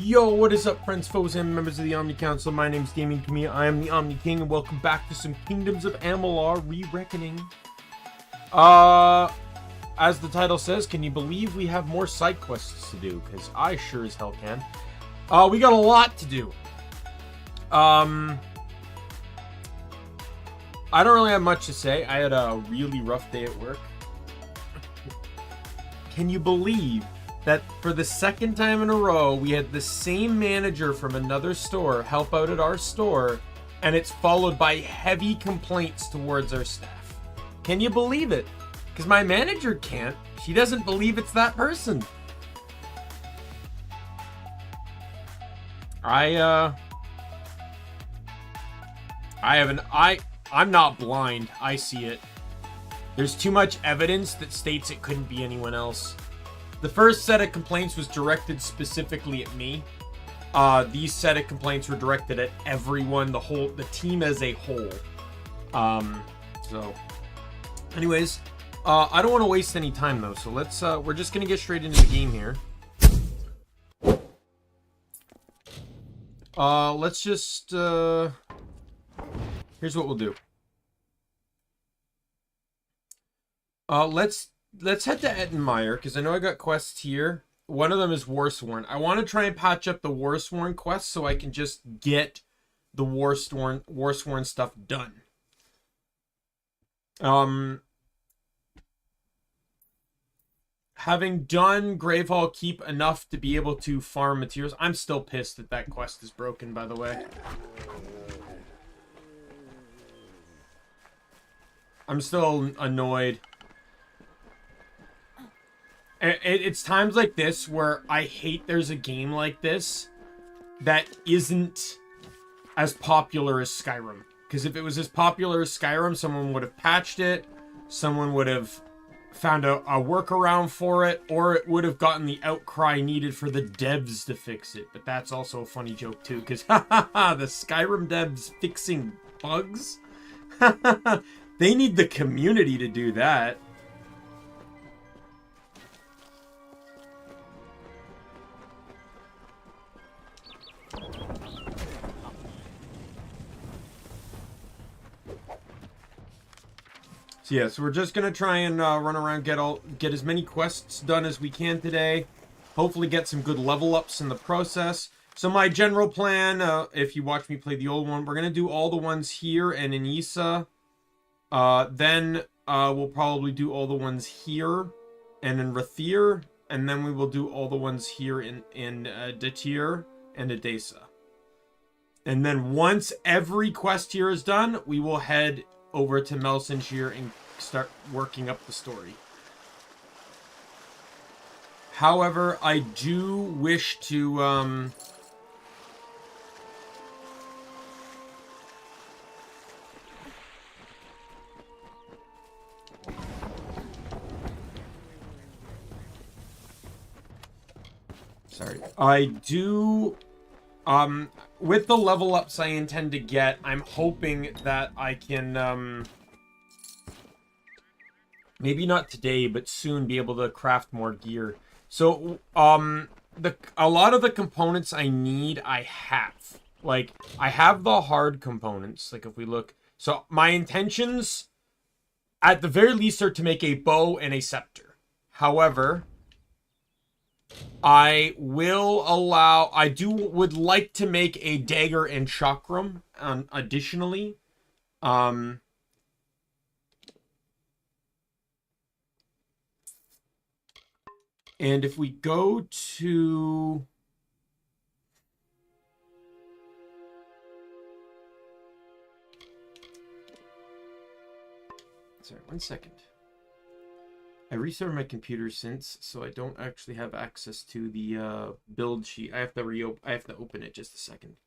Yo, what is up, friends, foes, and members of the Omni Council? My name is Daimien Kamiya, I am the Omni King, and welcome back to some Kingdoms of Amalur Re-Reckoning. As the title says, can you believe we have more side quests to do? Because I sure as hell can. We got a lot to do. I don't really have much to say. I had a really rough day at work. Can you believe that for the second time in a row, we had the same manager from another store help out at our store, and it's followed by heavy complaints towards our staff? Can you believe it? Because my manager can't. She doesn't believe it's that person. I'm not blind. I see it. There's too much evidence that states it couldn't be anyone else. The first set of complaints was directed specifically at me. These set of complaints were directed at everyone, the team as a whole. So, anyways, I don't want to waste any time though, so we're just gonna get straight into the game here. Let's just, here's what we'll do. Let's head to Ettenmeyer, because I know I got quests here. One of them is Warsworn. I want to try and patch up the Warsworn quest so I can just get the Warsworn stuff done. Having done Gravehall Keep enough to be able to farm materials. I'm still pissed that that quest is broken, by the way. I'm still annoyed. It's times like this where I hate there's a game like this that isn't as popular as Skyrim. Because if it was as popular as Skyrim, someone would have patched it, someone would have found a workaround for it, or it would have gotten the outcry needed for the devs to fix it. But that's also a funny joke too, because the Skyrim devs fixing bugs? They need the community to do that. So yeah, so we're just gonna try and run around, get as many quests done as we can today. Hopefully get some good level ups in the process. So my general plan, if you watch me play the old one, we're gonna do all the ones here and in Issa. Then we'll probably do all the ones here and in Rathir, and then we will do all the ones here in Datir and Edessa. And then once every quest here is done, we will head over to Melsenshire and start working up the story. However, I do wish to sorry. I do with the level ups I intend to get, I'm hoping that I can, maybe not today, but soon be able to craft more gear. So, a lot of the components I need, I have. Like, I have the hard components, like if we look. So, my intentions, at the very least, are to make a bow and a scepter. However, I would like to make a dagger and chakram, additionally. And if we go to... Sorry, 1 second. I restarted my computer since, so I don't actually have access to the build sheet. I have to open it just a second.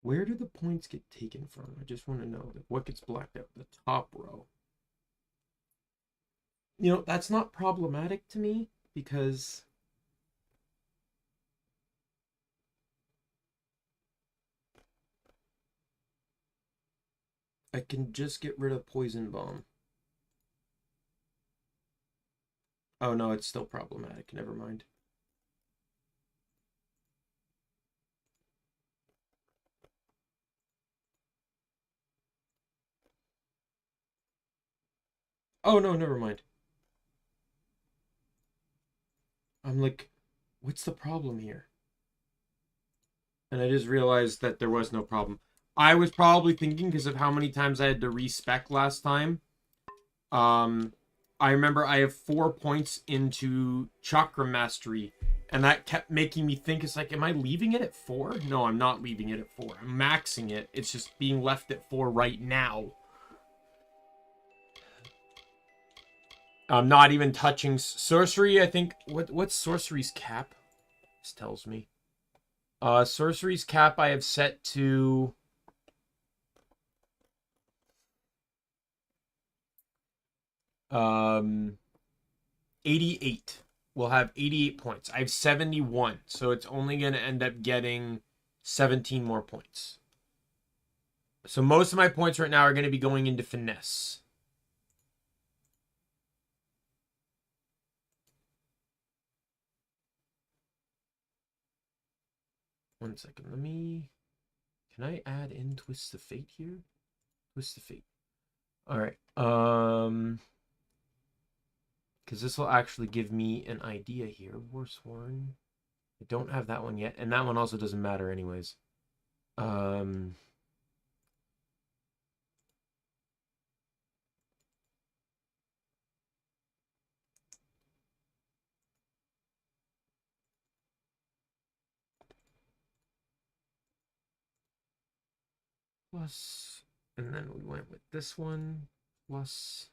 Where do the points get taken from? I just want to know. Like, what gets blacked out? The top row. You know, that's not problematic to me because I can just get rid of Poison Bomb. Oh no, it's still problematic. Never mind. Oh no, never mind. I'm like, what's the problem here? And I just realized that there was no problem. I was probably thinking because of how many times I had to respec last time. I remember I have 4 points into Chakra Mastery, and that kept making me think, it's like, am I leaving it at 4? No, I'm not leaving it at 4. I'm maxing it. It's just being left at 4 right now. I'm not even touching sorcery. I think what's sorcery's cap? This tells me. Sorcery's cap I have set to 88. We'll have 88 points. I have 71, so it's only going to end up getting 17 more points. So most of my points right now are going to be going into finesse. One second. Can I add in Twist of Fate here? Twist of Fate. All right. Because this will actually give me an idea here. Warsworn. I don't have that one yet, and that one also doesn't matter anyways. Plus, and then we went with this one, plus.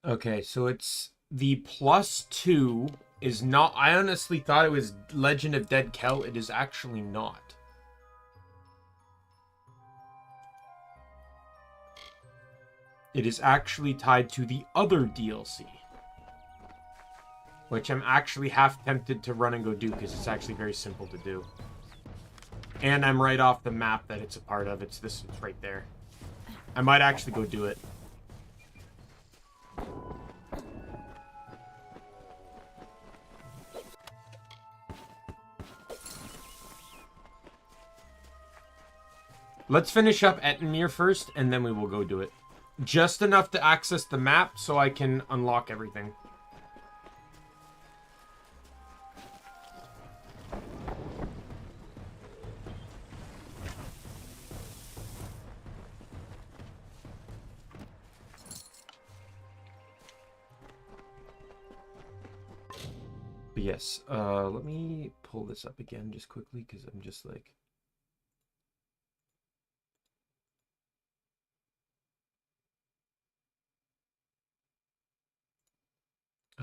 Okay, so it's the +2 is not. I honestly thought it was Legend of Dead Kel. It is actually not. It is actually tied to the other DLC, which I'm actually half tempted to run and go do because it's actually very simple to do. And I'm right off the map that it's a part of. It's right there. I might actually go do it. Let's finish up Etenmir first, and then we will go do it. Just enough to access the map so I can unlock everything. But yes, let me pull this up again just quickly because I'm just like...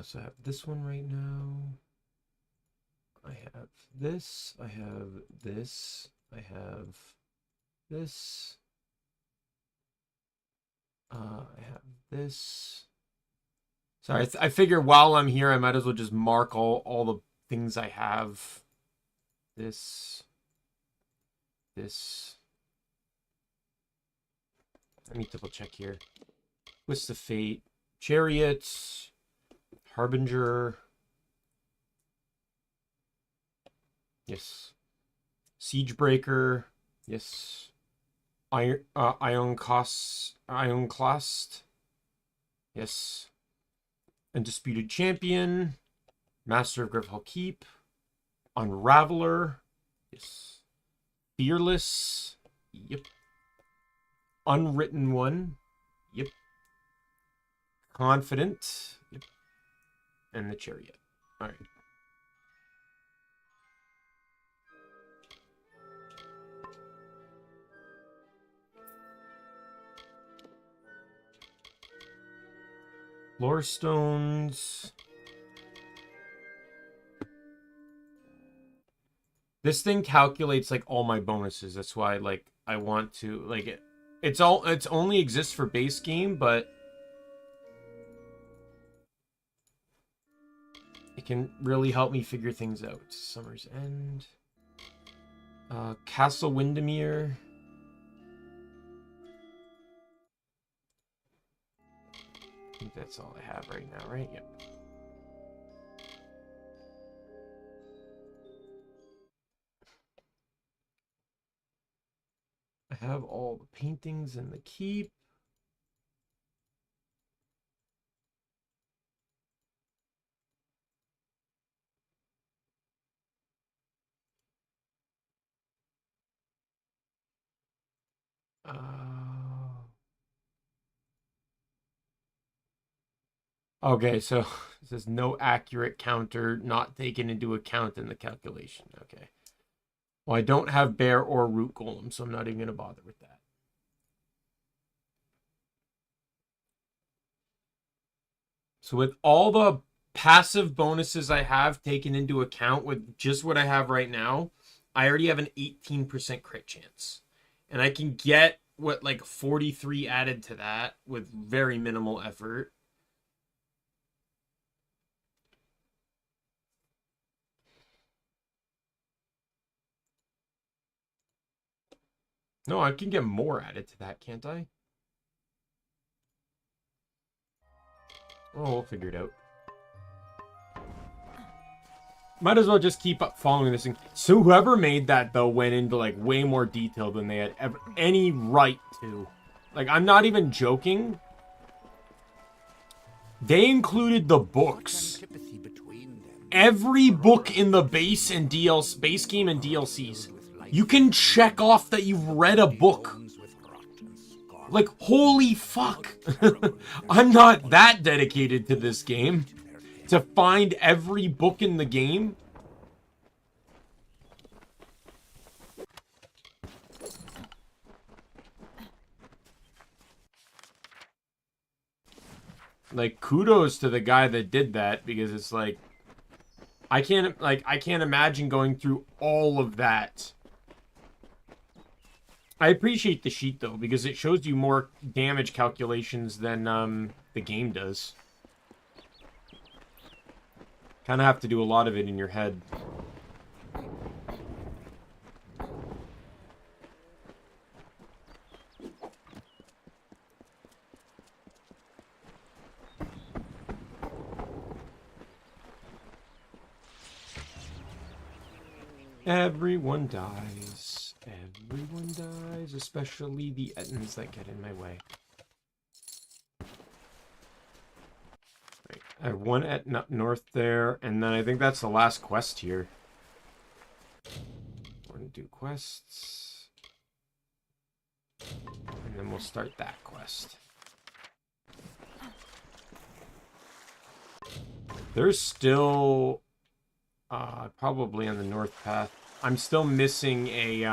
So I have this one right now. I have this. I have this. I have this. I have this. Sorry, I figure while I'm here, I might as well just mark all the things I have. This. This. Let me double check here. Twist of Fate. Chariots. Harbinger. Yes. Siegebreaker. Yes. Ironclast. Yes. Undisputed Champion. Master of Grifhall Keep. Unraveler. Yes. Fearless. Yep. Unwritten One. Yep. Confident. Yep. And the Chariot. All right. Lore stones. This thing calculates like all my bonuses. That's why like I want to like it. It's only exists for base game, but it can really help me figure things out. Summer's End. Castle Windermere. I think that's all I have right now, right? Yep. I have all the paintings in the keep. Okay, so it says no accurate counter not taken into account in the calculation. Okay. Well, I don't have bear or root golem, so I'm not even going to bother with that. So with all the passive bonuses I have taken into account with just what I have right now, I already have an 18% crit chance. And I can get, what, like 43 added to that with very minimal effort. No, I can get more added to that, can't I? Oh, we'll figure it out. Might as well just keep up following this thing. So whoever made that, though, went into, like, way more detail than they had ever any right to. Like, I'm not even joking. They included the books. Every book in the base and DLC, base game and DLCs. You can check off that you've read a book. Like, holy fuck. I'm not that dedicated to this game. To find every book in the game. Like, kudos to the guy that did that, because it's like I can't imagine going through all of that. I appreciate the sheet though, because it shows you more damage calculations than the game does. Kind of have to do a lot of it in your head. Everyone dies. Everyone dies, especially the Ettins that get in my way. Right. I have one Ettin up north there, and then I think that's the last quest here. We're gonna do quests. And then we'll start that quest. There's still probably on the north path. I'm still missing a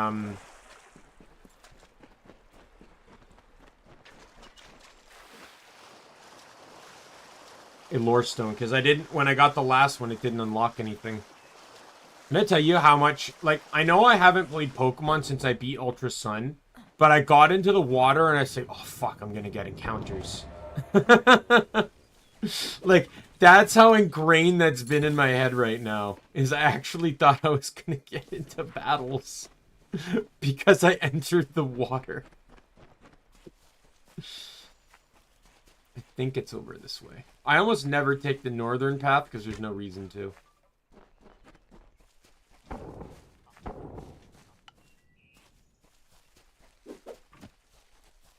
a lore stone, because I didn't, when I got the last one, it didn't unlock anything. I'm gonna tell you how much, like, I know I haven't played Pokemon since I beat Ultra Sun, but I got into the water and I say, oh fuck, I'm gonna get encounters. Like, that's how ingrained that's been in my head right now, is I actually thought I was gonna get into battles because I entered the water. I think it's over this way. I almost never take the northern path because there's no reason to.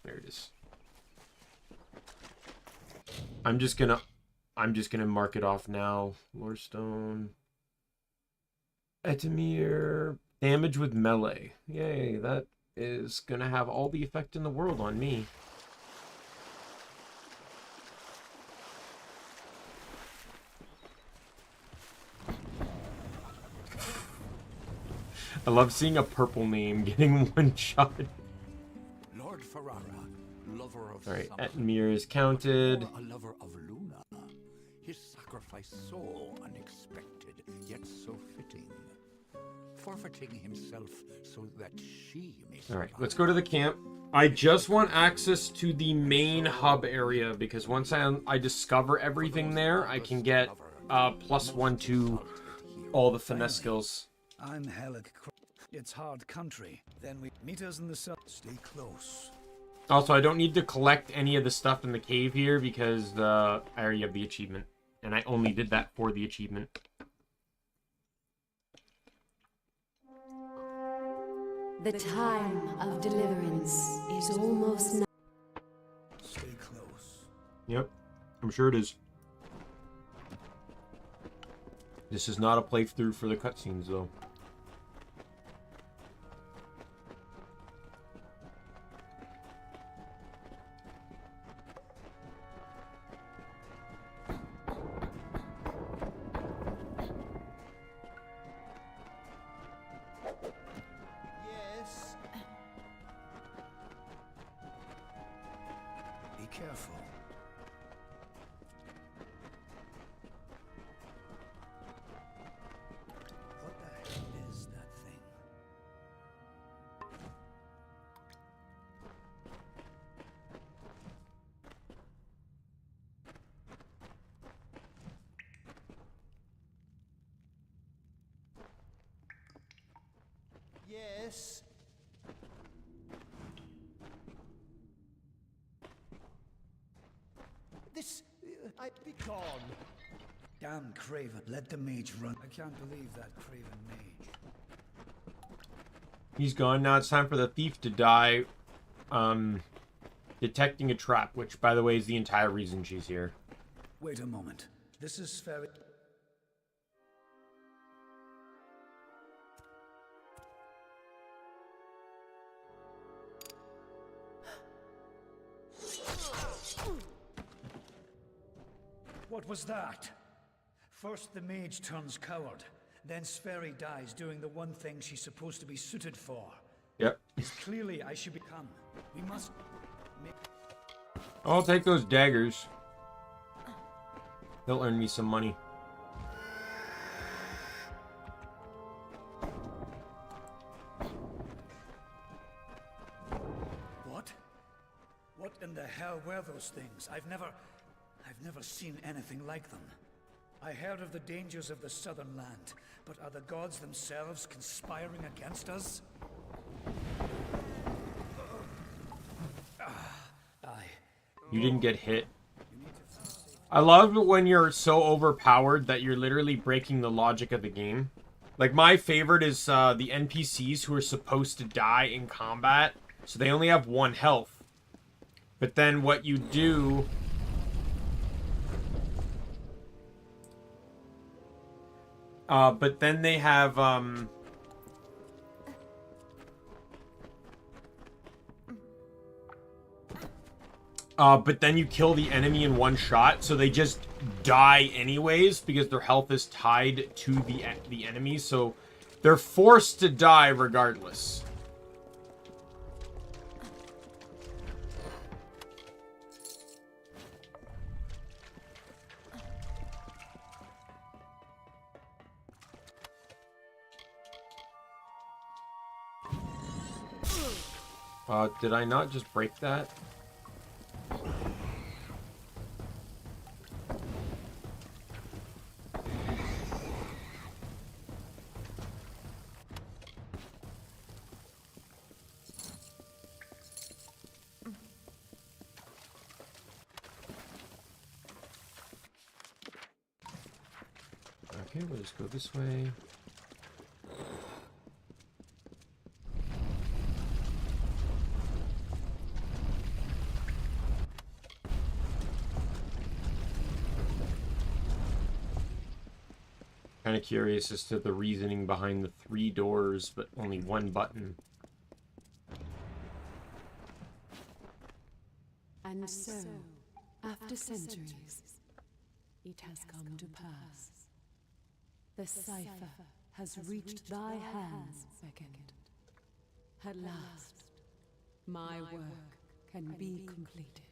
There it is. I'm just gonna mark it off now. Lorestone. Etimir. Damage with melee. Yay, that is gonna have all the effect in the world on me. I love seeing a purple name getting one shot. Lord Ferrara, lover of Alright, Etimir is counted. a lover of Luna. sacrifice so unexpected, yet so fitting. Forfeiting himself so that she may survive. Alright, let's go to the camp. I just want access to the main hub area, because once I discover everything there, I can get +1 to all the finesse skills. I'm Helig. It's hard country. Then we meet us in the sun. Stay close. Also, I don't need to collect any of the stuff in the cave here because I already have the achievement. And I only did that for the achievement. The time of deliverance is almost now. Stay close. Yep, I'm sure it is. This is not a playthrough for the cutscenes, though. Yes. Be careful. What the hell is that thing? Yes. This... I'd be gone. Damn Craven. Let the mage run. I can't believe that Craven mage. He's gone. Now it's time for the thief to die. Detecting a trap, which, by the way, is the entire reason she's here. Wait a moment. This is very... What was that? First the mage turns coward, then Sverri dies doing the one thing she's supposed to be suited for. Yep. It's clearly I should become. We must make... I'll take those daggers. They'll earn me some money. What? What in the hell were those things? I've never seen anything like them. I heard of the dangers of the southern land, but are the gods themselves conspiring against us? You didn't get hit. I love when you're so overpowered that you're literally breaking the logic of the game. Like, my favorite is the NPCs who are supposed to die in combat, so they only have 1 health. But then what you do... but then they have, but then you kill the enemy in 1 shot, so they just die anyways, because their health is tied to the enemy, so they're forced to die regardless. Did I not just break that? Okay, we'll just go this way. Kind of curious as to the reasoning behind the 3 doors, but only 1 button. And so, after centuries, it has come to pass. The cipher has reached thy hands, Second. At last, my work can be completed.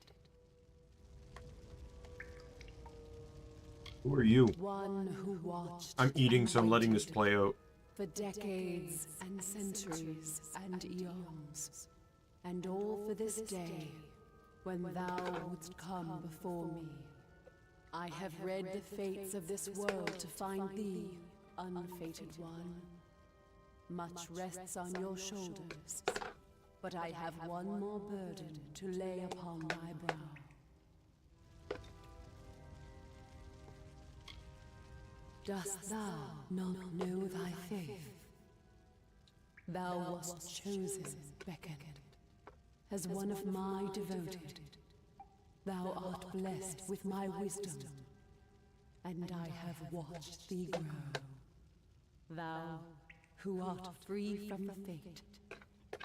Who are you? One who watched. I'm eating, so I'm letting this and play out. for decades and centuries and eons, and all for this day, when thou wouldst come before me. I have read the fates of this world to find thee, unfated one. Much rests on your shoulders, but I have one more burden to lay upon thy brow. Dost thou not know thy faith? Thou wast chosen, beckoned, as one of my devoted. Thou art blessed with my wisdom, and I have watched thee grow. Thou, who art free from the fate,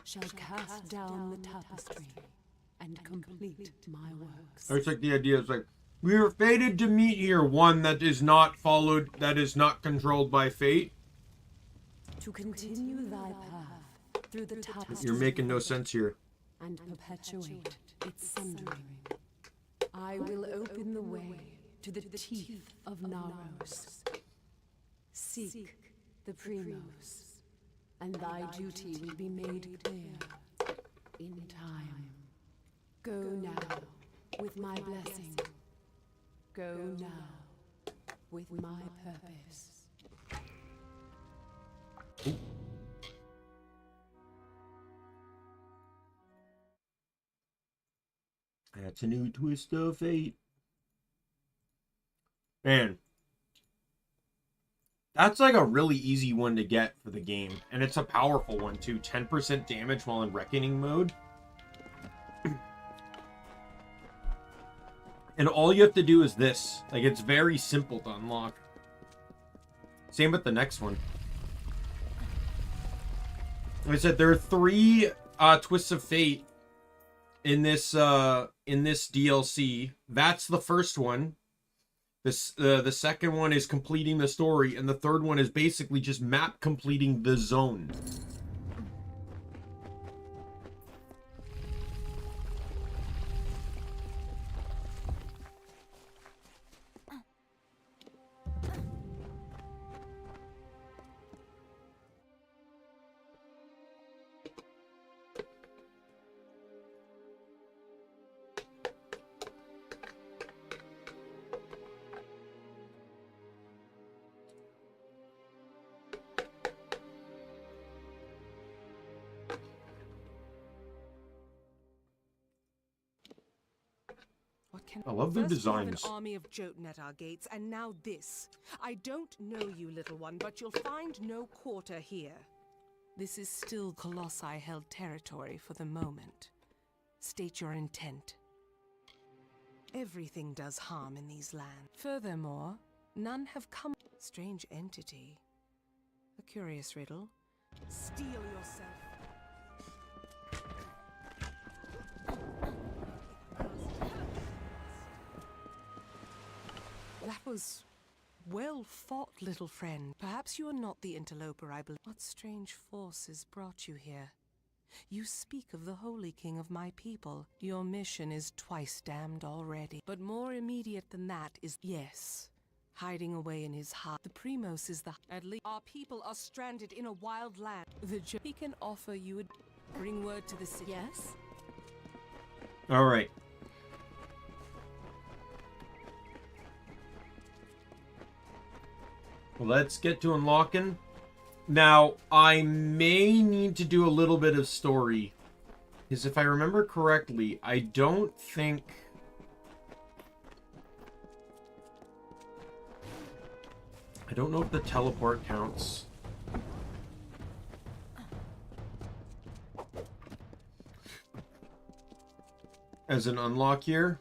shall cast down the tapestry and complete my works. It's like the idea is like, we are fated to meet here, one that is not followed, that is not controlled by fate. To continue thy path through the tapestry. You're making no sense here. And perpetuate its sundering. I will open the way to the teeth of Naros. Seek the Primos, and thy duty will be made clear in time. Go now with my blessing. Go now with my purpose. That's a new twist of fate. Man. That's like a really easy one to get for the game. And it's a powerful one too. 10% damage while in Reckoning mode. And all you have to do is this. Like, it's very simple to unlock. Same with the next one. Like I said, there are 3 twists of fate in this DLC. That's the first one. The second one is completing the story, and the third one is basically just map completing the zone. I love their First we have designs. an army of Jotun at our gates, and now this. I don't know you, little one, but you'll find no quarter here. This is still Colossi-held territory for the moment. State your intent. Everything does harm in these lands. Furthermore, none have come. Strange entity. A curious riddle. Steel yourself. That was well fought, little friend. Perhaps you are not the interloper I believe. What strange forces brought you here? You speak of the Holy King of my people. Your mission is twice damned already. But more immediate than that is, yes, hiding away in his heart. The Primos is the... At least our people are stranded in a wild land. He can offer you a... Bring word to the city. Yes? Alright. Let's get to unlocking. Now, I may need to do a little bit of story. Because if I remember correctly, I don't think... I don't know if the teleport counts. As an unlock here.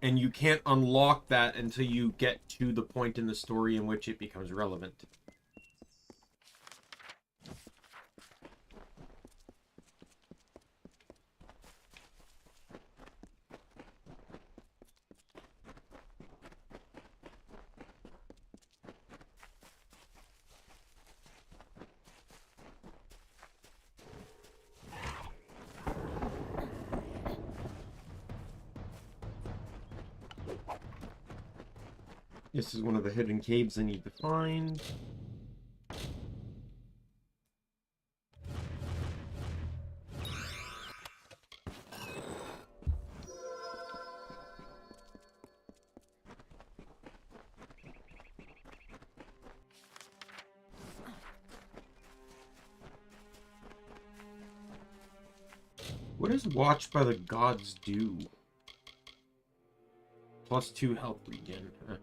And you can't unlock that until you get to the point in the story in which it becomes relevant. This is one of the hidden caves I need to find. What does Watch by the Gods do? +2 health regen. Huh.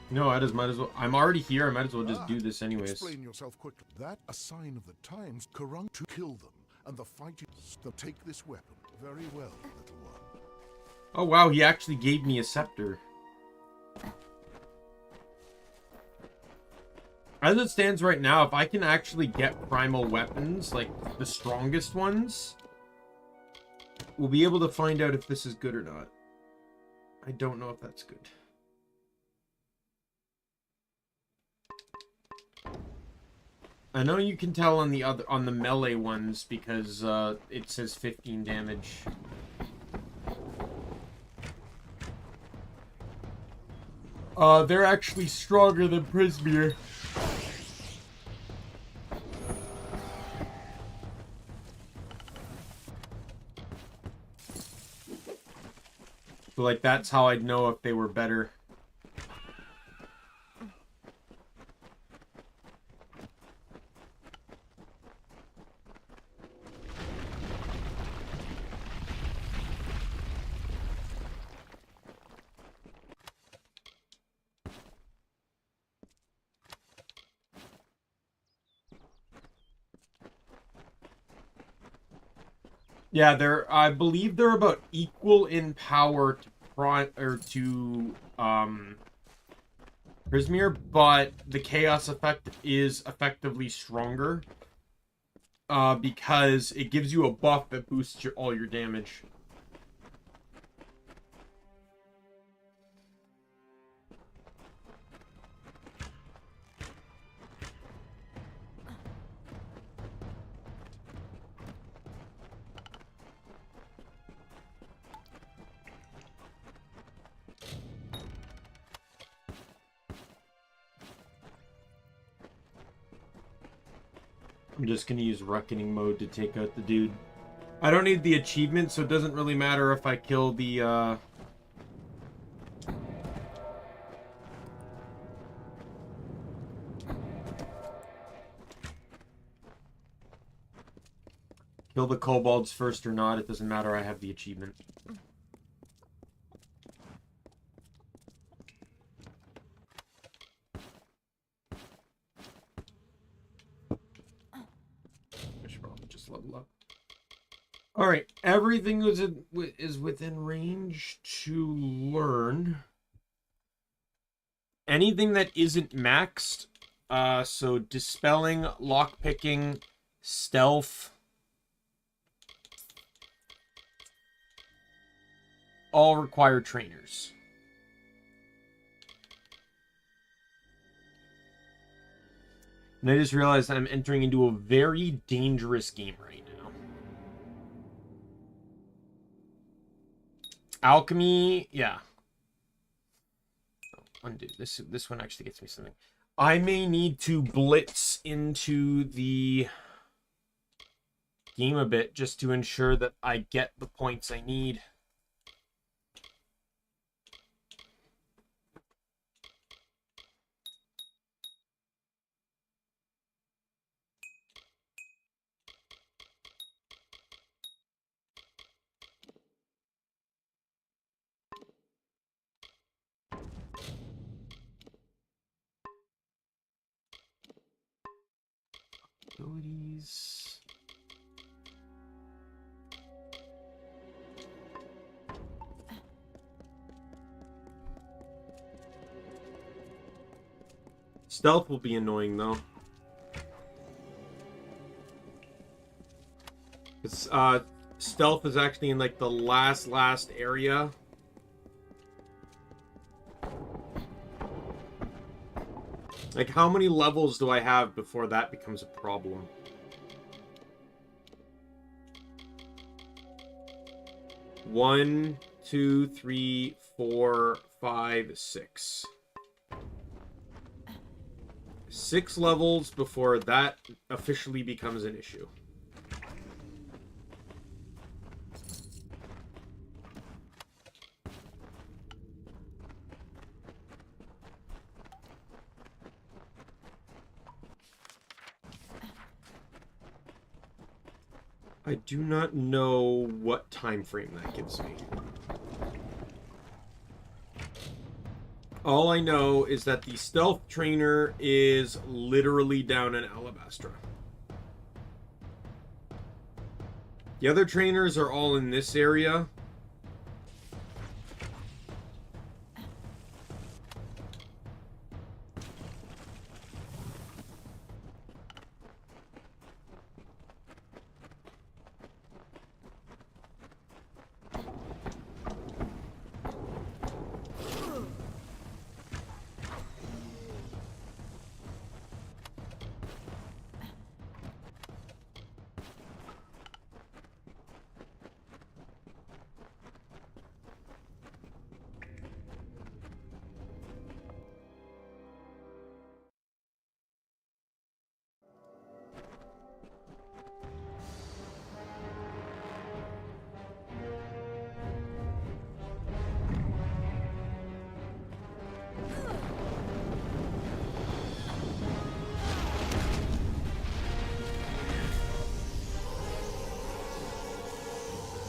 No, I just might as well. I'm already here. I might as well just do this anyways. Explain yourself quickly. That a sign of the times. Karung to kill them, and the fight is to take this weapon. Very well, little one. Oh wow, he actually gave me a scepter. As it stands right now, if I can actually get primal weapons, like the strongest ones, we'll be able to find out if this is good or not. I don't know if that's good. I know you can tell on the melee ones because it says 15 damage. They're actually stronger than Prismir. So like that's how I'd know if they were better. Yeah, I believe they're about equal in power to Prismir, but the chaos effect is effectively stronger. Because it gives you a buff that boosts all your damage. I'm just gonna use Reckoning mode to take out the dude. I don't need the achievement, so it doesn't really matter if I kill the, kill the kobolds first or not. It doesn't matter, I have the achievement. I should probably just level up. Alright, everything is within range to learn. Anything that isn't maxed, so dispelling, lockpicking, stealth, all require trainers. And I just realized I'm entering into a very dangerous game right now. Alchemy, yeah. Oh, undo. This one actually gets me something. I may need to blitz into the game a bit just to ensure that I get the points I need. Abilities. Stealth will be annoying, though. It's, stealth is actually in, like, the last area. Like, how many levels do I have before that becomes a problem? One, 2, 3, 4, 5, 6. 6 levels before that officially becomes an issue. I do not know what time frame that gives me. All I know is that the stealth trainer is literally down in Alabastra. The other trainers are all in this area.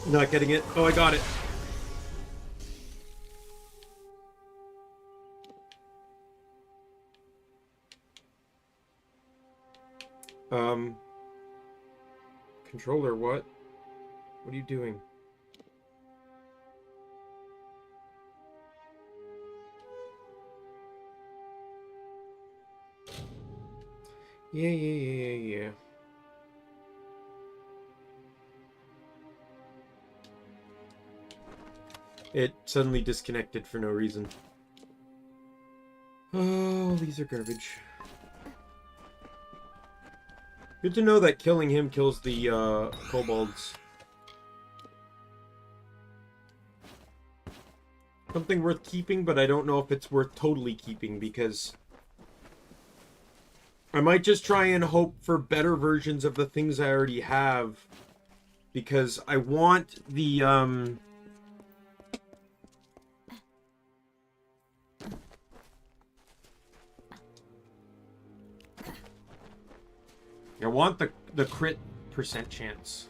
Not getting it. Oh, I got it. Controller, what? What are you doing? Yeah. It suddenly disconnected for no reason. Oh, these are garbage. Good to know that killing him kills the kobolds. Something worth keeping, but I don't know if it's worth totally keeping, because I might just try and hope for better versions of the things I already have, because I want the I want the crit % chance.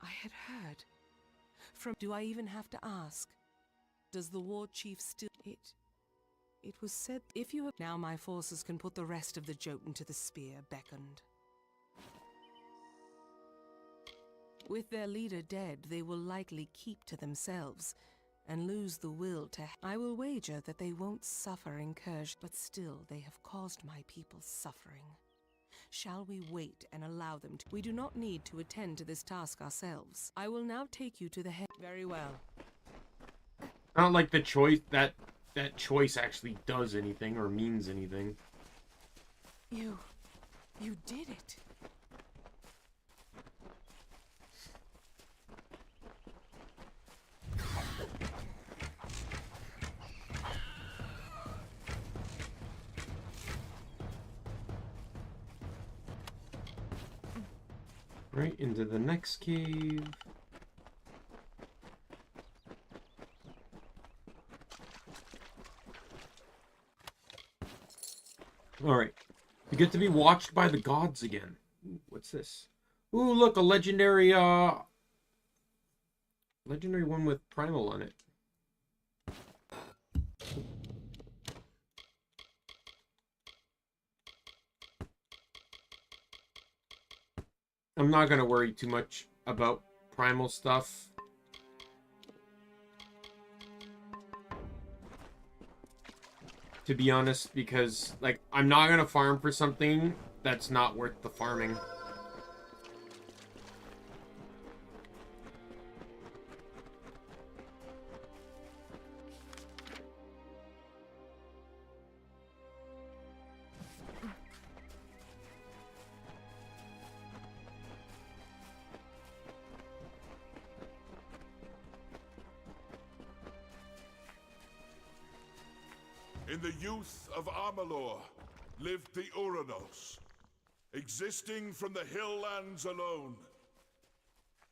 I had heard from... Do I even have to ask? Does the war chief still... It was said, if you have... Now my forces can put the rest of the Jotun to the spear beckoned. With their leader dead, they will likely keep to themselves and lose the will to... I will wager that they won't suffer incursion, but still they have caused my people suffering. Shall we wait and allow them to... We do not need to attend to this task ourselves. I will now take you to the head... Very well. Not like the choice that choice actually does anything or means anything. You did it. Right into the next cave. Alright. We get to be watched by the gods again. Ooh, what's this? Ooh, look, a legendary Legendary one with Primal on it. I'm not gonna worry too much about Primal stuff. To be honest, because, like, I'm not gonna farm for something that's not worth the farming. In the youth of Amalur lived the Uranos, existing from the hill lands alone.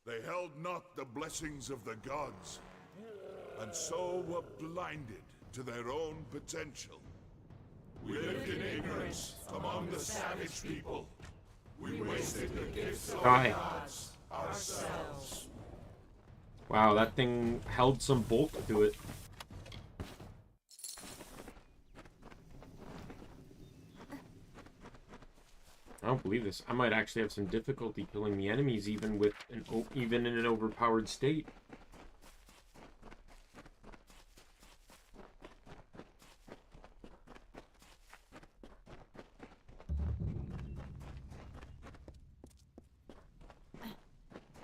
They held not the blessings of the gods, and so were blinded to their own potential. We lived in ignorance among the savage people. We wasted the gifts of the gods ourselves. Wow, that thing held some bulk to it. I don't believe this. I might actually have some difficulty killing the enemies even with even in an overpowered state.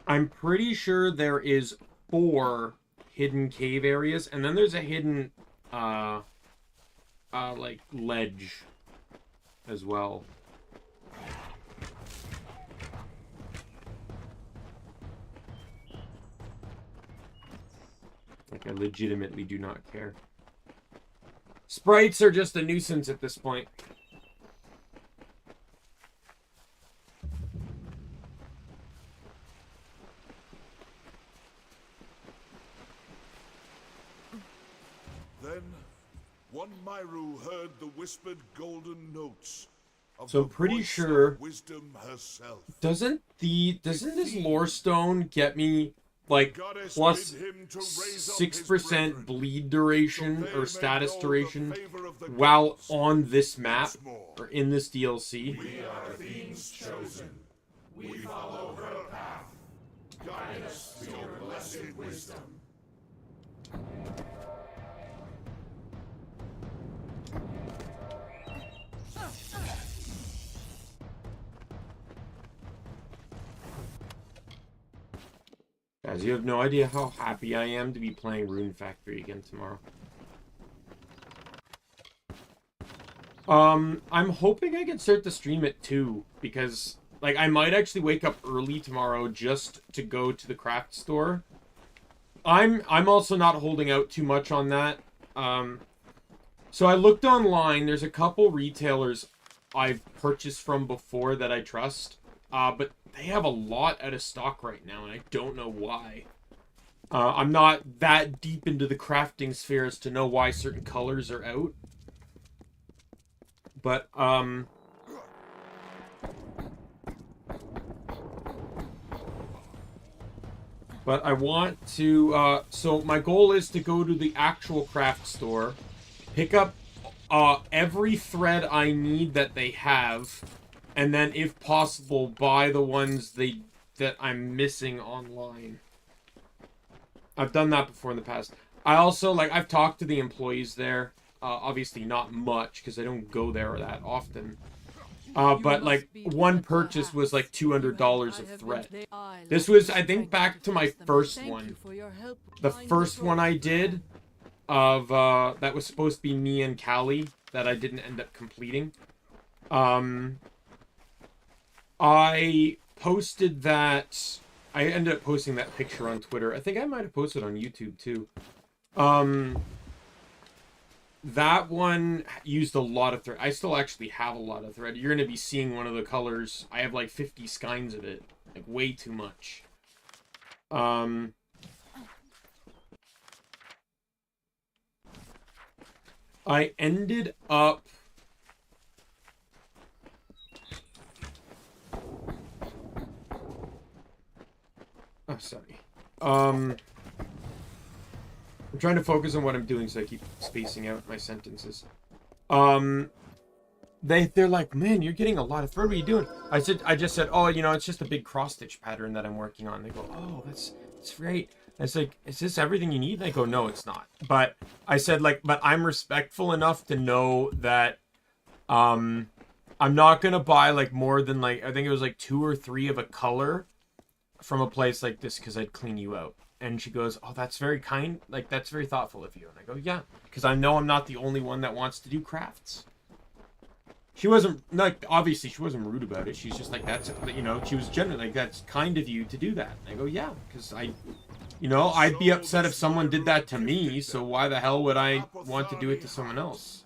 I'm pretty sure there is 4 hidden cave areas, and then there's a hidden like ledge as well. Like, I legitimately do not care. Sprites are just a nuisance at this point. Then, one Myru heard the whispered golden notes of So the pretty voice sure of wisdom herself. Doesn't this lore stone get me like Goddess plus bid him to raise up 6% his brethren, bleed duration so they or may status know the duration favor of the while gods. on this map Once more. or in this DLC? We are Athene's chosen. We follow her path. Guide us to your blessed wisdom. Guys, you have no idea how happy I am to be playing Rune Factory again tomorrow. I'm hoping I can start to stream it too, because like I might actually wake up early tomorrow just to go to the craft store. I'm also not holding out too much on that. So I looked online. There's a couple retailers I've purchased from before that I trust, but they have a lot out of stock right now, and I don't know why. I'm not that deep into the crafting sphere as to know why certain colors are out. But, but I want to, so my goal is to go to the actual craft store, pick up every thread I need that they have, and then, if possible, buy the ones that I'm missing online. I've done that before in the past. I also, like, I've talked to the employees there. Obviously not much, because I don't go there that often. But, like, one purchase was, like, $200 of thread. This was, I think, back to my first one. The first one I did of, that was supposed to be me and Callie, that I didn't end up completing. I posted that... I ended up posting that picture on Twitter. I think I might have posted on YouTube, too. That one used a lot of thread. I still actually have a lot of thread. You're going to be seeing one of the colors. I have, like, 50 skeins of it. Like, way too much. I ended up... Oh, sorry. I'm trying to focus on what I'm doing so I keep spacing out my sentences. They're like, man, you're getting a lot of thread. What are you doing? I just said, oh, you know, it's just a big cross stitch pattern that I'm working on. They go, oh, that's great. It's like, is this everything you need? They go, no, it's not. But I said, like, but I'm respectful enough to know that, I'm not gonna buy like more than like, I think it was like 2 or 3 of a color from a place like this because I'd clean you out. And she goes, oh, that's very kind. Like, that's very thoughtful of you. And I go, yeah, because I know I'm not the only one that wants to do crafts. She wasn't, like, obviously she wasn't rude about it. She's just like, that's, you know, she was genuinely like, that's kind of you to do that. And I go, yeah, because you know, I'd be upset if someone did that to me. So why the hell would I want to do it to someone else?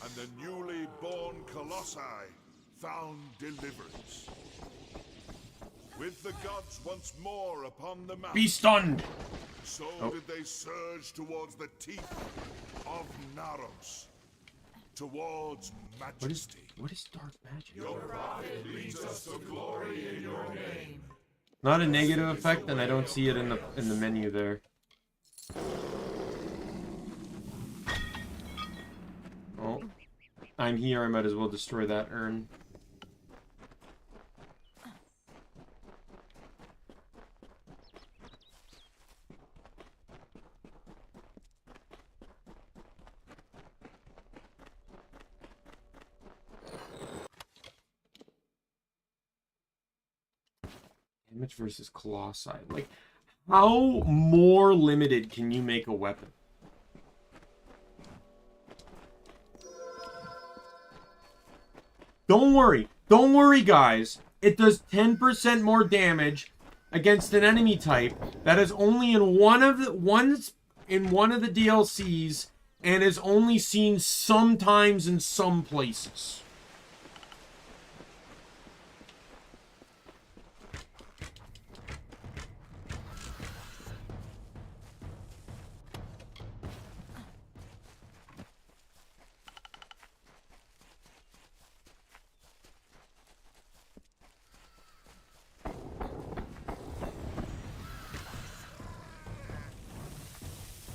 And the newly born Colossi found deliverance. With the gods once more upon the mountain, Be stunned! so did they surge towards the teeth of Naros, towards majesty. What is dark magic? Your prophet leads us to glory in your name. Not a negative effect, and I don't see it in the menu there. Oh, I'm here. I might as well destroy that urn. Damage versus Colossi. Like, how more limited can you make a weapon? Don't worry. Don't worry, guys. It does 10% more damage against an enemy type that is only in one of the DLCs and is only seen sometimes in some places.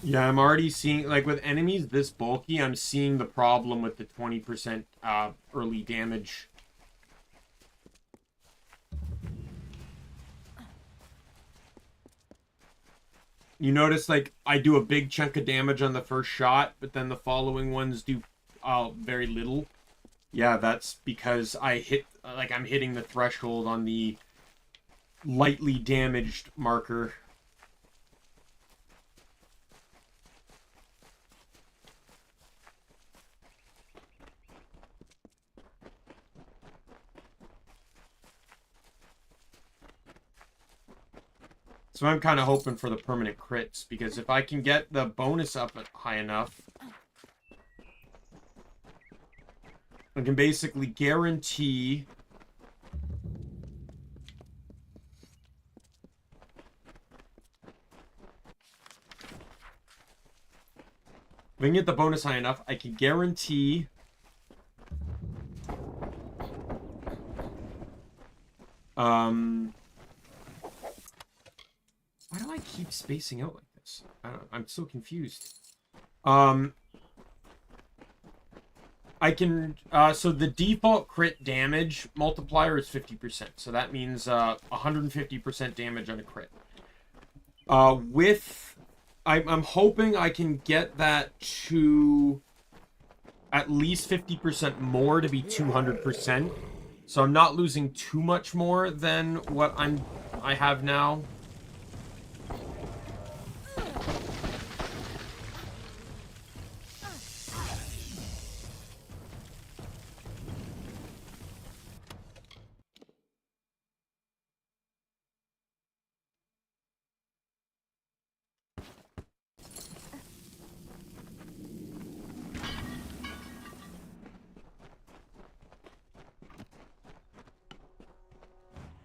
Yeah, I'm already seeing, like, with enemies this bulky, I'm seeing the problem with the 20% early damage. You notice, like, I do a big chunk of damage on the first shot, but then the following ones do very little. Yeah, that's because I'm hitting the threshold on the lightly damaged marker. So I'm kind of hoping for the permanent crits, because if I can get the bonus up high enough, I can basically guarantee if I can get the bonus high enough, I can guarantee why do I keep spacing out like this? I'm so confused. I can, so the default crit damage multiplier is 50%. So that means 150% damage on a crit. I'm hoping I can get that to at least 50% more to be 200%. So I'm not losing too much more than what I have now.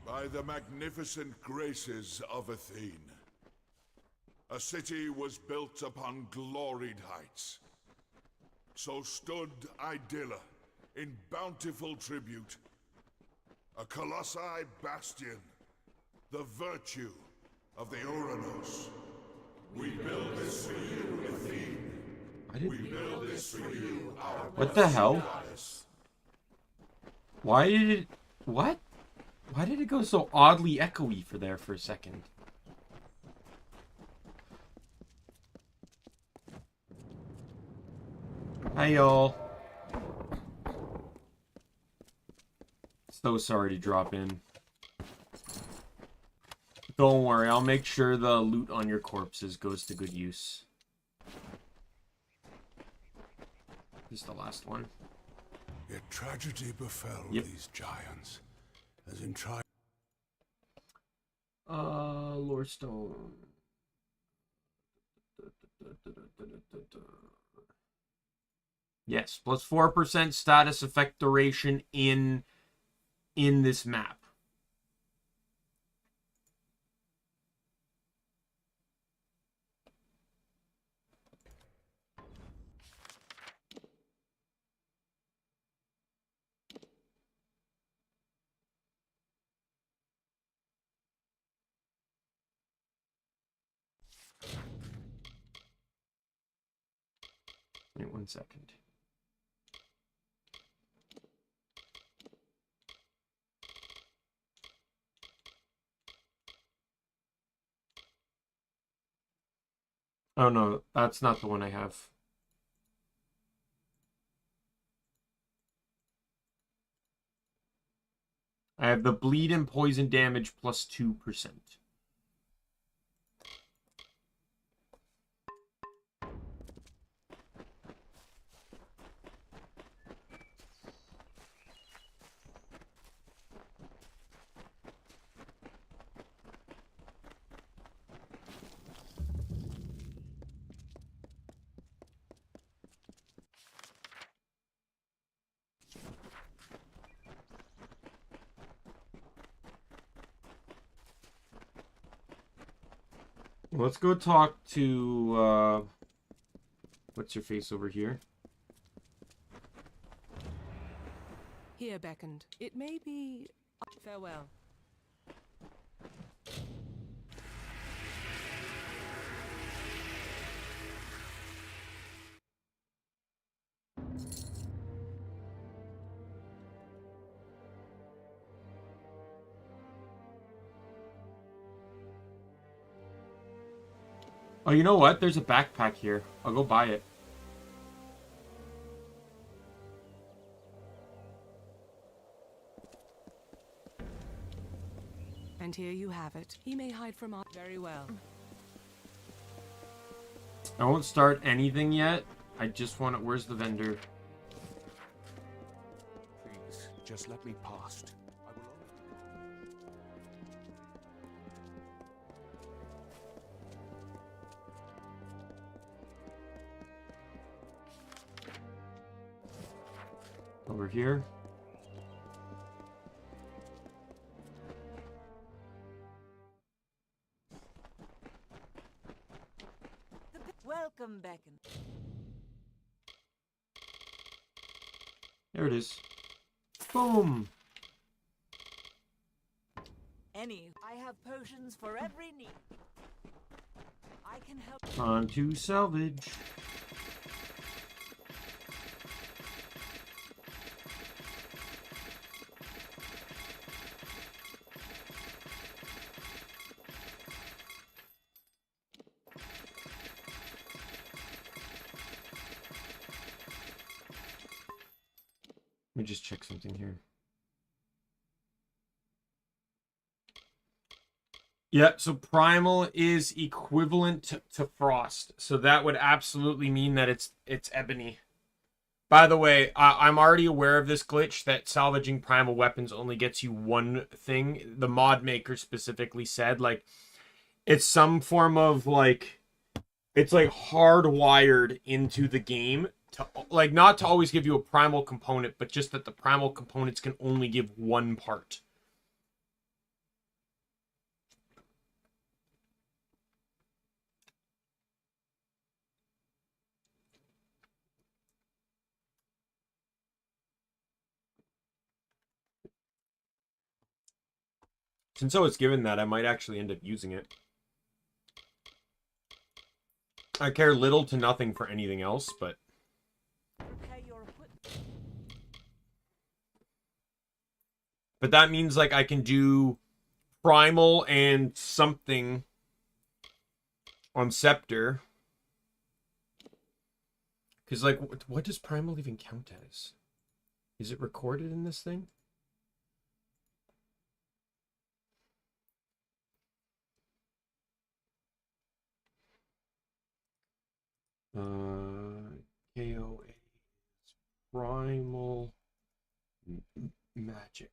By the magnificent graces of Athene, a city was built upon gloried heights. So stood Idylla in bountiful tribute, a Colossi bastion, the virtue of the Uranos. We build this for you, Athene. We build this for you, our What the hell? goddess. Why did it... What? Why did it go so oddly echoey for a second? Hi, y'all. So sorry to drop in. Don't worry, I'll make sure the loot on your corpses goes to good use. This is the last one. Yet tragedy befell these giants, as in Lore stone. Yes, plus 4% status effect duration in this map. Wait 1 second. Oh no, that's not the one I have. I have the bleed and poison damage plus 2%. Let's go talk to, what's your face over here? Here beckoned. It may be... Farewell. Oh, you know what? There's a backpack here. I'll go buy it. And here you have it. He may hide from us very well. I won't start anything yet. I just want to... Where's the vendor? Please, just let me past. I will Over here. Welcome, Beckon. There it is. Boom. I have potions for every need. I can help. On to salvage. Let me just check something here. Yeah, so Primal is equivalent to Frost. So that would absolutely mean that it's Ebony. By the way, I'm already aware of this glitch that salvaging Primal weapons only gets you one thing. The mod maker specifically said, like, it's some form of, like, it's, like, hardwired into the game to, like, not to always give you a Primal component, but just that the Primal components can only give one part. Since I was given that, I might actually end up using it. I care little to nothing for anything else, but... Prepare your equipment. But that means, like, I can do Primal and something on Scepter. Because, like, what does Primal even count as? Is it recorded in this thing? KOA Primal Magic.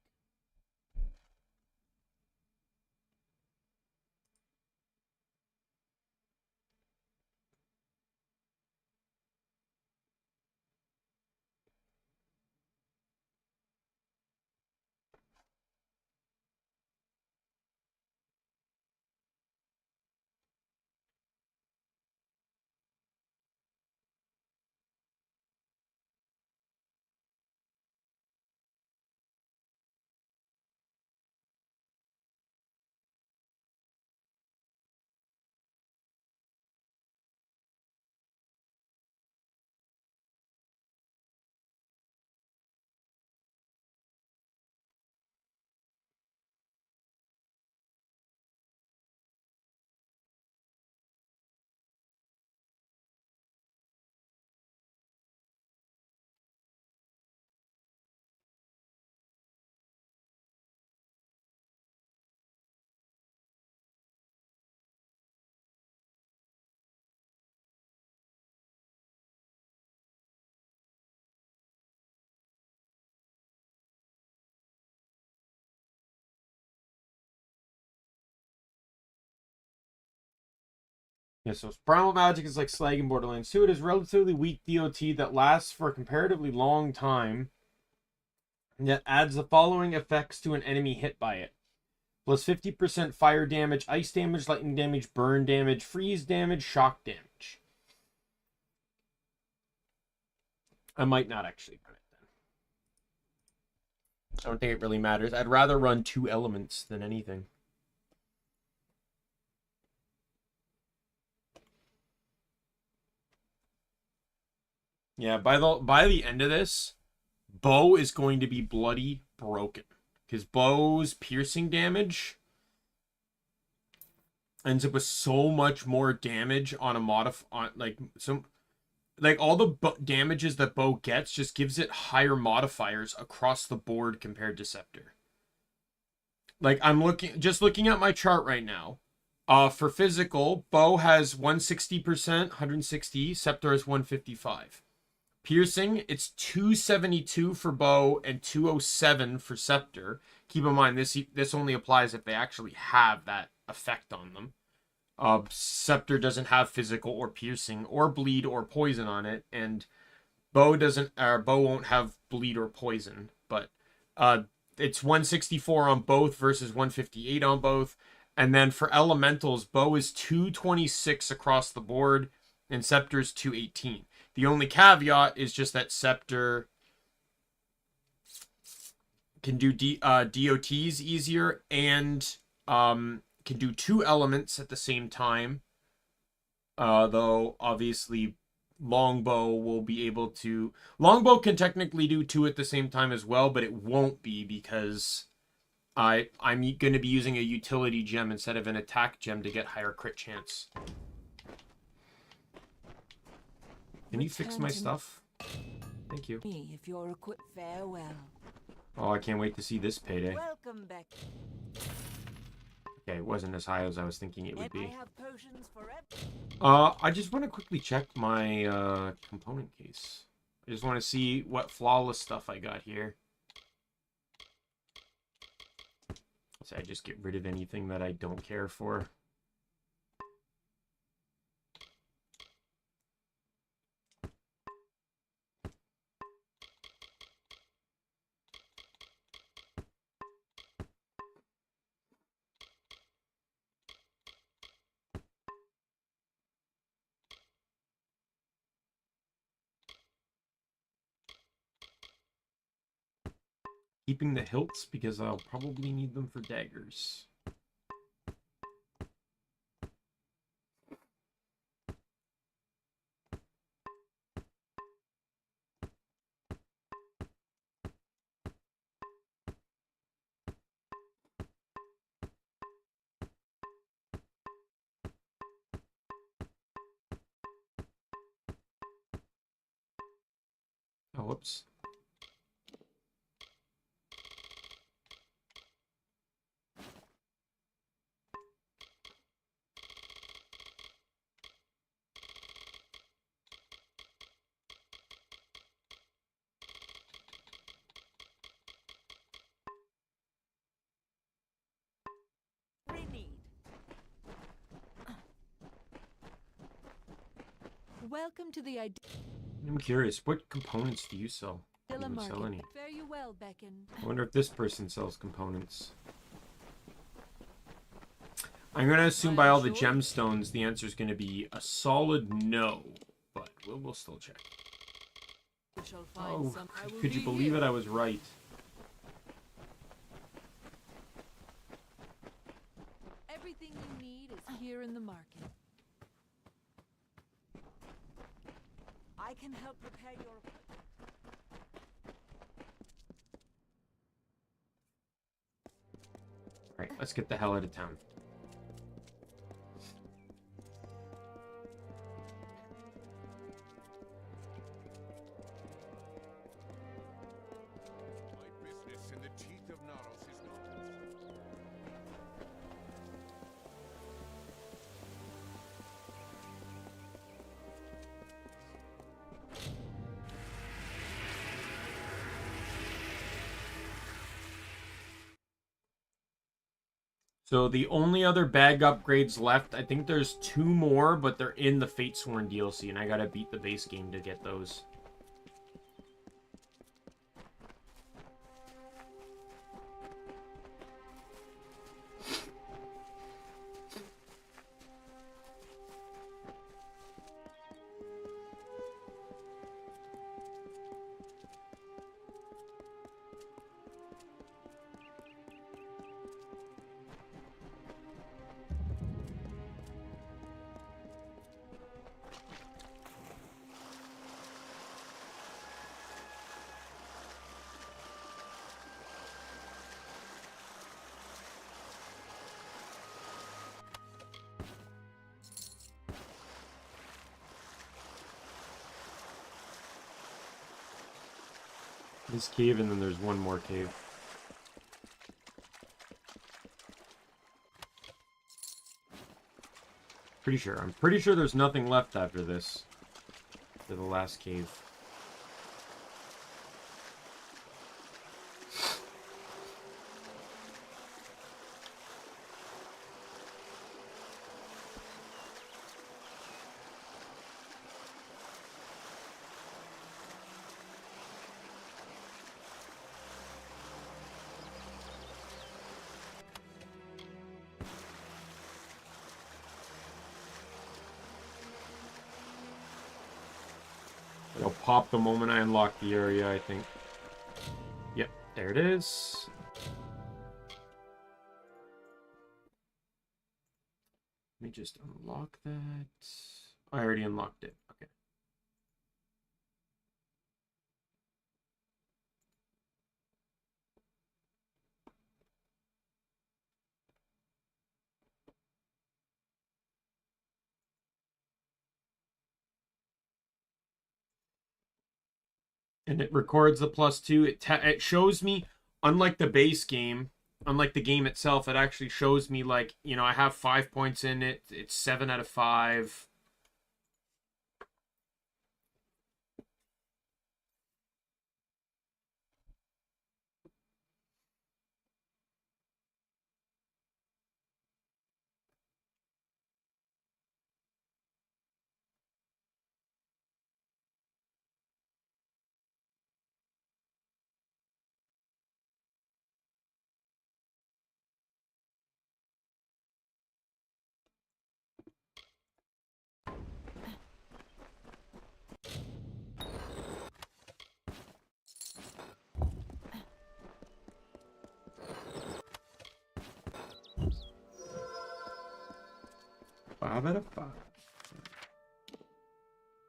Yeah, so Primal Magic is like Slag in Borderlands 2. It is relatively weak DOT that lasts for a comparatively long time, and yet adds the following effects to an enemy hit by it. Plus 50% fire damage, ice damage, lightning damage, burn damage, freeze damage, shock damage. I might not actually run it then. I don't think it really matters. I'd rather run 2 elements than anything. Yeah, by the end of this, Bow is going to be bloody broken. Because Bow's piercing damage ends up with so much more damage on a like all the damages that Bow gets just gives it higher modifiers across the board compared to Scepter. Like I'm looking at my chart right now. For physical, Bow has 160%, 160, Scepter has 155. Piercing, it's 272 for Bow and 207 for Scepter. Keep in mind, this only applies if they actually have that effect on them. Scepter doesn't have physical or piercing or bleed or poison on it, and Bow won't have bleed or poison, but it's 164 on both versus 158 on both. And then for elementals, Bow is 226 across the board, and Scepter's 218. The only caveat is just that Scepter can do DOTs easier and can do 2 elements at the same time. Though obviously Longbow will be able to... Longbow can technically do 2 at the same time as well, but it won't be because I'm going to be using a utility gem instead of an attack gem to get higher crit chance. Can you fix my stuff? Thank you. If you're equipped, farewell. Oh, I can't wait to see this payday. Welcome back. Okay, it wasn't as high as I was thinking it would be. I have potions for I just want to quickly check my component case. I just want to see what flawless stuff I got here. So I just get rid of anything that I don't care for. Keeping the hilts because I'll probably need them for daggers. Whoops. Every need. Welcome to the I'm curious, what components do you sell? Do Ideal you even sell any? Fare you well, Beckon. I wonder if this person sells components. I'm going to assume by all the gemstones, the answer is going to be a solid no. But we'll still check. Oh, could you believe it? I was right. Everything you need is here in the market. I can help prepare your... Alright, let's get the hell out of town. My business in the teeth of Naros is not. So the only other bag upgrades left, I think there's 2 more, but they're in the Fatesworn DLC, and I gotta beat the base game to get those. This cave, and then there's one more cave. I'm pretty sure there's nothing left after this. For the last cave. It'll pop the moment I unlock the area, I think. Yep, there it is. Let me just unlock that. I already unlocked it. Okay. And it records the +2. It shows me, unlike the base game, unlike the game itself, it actually shows me, like, you know, I have 5 points in it. It's 7 out of 5.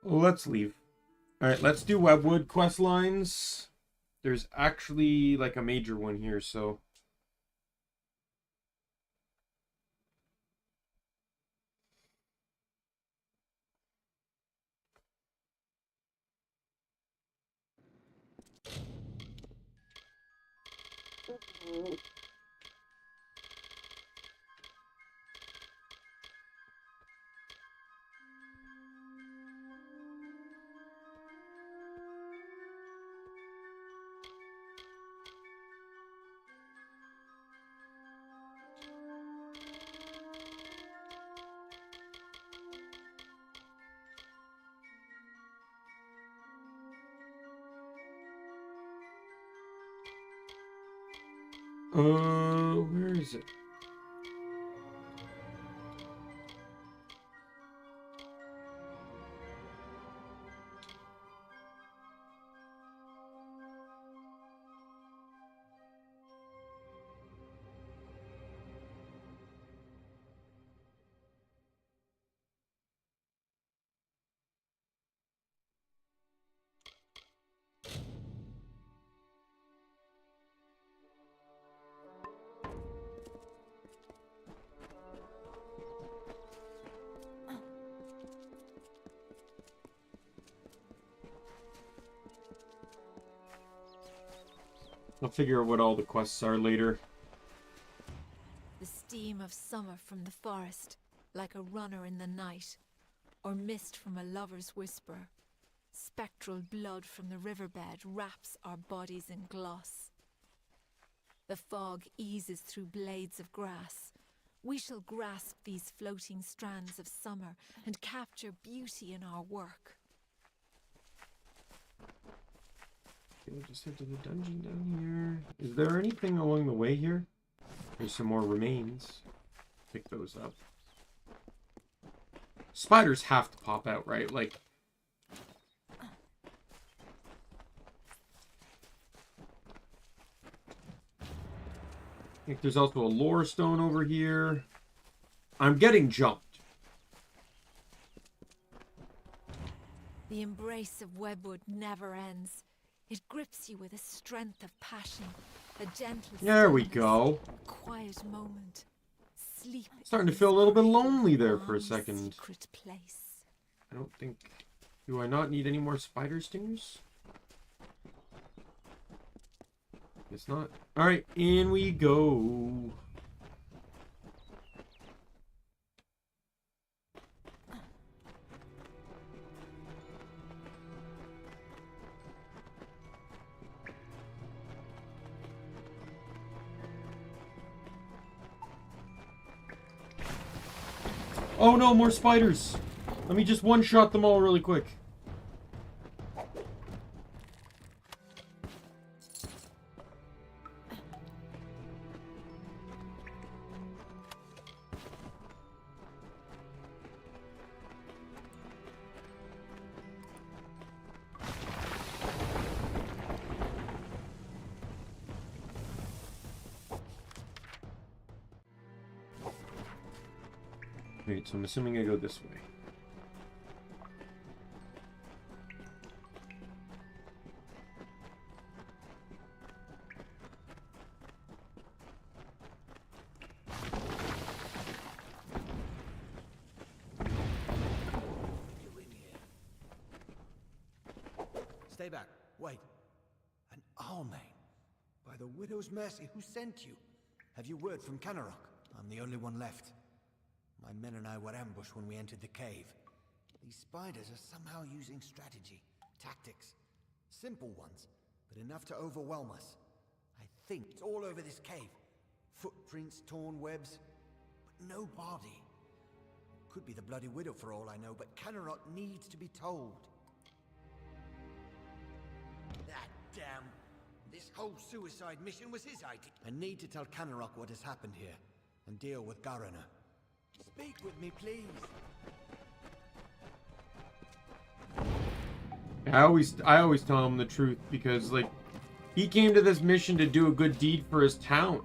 Let's leave. Alright, let's do Webwood quest lines. There's actually like a major one here, so... Where is it? I'll figure out what all the quests are later. The steam of summer from the forest, like a runner in the night, or mist from a lover's whisper. Spectral blood from the riverbed wraps our bodies in gloss. The fog eases through blades of grass. We shall grasp these floating strands of summer and capture beauty in our work. We'll just head to the dungeon down here. Is there anything along the way here? There's some more remains. Pick those up. Spiders have to pop out, right? Like... I think there's also a lore stone over here. I'm getting jumped. The embrace of webwood never ends. It grips you with a strength of passion, a gentle There we stillness, go. quiet moment. Sleep. Starting to is feel a little bit our lonely there for a calm, second. secret place. I don't think... Do I not need any more spider stingers? Guess not. Alright, in we go. Oh no, more spiders! Let me just one-shot them all really quick. Wait, so I'm assuming I go this way. Stay back. Wait. An Almain. By the widow's mercy, who sent you? Have you word from Canarok? I'm the only one left. My men and I were ambushed when we entered the cave. These spiders are somehow using strategy, tactics. Simple ones, but enough to overwhelm us. I think it's all over this cave. Footprints, torn webs, but no body. Could be the bloody widow for all I know, but Canarok needs to be told. That damn... This whole suicide mission was his idea. I need to tell Canarok what has happened here, and deal with Garana. Speak with me, please. I always tell him the truth because, like, he came to this mission to do a good deed for his town,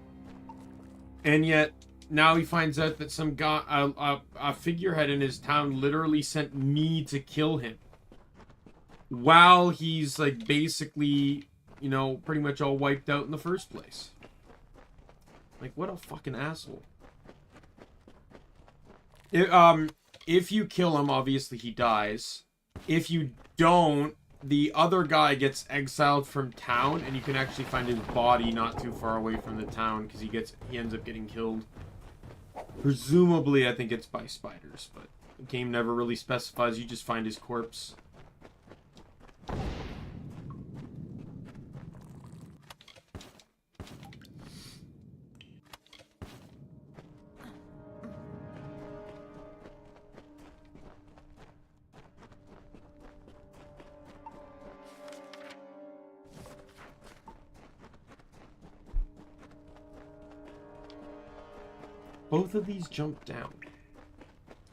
and yet now he finds out that some guy, a figurehead in his town, literally sent me to kill him, while he's like basically, you know, pretty much all wiped out in the first place. Like, what a fucking asshole. If you kill him, obviously he dies. If you don't, the other guy gets exiled from town, and you can actually find his body not too far away from the town because he ends up getting killed. Presumably, I think it's by spiders, but the game never really specifies. You just find his corpse. Both of these jump down.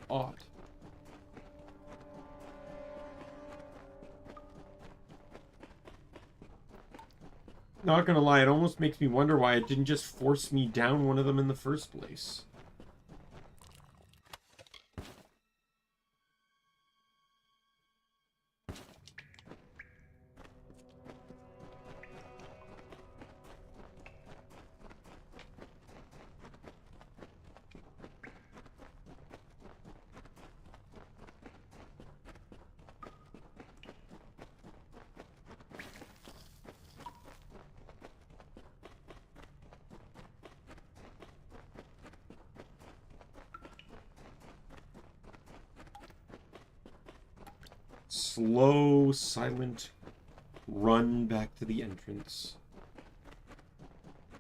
Odd. Not gonna lie, it almost makes me wonder why it didn't just force me down one of them in the first place. Slow, silent run back to the entrance.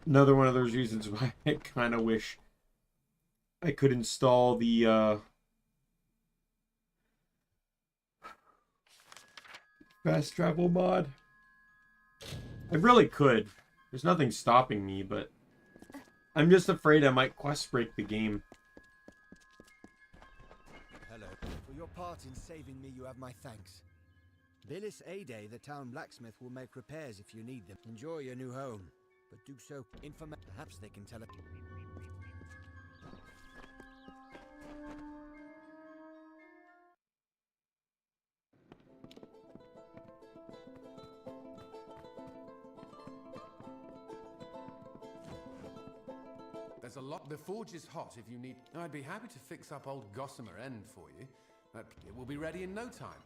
Another one of those reasons why I kind of wish I could install the fast travel mod. I really could. There's nothing stopping me, but I'm just afraid I might quest break the game. Hello. For your part in saving me, you have my thanks. Billis Ade, the town blacksmith, will make repairs if you need them. Enjoy your new home, but do so perhaps they can tell it. There's a lot. The forge is hot if you need. I'd be happy to fix up old Gossamer End for you. It will be ready in no time.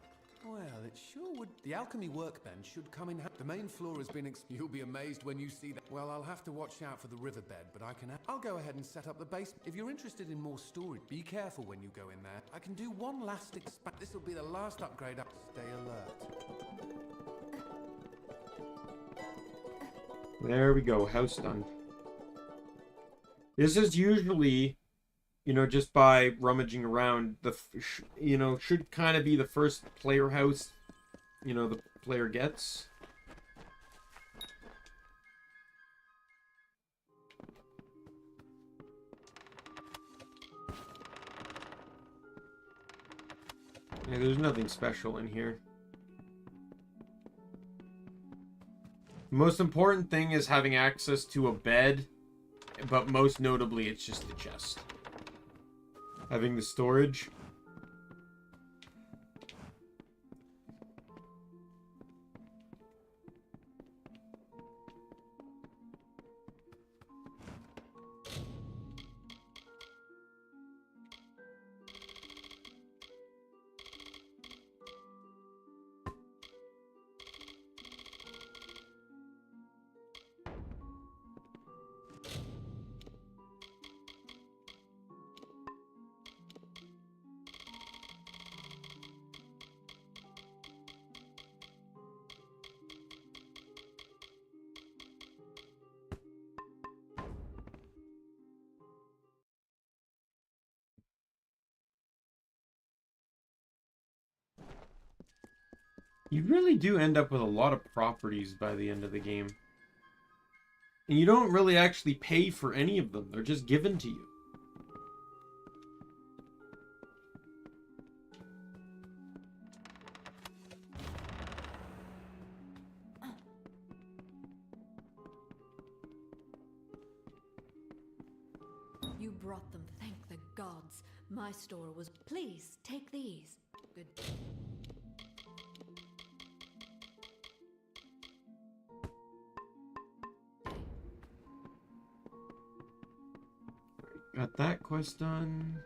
Well, it sure would. The alchemy workbench should come in. The main floor has been. You'll be amazed when you see that. Well, I'll have to watch out for the riverbed, but I'll go ahead and set up the base. If you're interested in more storage, be careful when you go in there. I can do one last This will be the last upgrade up. Stay alert. There we go. House done. This is usually, just by rummaging around, should kind of be the first player house, the player gets. Yeah, there's nothing special in here. The most important thing is having access to a bed. But most notably, it's just the chest. Having the storage. You really do end up with a lot of properties by the end of the game. And you don't really actually pay for any of them. They're just given to you. You brought them, thank the gods. My store was... Please, take these. Good. Got that quest done.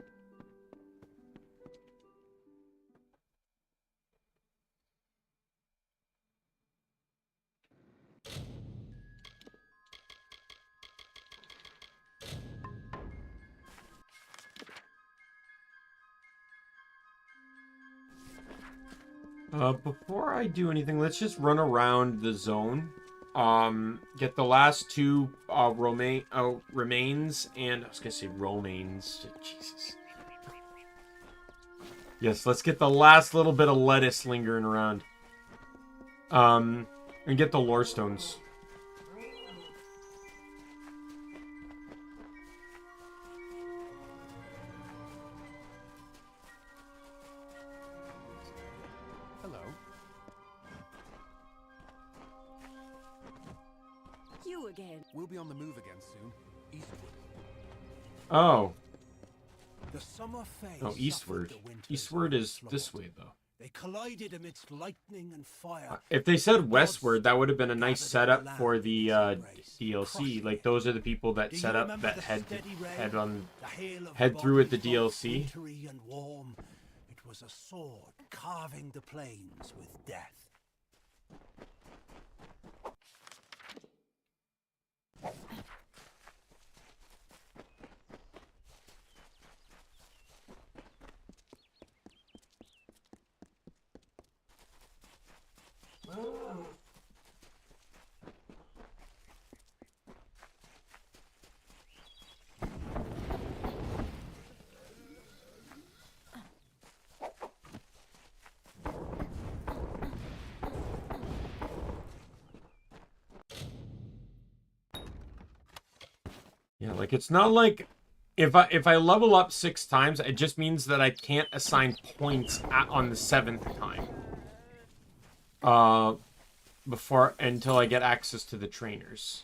Before I do anything, let's just run around the zone. Get the last two remains, and I was gonna say romaines. Jesus. Yes, let's get the last little bit of lettuce lingering around. And get the lore stones. Hello. You again. We'll be on the move again soon. Eastward. Oh. The summer phase Oh, eastward. Eastward is this way, though. They collided amidst lightning and fire. If they said westward, that would have been a nice setup for the DLC. Like, those are the people that set up that head through with the DLC. And warm. It was a sword carving the plains with death. Yeah, like, it's not like if I level up 6 times, it just means that I can't assign points on the 7th time. Until I get access to the trainers.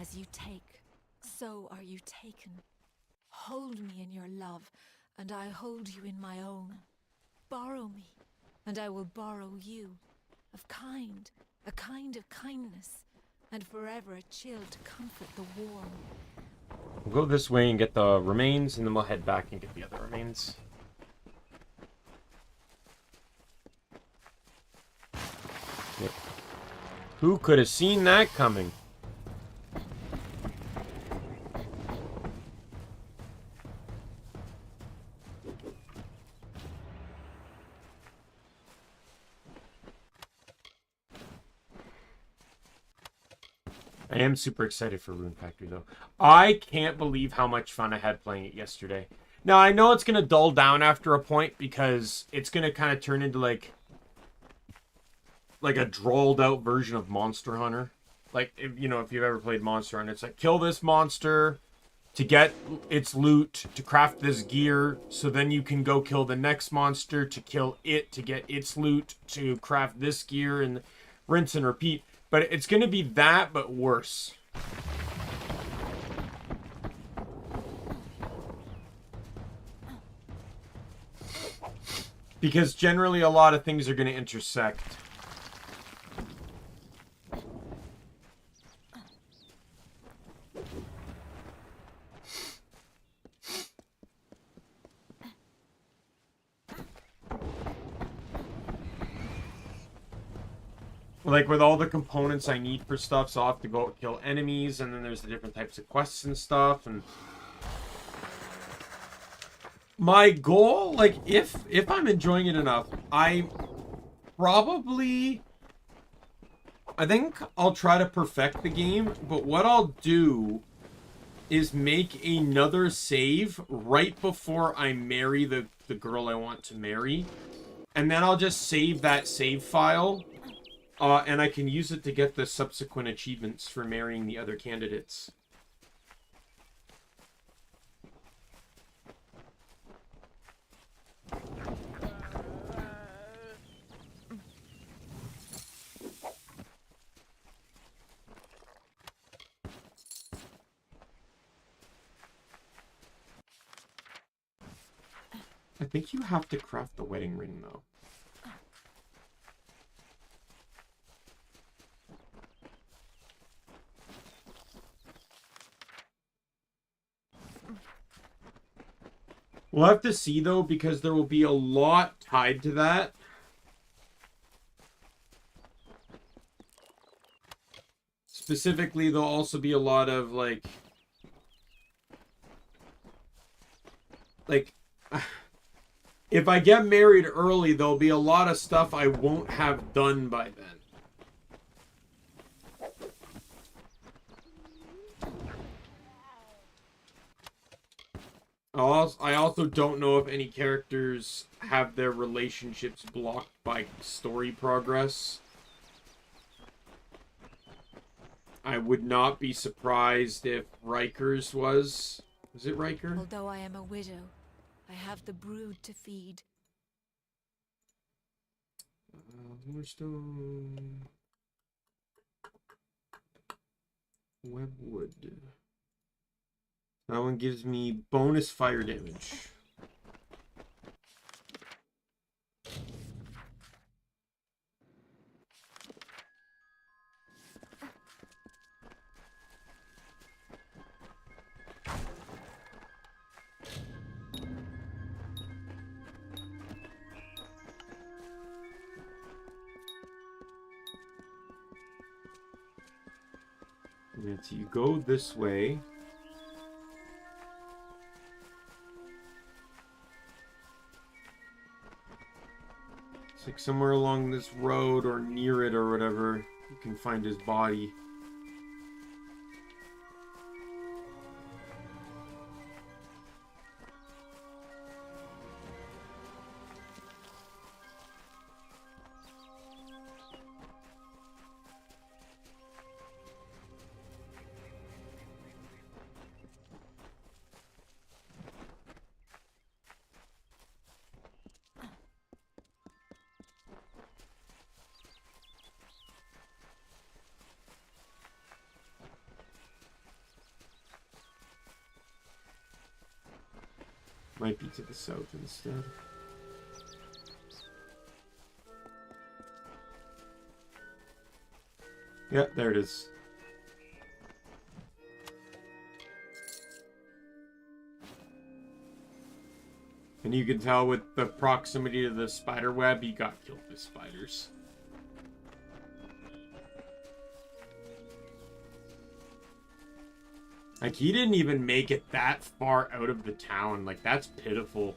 As you take, so are you taken. Hold me in your love, and I hold you in my own. Borrow me, and I will borrow you. A kind of kindness, and forever a chill to comfort the warm. We'll go this way and get the remains, and then we'll head back and get the other remains. Yep. Who could have seen that coming? I am super excited for Rune Factory, though. I can't believe how much fun I had playing it yesterday. Now, I know it's going to dull down after a point because it's going to kind of turn into, like a drolled-out version of Monster Hunter. Like, if you've ever played Monster Hunter, it's like, kill this monster to get its loot, to craft this gear, so then you can go kill the next monster to kill it, to get its loot, to craft this gear, and rinse and repeat. But it's going to be that, but worse. Because generally a lot of things are going to intersect. Like, with all the components I need for stuff, so I'll have to go kill enemies, and then there's the different types of quests and stuff, and... My goal, like, if I'm enjoying it enough, I think I'll try to perfect the game, but what I'll do is make another save right before I marry the girl I want to marry, and then I'll just save that save file. And I can use it to get the subsequent achievements for marrying the other candidates. I think you have to craft the wedding ring, though. We'll have to see, though, because there will be a lot tied to that. Specifically, there'll also be a lot of, like... If I get married early, there'll be a lot of stuff I won't have done by then. I also don't know if any characters have their relationships blocked by story progress. I would not be surprised if Riker's was. Was it Riker? Although I am a widow, I have the brood to feed. Moonstone. Webwood. That one gives me bonus fire damage. So you go this way. It's like somewhere along this road or near it or whatever, you can find his body. Might be to the south instead. Yeah, there it is. And you can tell with the proximity to the spider web, he got killed by spiders. Like, he didn't even make it that far out of the town. Like, that's pitiful.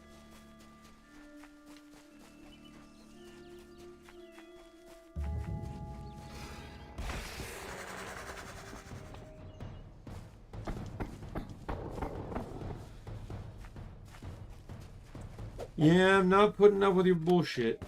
Yeah, I'm not putting up with your bullshit.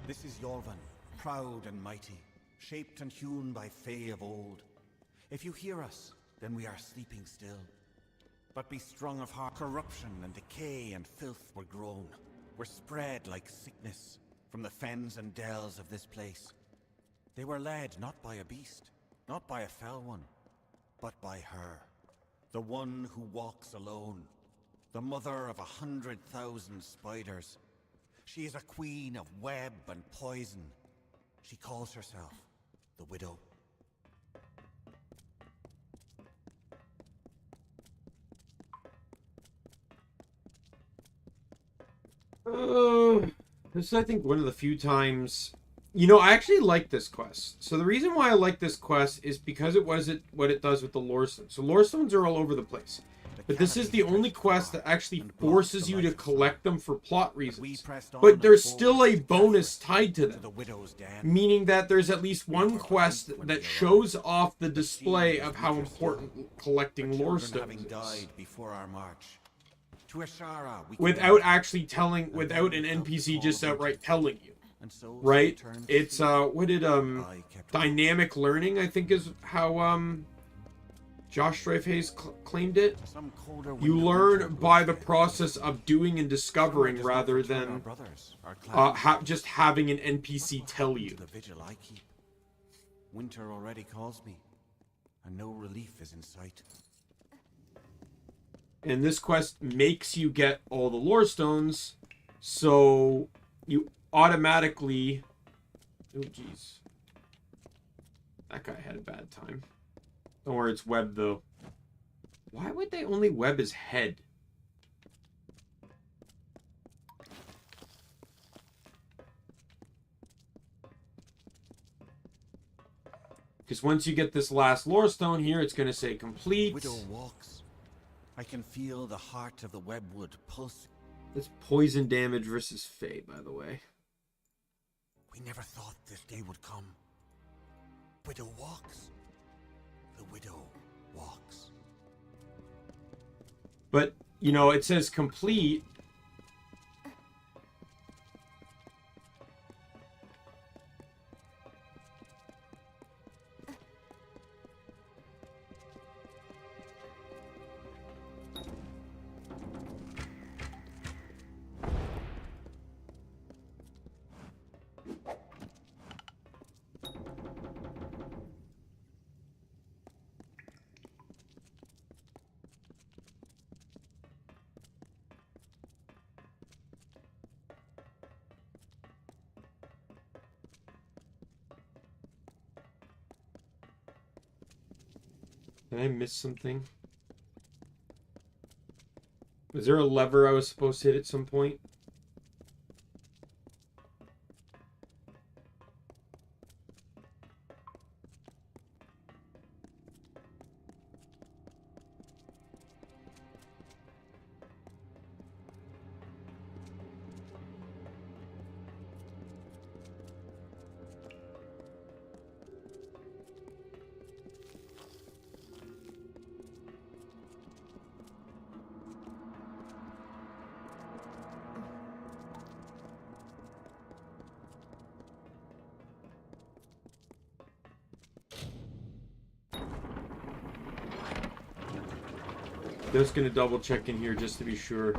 This is Yorvan, proud and mighty, shaped and hewn by Fae of old. If you hear us, then we are sleeping still. But be strong of heart. Corruption and decay and filth were grown, were spread like sickness from the fens and dells of this place. They were led not by a beast, not by a fell one, but by her, the one who walks alone, the mother of 100,000 spiders. She is a queen of web and poison. She calls herself the Widow. This is, I think, one of the few times... You know, I actually like this quest. So the reason why I like this quest is because it was what it does with the lore stones. So lore stones are all over the place. But this is the only quest that actually forces you to collect them for plot reasons. But there's still a bonus tied to them. Meaning that there's at least one quest that shows off the display of how important collecting lore stones is. Without actually telling, without an NPC just outright telling you. Right? It's, what did, dynamic learning, I think is how, Josh Strifehays claimed it. Some colder You winter learn winter by the blues. process of doing and discovering Summer does not rather return our than brothers, our clans. just having an NPC What will tell happen you. to the vigil I keep? Winter already calls me, and no relief is in sight. And this quest makes you get all the lore stones, so you automatically... Oh, jeez. That guy had a bad time. Don't worry, it's web, though. Why would they only web his head? Because once you get this last lore stone here, it's going to say complete. Widow walks. I can feel the heart of the webwood pulse. It's poison damage versus Fae, by the way. We never thought this day would come. Widow walks. The widow walks. But, you know, it says complete. Did I miss something? Was there a lever I was supposed to hit at some point? Just gonna double check in here just to be sure.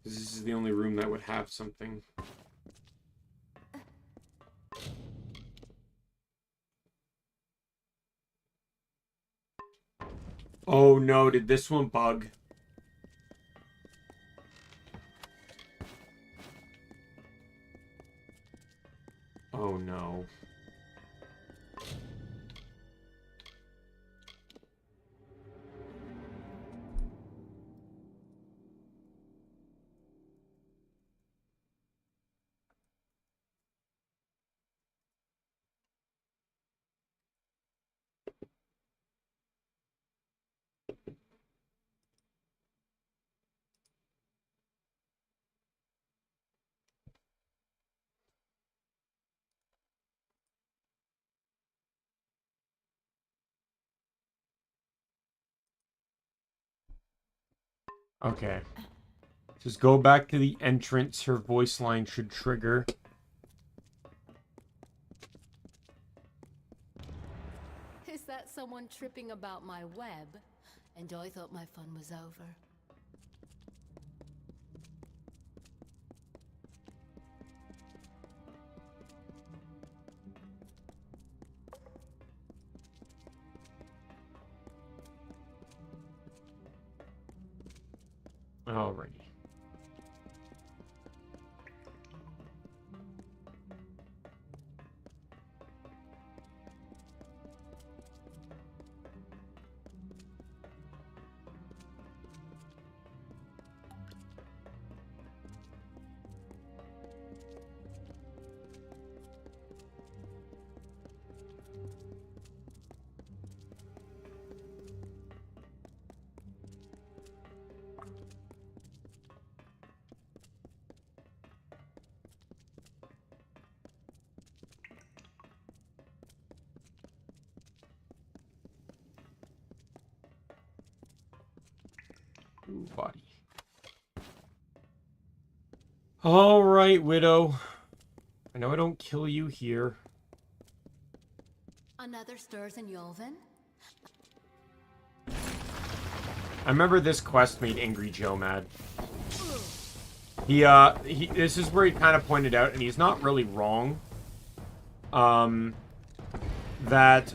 This is the only room that would have something. Oh no, did this one bug? Oh no. Okay. Just go back to the entrance. Her voice line should trigger. Is that someone tripping about my web? And I thought my fun was over. Alrighty. Ooh, body. All right, Widow. I know I don't kill you here. other stores in Yolvin? I remember this quest made Angry Joe mad. This is where he kind of pointed out, and he's not really wrong, that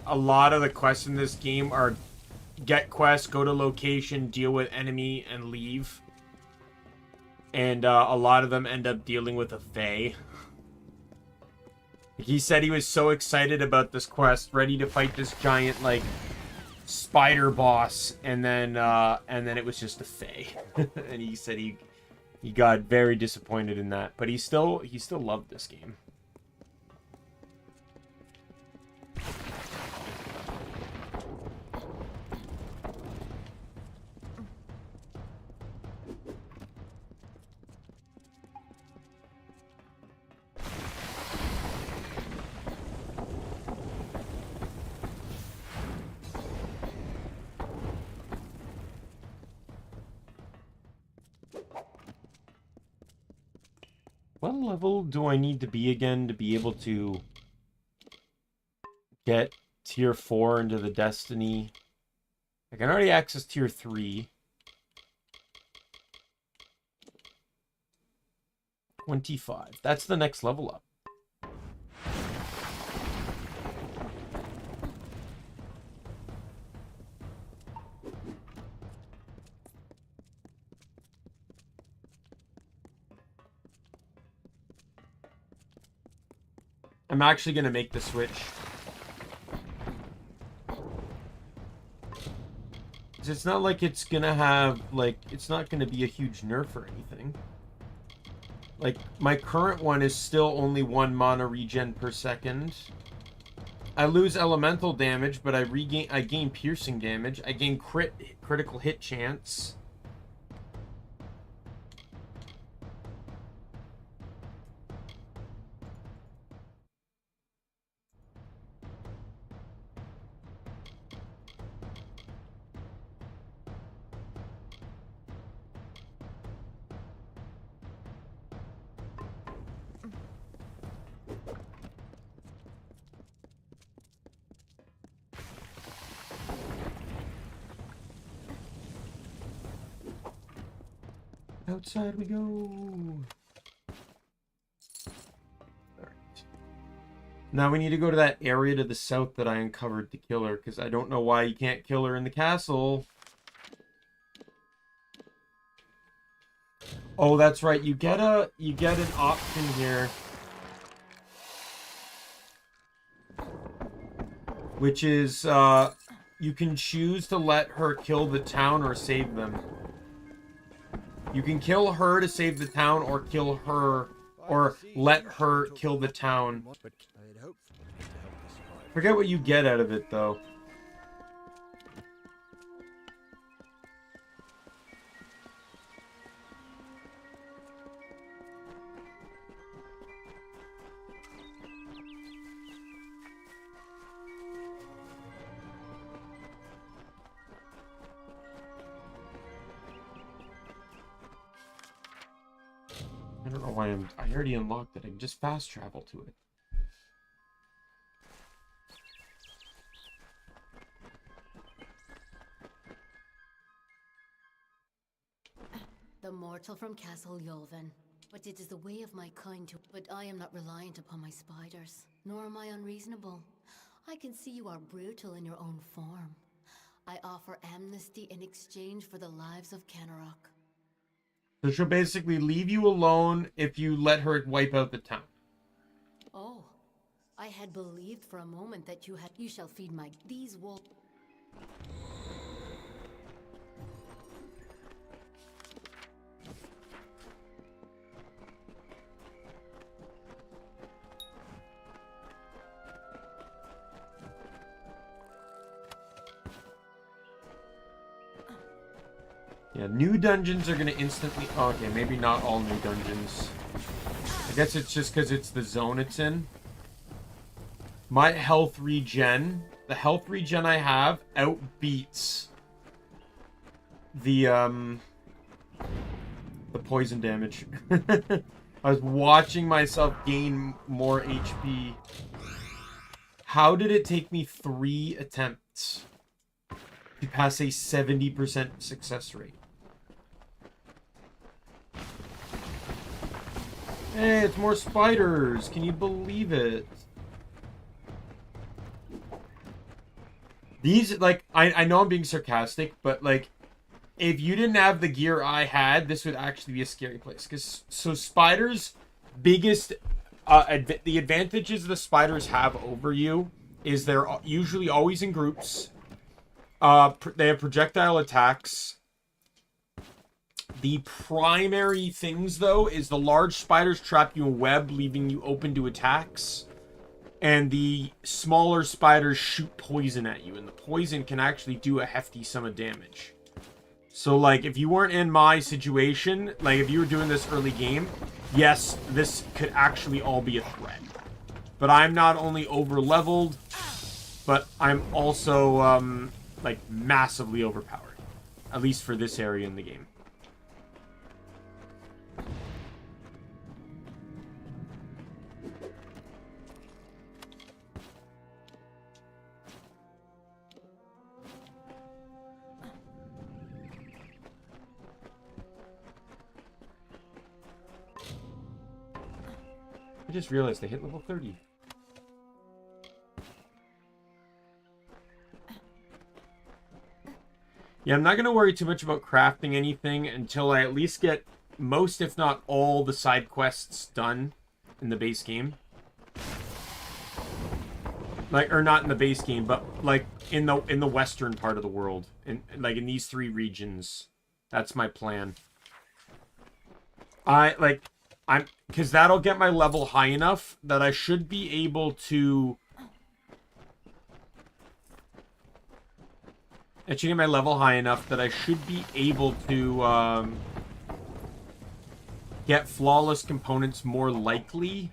a lot of the quests in this game are get quests, go to location, deal with enemy, and leave. And a lot of them end up dealing with a fae. He said he was so excited about this quest, ready to fight this giant, like, spider boss, and then it was just a fae. And he said he got very disappointed in that, but he still loved this game. What level do I need to be again to be able to get tier 4 into the Destiny? I can already access tier 3. 25. That's the next level up. I'm actually going to make the switch. It's not like it's going to have, like, it's not going to be a huge nerf or anything. Like, my current one is still only 1 mana regen per second. I lose elemental damage, but I gain piercing damage. I gain critical hit chance. Outside we go. Alright. Now we need to go to that area to the south that I uncovered to kill her, because I don't know why you can't kill her in the castle. Oh, that's right. You get an option here, which is you can choose to let her kill the town or save them. You can kill her to save the town, or kill her, or let her kill the town. Forget what you get out of it, though. I don't know why I already unlocked it. I can just fast travel to it. The mortal from Castle Yolvin. But it is the way of my kind to... But I am not reliant upon my spiders, nor am I unreasonable. I can see you are brutal in your own form. I offer amnesty in exchange for the lives of Kenarok. So she'll basically leave you alone if you let her wipe out the town. Oh, I had believed for a moment that you shall feed my... These wolves... Yeah, new dungeons are going to instantly... Oh, okay, maybe not all new dungeons. I guess it's just because it's the zone it's in. My health regen... The health regen I have outbeats the poison damage. I was watching myself gain more HP. How did it take me 3 attempts to pass a 70% success rate? Hey, it's more spiders. Can you believe it? These, like, I know I'm being sarcastic, but, like, if you didn't have the gear I had, this would actually be a scary place. So spiders, biggest, the advantages the spiders have over you is they're usually always in groups. They have projectile attacks. The primary things, though, is the large spiders trap you in a web, leaving you open to attacks. And the smaller spiders shoot poison at you, and the poison can actually do a hefty sum of damage. So, like, if you weren't in my situation, like, if you were doing this early game, yes, this could actually all be a threat. But I'm not only over-leveled, but I'm also, like, massively overpowered. At least for this area in the game. I just realized I hit level 30. Yeah, I'm not going to worry too much about crafting anything until I at least get most, if not all, the side quests done in the base game. Like, or not in the base game, but like in the western part of the world, like in these 3 regions. That's my plan. Because that'll get my level high enough that I should be able to... It should get my level high enough that I should be able to get flawless components more likely.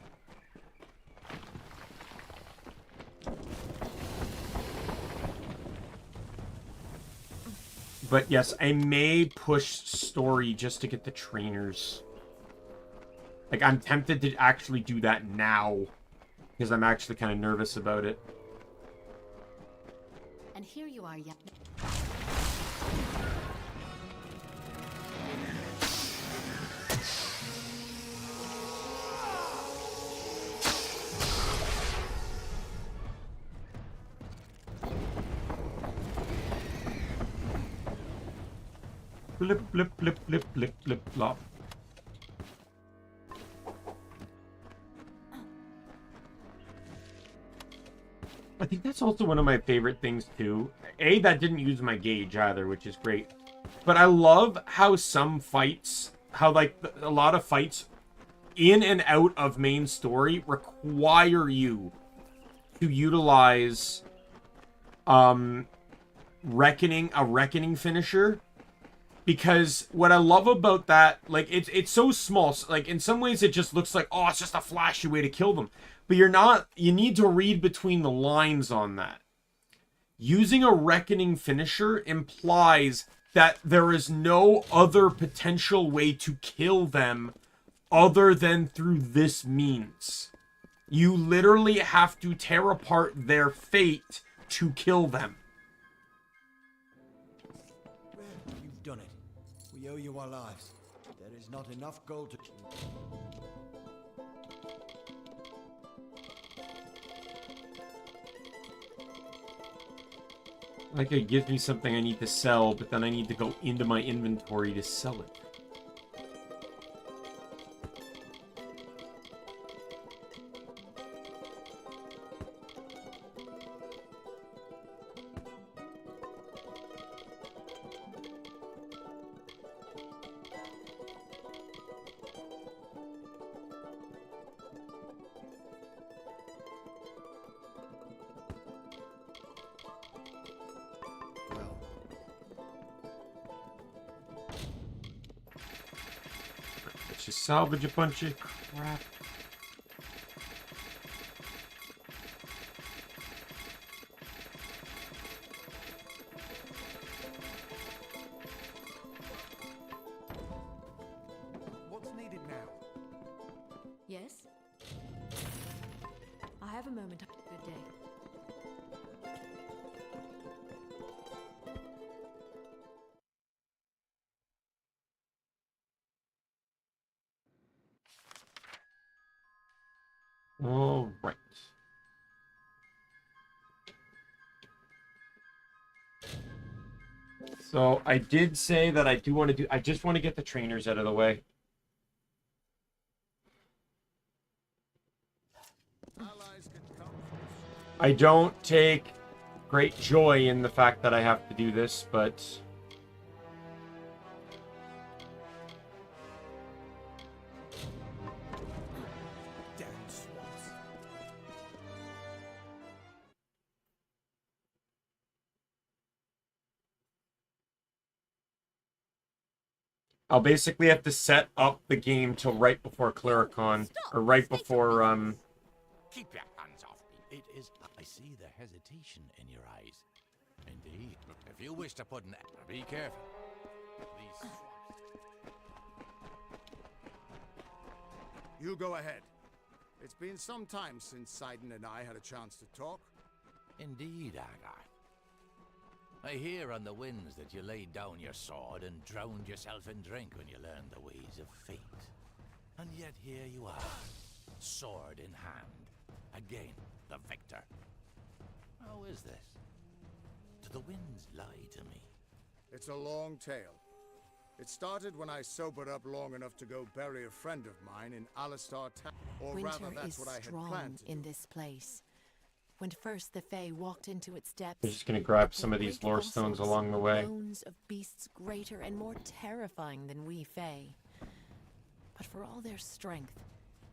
But yes, I may push story just to get the trainers. Like, I'm tempted to actually do that now. Because I'm actually kind of nervous about it. And here you are, yet. Blip, blip, blip, blip, blip, blip, blop. I think that's also one of my favorite things, too. That didn't use my gauge either, which is great. But I love how some fights, like, a lot of fights in and out of main story require you to utilize a reckoning finisher. Because what I love about that, like, it's so small. Like, in some ways it just looks like, oh, it's just a flashy way to kill them. But you need to read between the lines on that. Using a reckoning finisher implies that there is no other potential way to kill them other than through this means. You literally have to tear apart their fate to kill them. You've done it. We owe you our lives. There is not enough gold to... Like, it gives me something I need to sell, but then I need to go into my inventory to sell it. Let's just salvage a bunch of crap. What's needed now? Yes? I have a moment. Good day. All right. So I did say that I do want to do. I just want to get the trainers out of the way. I don't take great joy in the fact that I have to do this, but I'll basically have to set up the game till right before Clericon, or right before Keep your hands off me. It is. I see the hesitation in your eyes. Indeed. If you wish to put an. Be careful. These swamps. You go ahead. It's been some time since Sidon and I had a chance to talk. Indeed, Agar. I hear on the winds that you laid down your sword and drowned yourself in drink when you learned the ways of fate. And yet here you are, sword in hand. Again, the victor. How is this? Do the winds lie to me? It's a long tale. It started when I sobered up long enough to go bury a friend of mine in Alistar Town. Or rather, Winter that's is what I had strong planned to in do. this place. When first the Fae walked into its depths, I'm just gonna grab some of these lore stones along the way. bones of beasts greater and more terrifying than we Fae. But for all their strength,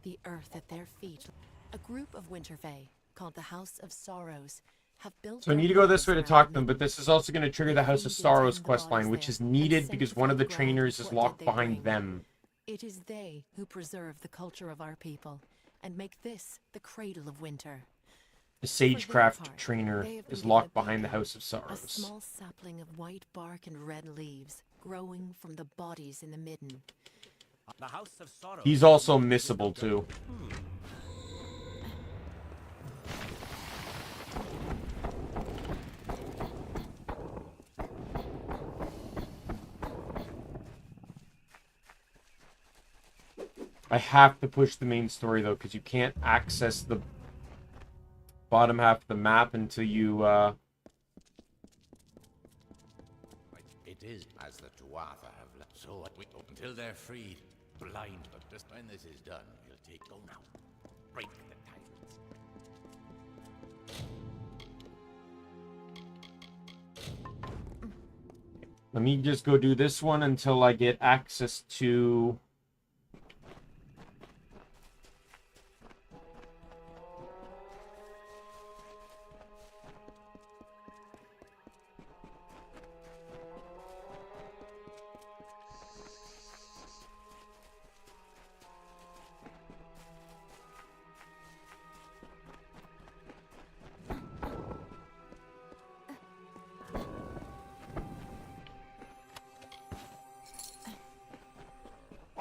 the earth at their feet, a group of Winter Fae called the House of Sorrows have built. So I need to go this way to talk to them, but this is also going to trigger the House of Sorrows questline, which is needed because one of the trainers is locked behind them. It is they who preserve the culture of our people and make this the cradle of winter. The Sagecraft trainer is locked behind the House of A Sorrows. small sapling of white bark and red leaves growing from the bodies in the midden. The House of Sorrow. He's also missable too. I have to push the main story though, because you can't access the bottom half of the map until you It is as the Tuatha have left. So until they're freed, blind. But just when this is done, you'll take. Go now. Break the ties. let me just go do this one until I get access to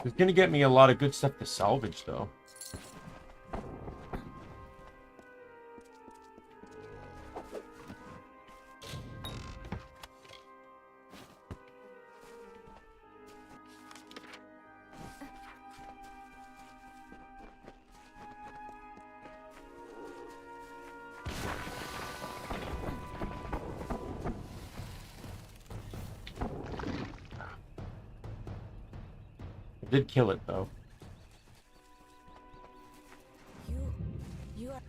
It's gonna get me a lot of good stuff to salvage, though. I did kill it, though. You are.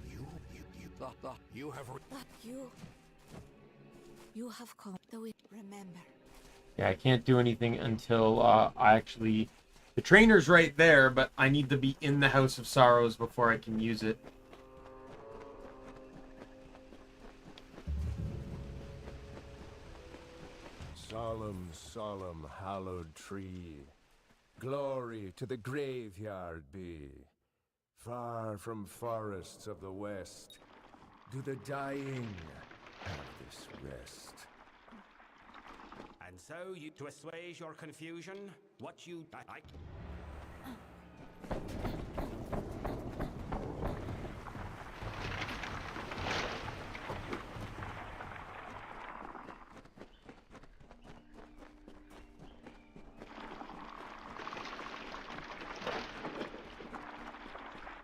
You have come. Though we remember. Yeah, I can't do anything until I actually... The trainer's right there, but I need to be in the House of Sorrows before I can use it. Solemn, solemn, hallowed tree, glory to the graveyard be. Far from forests of the west, do the dying have this rest. And so, you to assuage your confusion, what you like.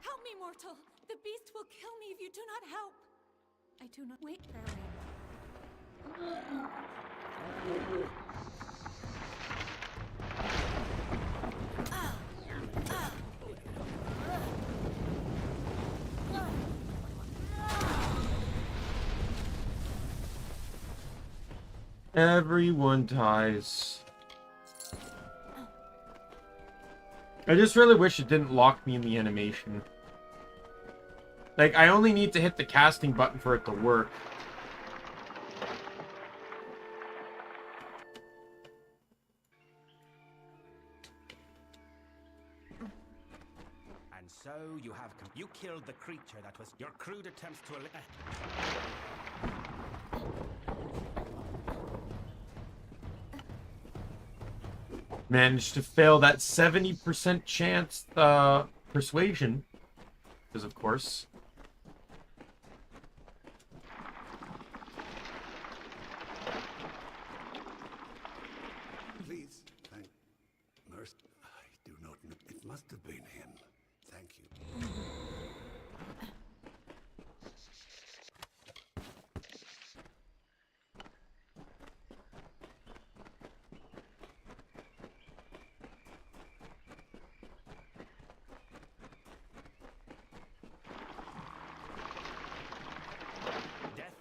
Help me, mortal! The do not help. I do not wait. Everyone dies. I just really wish it didn't lock me in the animation. Like, I only need to hit the casting button for it to work. And so you have you killed the creature that was your crude attempts to Managed to fail that 70% chance persuasion. Because, of course. Please, thank mercy. I do not know. It must have been him. Thank you.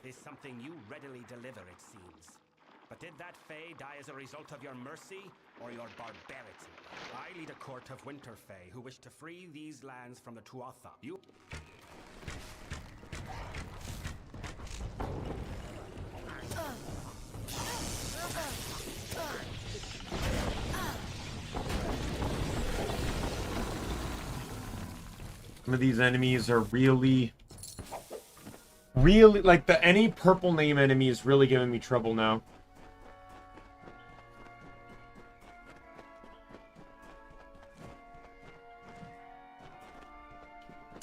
Is something you readily deliver, it seems. But did that Fae die as a result of your mercy or your barbarity? I lead a court of Winter Fae who wish to free these lands from the Tuatha. You... Some of these enemies are really, like, any purple name enemy is really giving me trouble now.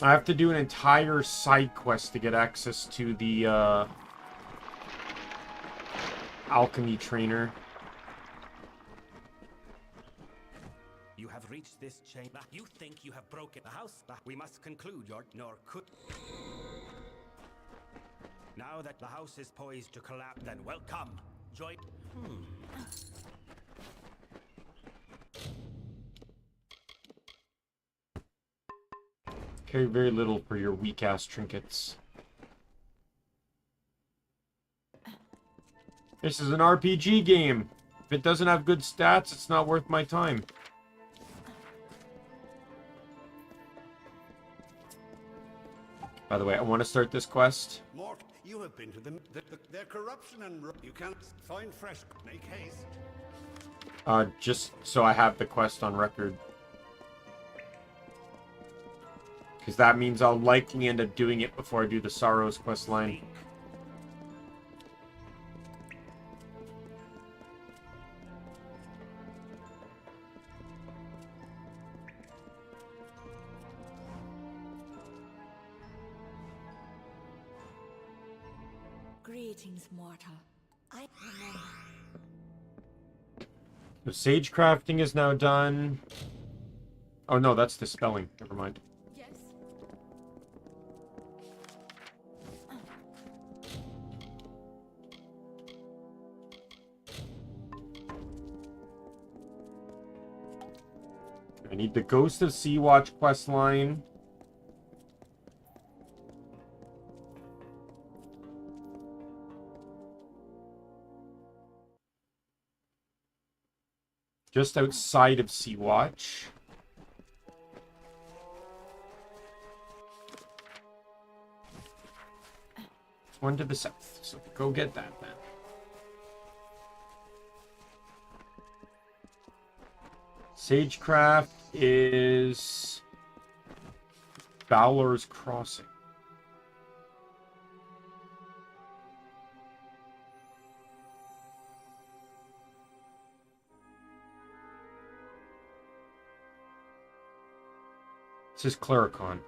I have to do an entire side quest to get access to the, alchemy trainer. You have reached this chamber. You think you have broken the house, but we must conclude nor could. Now that the house is poised to collapse, then welcome. Join. Carry very little for your weak-ass trinkets. This is an RPG game. If it doesn't have good stats, it's not worth my time. By the way, I want to start this quest. Mort, you have been to them. Their corruption and you can't find fresh. Make haste. Just so I have the quest on record. Because that means I'll likely end up doing it before I do the Sorrows quest line. Greetings, mortal. I remember. The sage crafting is now done. Oh no, that's dispelling. Never mind. Yes. I need the Ghost of Sea-Watch quest line. Just outside of Sea-Watch. It's one to the south, so go get that then. Sagecraft is Fowler's Crossing. This is Clericon,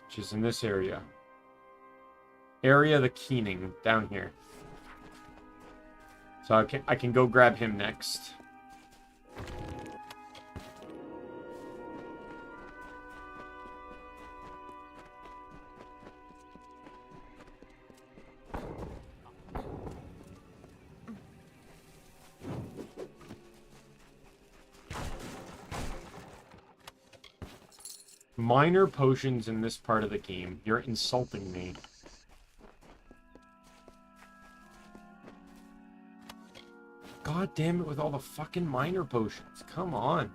which is in this area. Area of the Keening, down here. So I can go grab him next. Minor potions in this part of the game. You're insulting me. God damn it with all the fucking minor potions. Come on.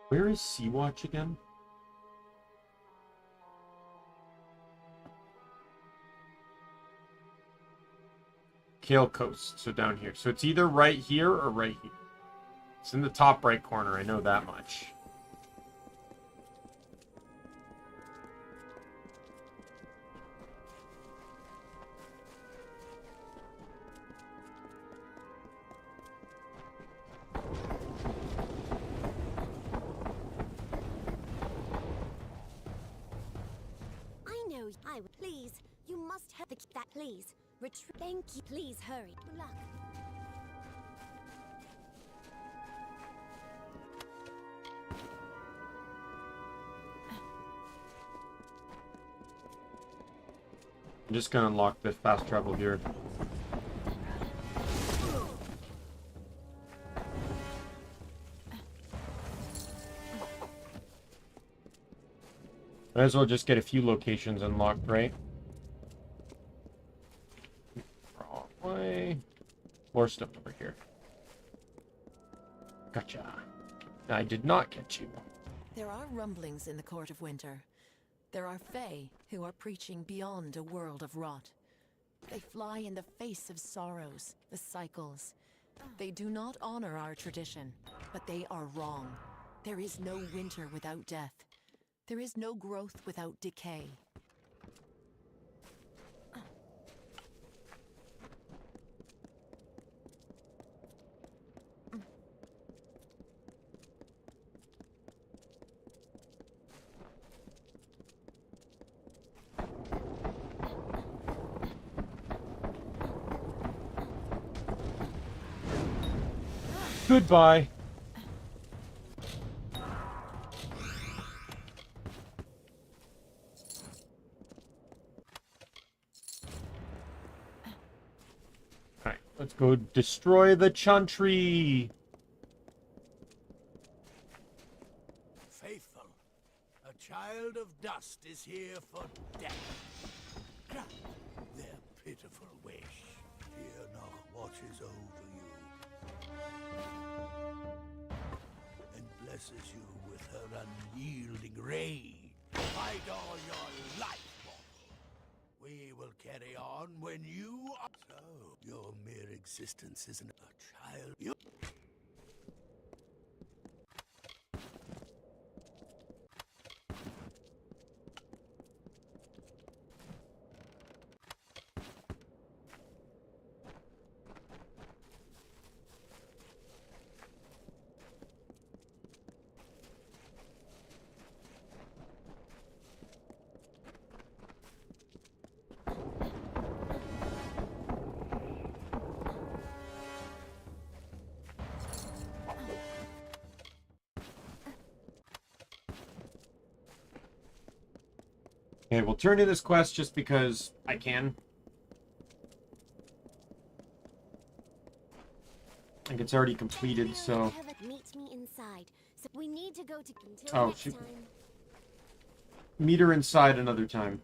Where is Sea-Watch again? Kale Coast, so down here. So it's either right here or right here. It's in the top right corner, I know that much. Please, you must have that. Please, retreat. Thank you. Please hurry. Good luck. I'm just gonna unlock the fast travel here. Might as well just get a few locations unlocked, right? Wrong way. More stuff over here. Gotcha. I did not get you. There are rumblings in the Court of Winter. There are Fae who are preaching beyond a world of rot. They fly in the face of sorrows, the cycles. They do not honor our tradition, but they are wrong. There is no winter without death. There is no growth without decay. Goodbye. Alright, let's go destroy the Chantry. Faithful, a child of dust is here for death. Grant their pitiful wish. Fear not what is over you, and blesses you with her unyielding ray. Fight all your life, mortal. We will carry on when you are. So, your mere existence isn't a child. You. Okay, we'll turn to this quest just because I can. I think it's already completed, so... Meet me inside. So we need to go to until Oh, next shoot. time. Meet her inside another time.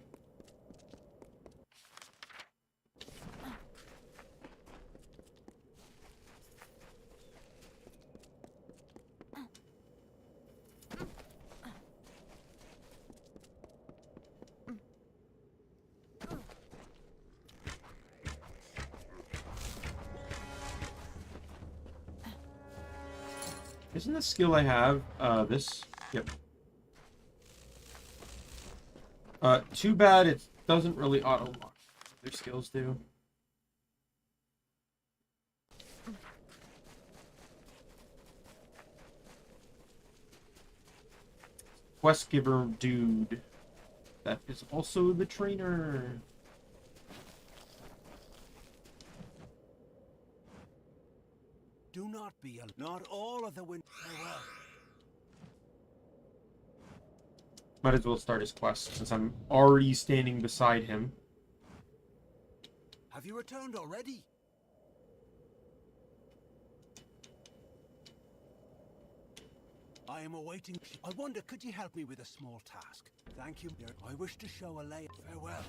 Isn't the skill I have, this? Yep. Too bad it doesn't really auto-lock. Their skills do. Quest giver dude. that is also the trainer. Do not be not all of the wind. Farewell. Might as well start his quest since I'm already standing beside him. Have you returned already? I am awaiting. I wonder, could you help me with a small task? Thank you. I wish to show a lay. Farewell.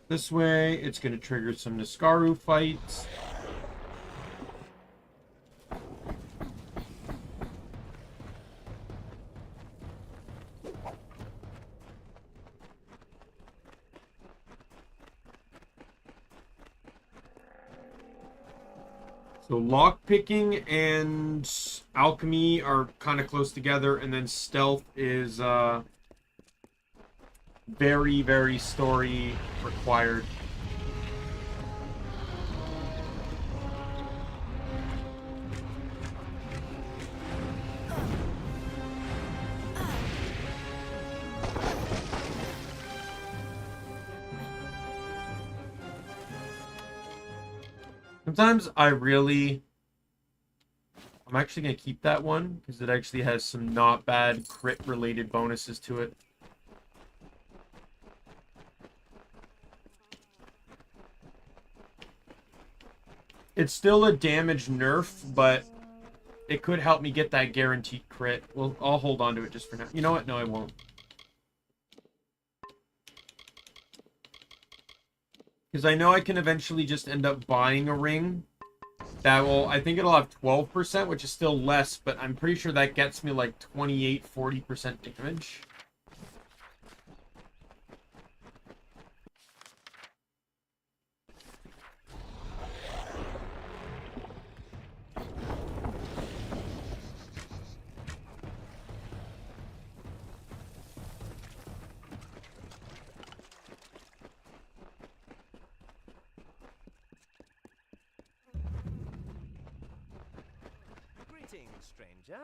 This way, it's going to trigger some Niskaru fights. So lockpicking and alchemy are kind of close together, and then stealth is very, very story required. Sometimes I'm actually going to keep that one because it actually has some not bad crit related bonuses to it. It's still a damage nerf, but it could help me get that guaranteed crit. Well, I'll hold on to it just for now. You know what? No, I won't. Because I know I can eventually just end up buying a ring. I think it'll have 12%, which is still less, but I'm pretty sure that gets me like 28-40% damage. Stranger,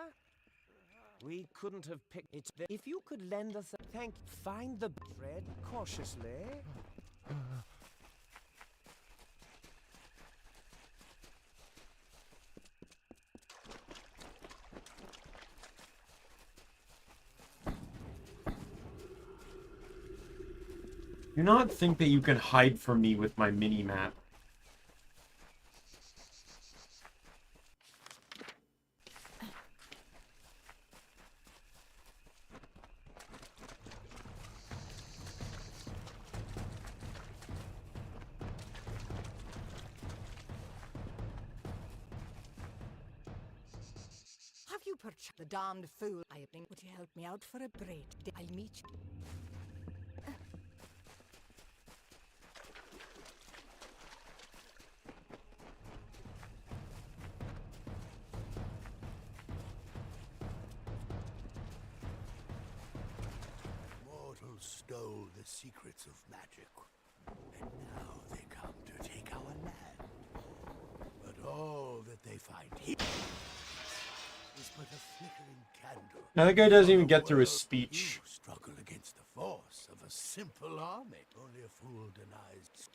we couldn't have picked it. If you could lend us a find the tread cautiously. Do not think that you can hide from me with my mini-map. Have you perchance the damned fool? I think. Would you help me out for a braid? I'll meet you. Mortals stole the secrets of magic, and now they come to take our land. But all that they find here is but a flickering candle. Now that guy doesn't even get through his speech. You struggle against the force of a simple army. Only a fool denies.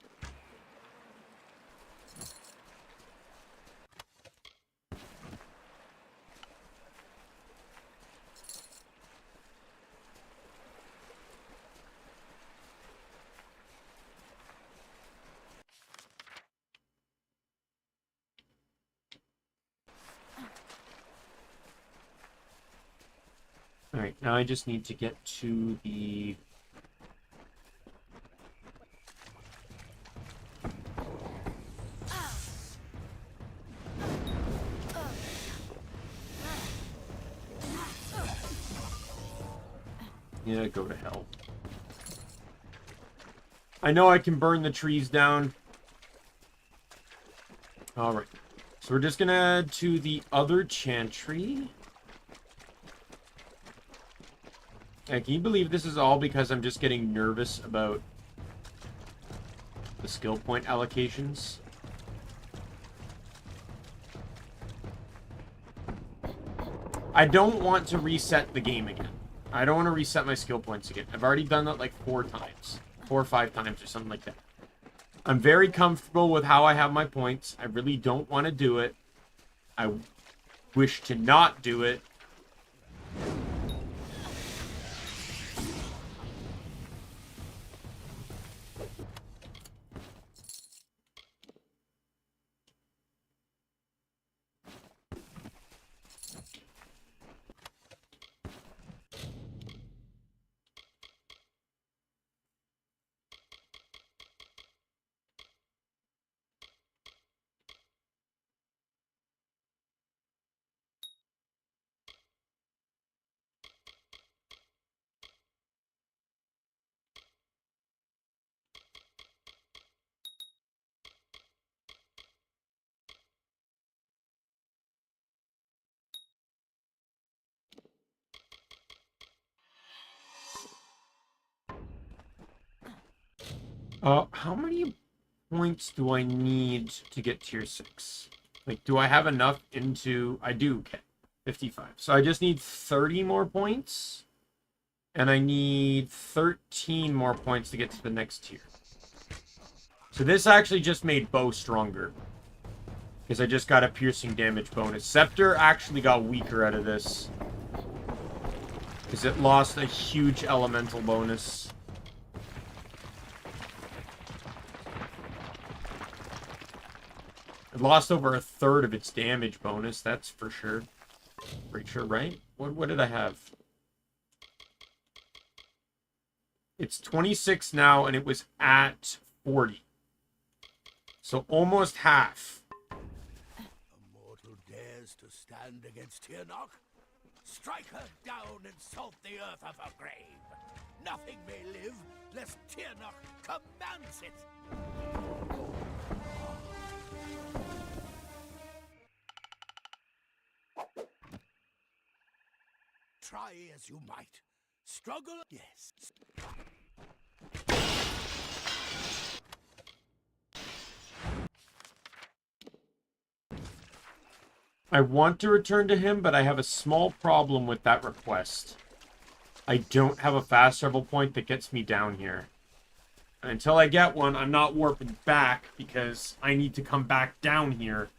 Alright, now I just need to get to the... Yeah, go to hell. I know I can burn the trees down. Alright. So we're just gonna add to the other chantry. Can you believe this is all because I'm just getting nervous about the skill point allocations? I don't want to reset the game again. I don't want to reset my skill points again. I've already done that like 4 times. 4 or 5 times or something like that. I'm very comfortable with how I have my points. I really don't want to do it. I wish to not do it. How many points do I need to get tier 6? Like, do I have enough into... I do, okay. 55. So I just need 30 more points. And I need 13 more points to get to the next tier. So this actually just made bow stronger. Because I just got a piercing damage bonus. Scepter actually got weaker out of this. Because it lost a huge elemental bonus. It lost over a third of its damage bonus, that's for sure. Pretty sure, right? What did I have? It's 26 now, and it was at 40. So almost half. A mortal dares to stand against Tirnoch? Strike her down and salt the earth of her grave. Nothing may live, lest Tirnoch commands it. Try as you might. Struggle, yes. I want to return to him, but I have a small problem with that request. I don't have a fast travel point that gets me down here. And until I get one, I'm not warping back because I need to come back down here.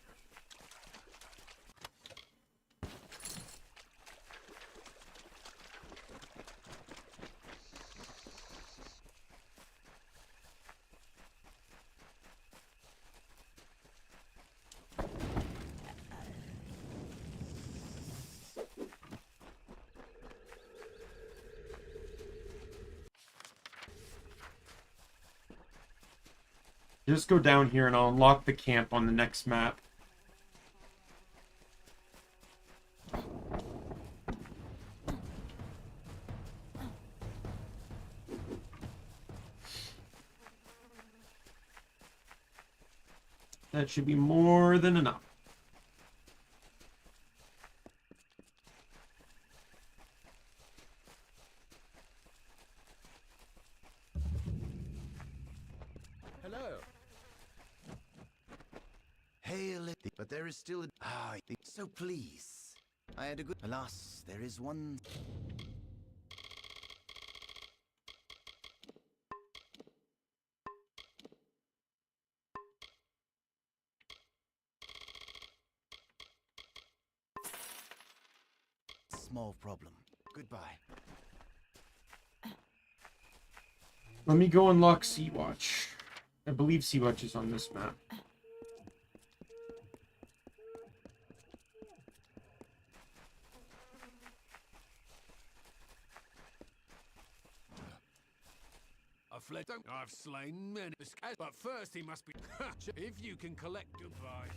Just go down here and I'll unlock the camp on the next map. That should be more than enough. Hello. Hail it, but there is still a... so please. I had a good... Alas, there is one... Small problem. Goodbye. Let me go unlock Sea Watch. I believe Sea Watch is on this map. I've slain many, but first he must be... If you can collect... Goodbye.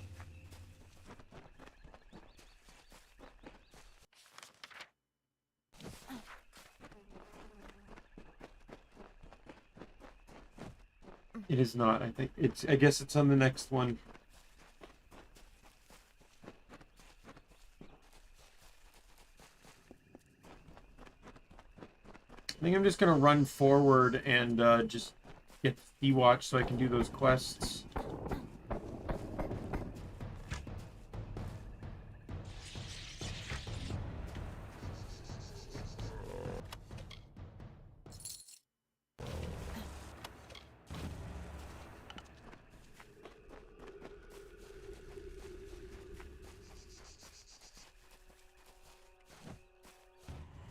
It is not. I think it's... I guess it's on the next one. I think I'm just gonna run forward and just get the Sea-Watch so I can do those quests.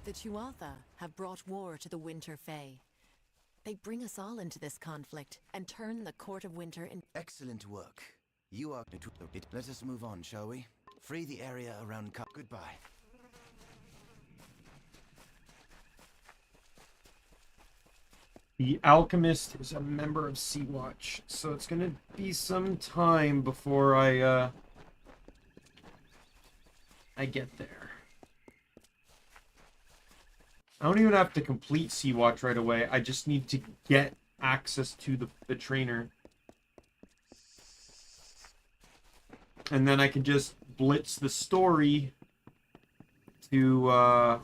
The Tuatha have brought war to the Winter Fae. They bring us all into this conflict and turn the Court of Winter in... Excellent work. You are... Let us move on, shall we? Free the area around... Goodbye. The Alchemist is a member of Sea-Watch, so it's gonna be some time before I get there. I don't even have to complete Sea-Watch right away. I just need to get access to the trainer. And then I can just blitz the story to,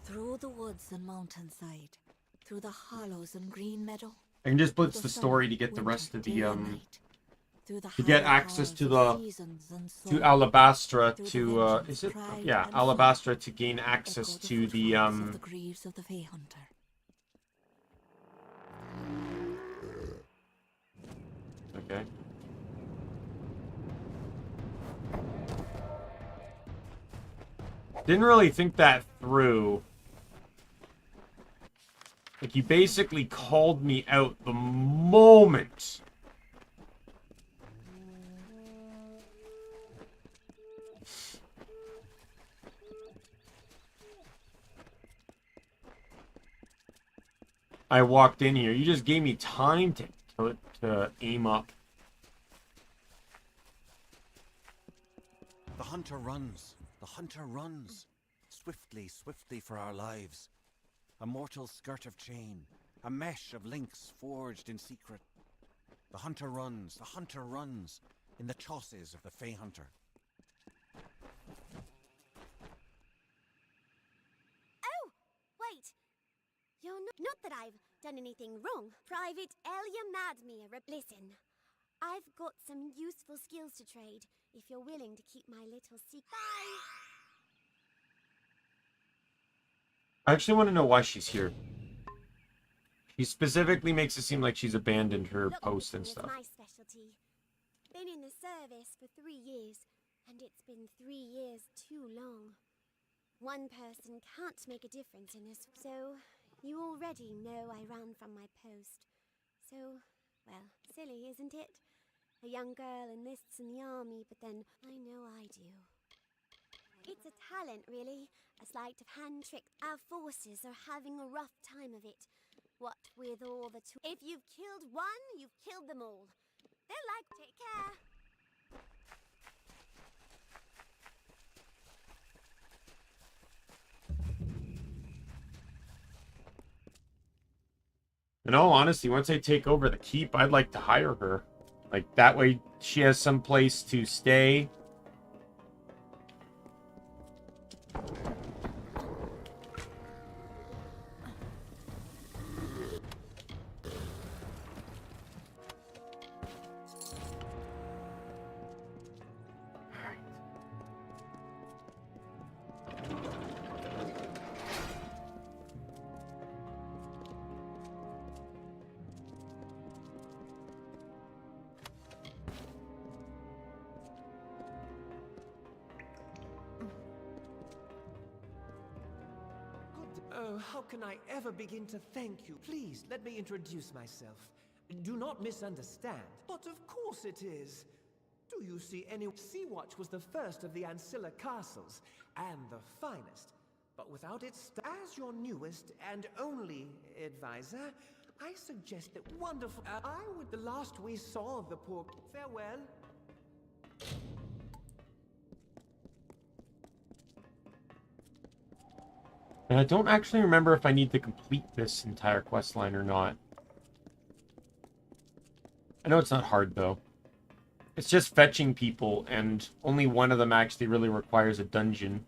Through the woods and mountainside, through the hollows and green meadow. I can just blitz the story to get the rest of the, to get access to the, to Alabastra to, is it? Yeah, Alabastra to gain access to the, greaves of the Fey Hunter. Okay. Didn't really think that through. Like, you basically called me out the moment I walked in here. You just gave me time to aim up. The hunter runs. The hunter runs. Swiftly, swiftly for our lives. A mortal skirt of chain. A mesh of links forged in secret. The hunter runs. The hunter runs. In the chosses of the Fey Hunter. Oh! Wait! You're not that I've done anything wrong. Private Elia Madmere, listen. I've got some useful skills to trade, if you're willing to keep my little secret. Bye! I actually want to know why she's here. She specifically makes it seem like she's abandoned her post and stuff. My specialty. Been in the service for 3 years, and it's been 3 years too long. One person can't make a difference in this. So, you already know I ran from my post. So, well, silly, isn't it? A young girl enlists in the army, but then I know I do. It's a talent, really. A sleight of hand trick. Our forces are having a rough time of it. What with all the if you've killed one, you've killed them all. They're like, take care. In all honesty, once I take over the keep, I'd like to hire her. Like, that way she has some place to stay. Oh, how can I ever begin to thank you? Please, let me introduce myself. Do not misunderstand. But of course it is. Do you see any... Sea-Watch was the first of the Ancilla castles, and the finest. But without its... As your newest and only advisor, I suggest that wonderful... I would... The last we saw of the poor... Farewell. And I don't actually remember if I need to complete this entire quest line or not. I know it's not hard, though. It's just fetching people, and only one of them actually really requires a dungeon.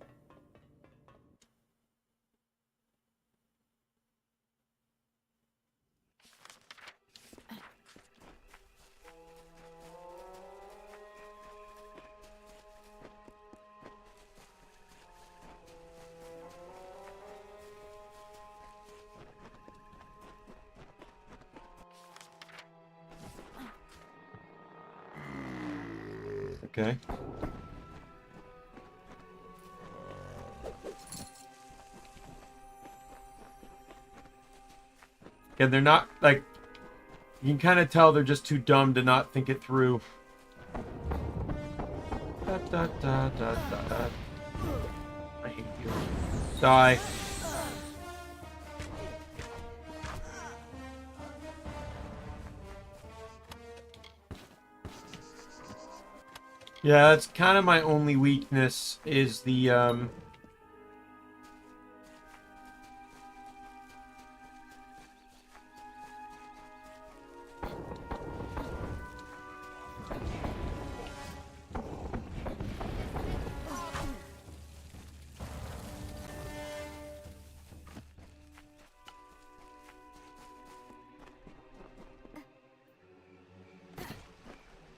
Okay. Yeah, they're not, like... You can kind of tell they're just too dumb to not think it through. Da, da, da, da, da. I hate you. Die. Yeah, that's kind of my only weakness, is the,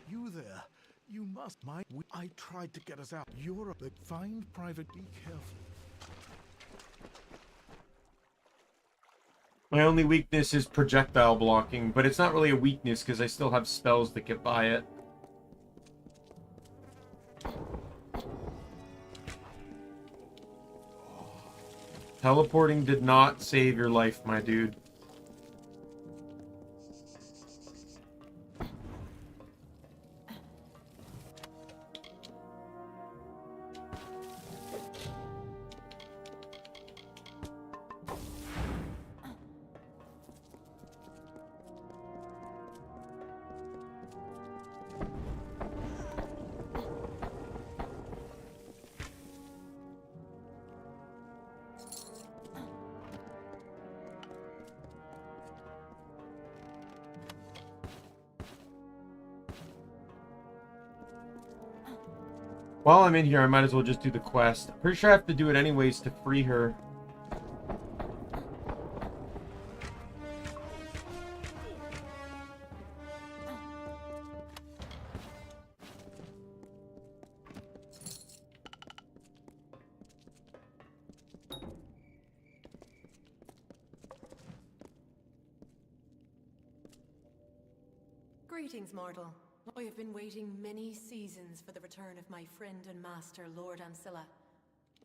You there? You must mind. I tried to get us out. You're a find private. Be careful. my only weakness is projectile blocking, but it's not really a weakness because I still have spells that get by it. Teleporting did not save your life, my dude. While I'm in here, I might as well just do the quest. Pretty sure I have to do it anyways to free her. Greetings, mortal. I have been waiting many seasons for the return of my friend and master, Lord Ancilla.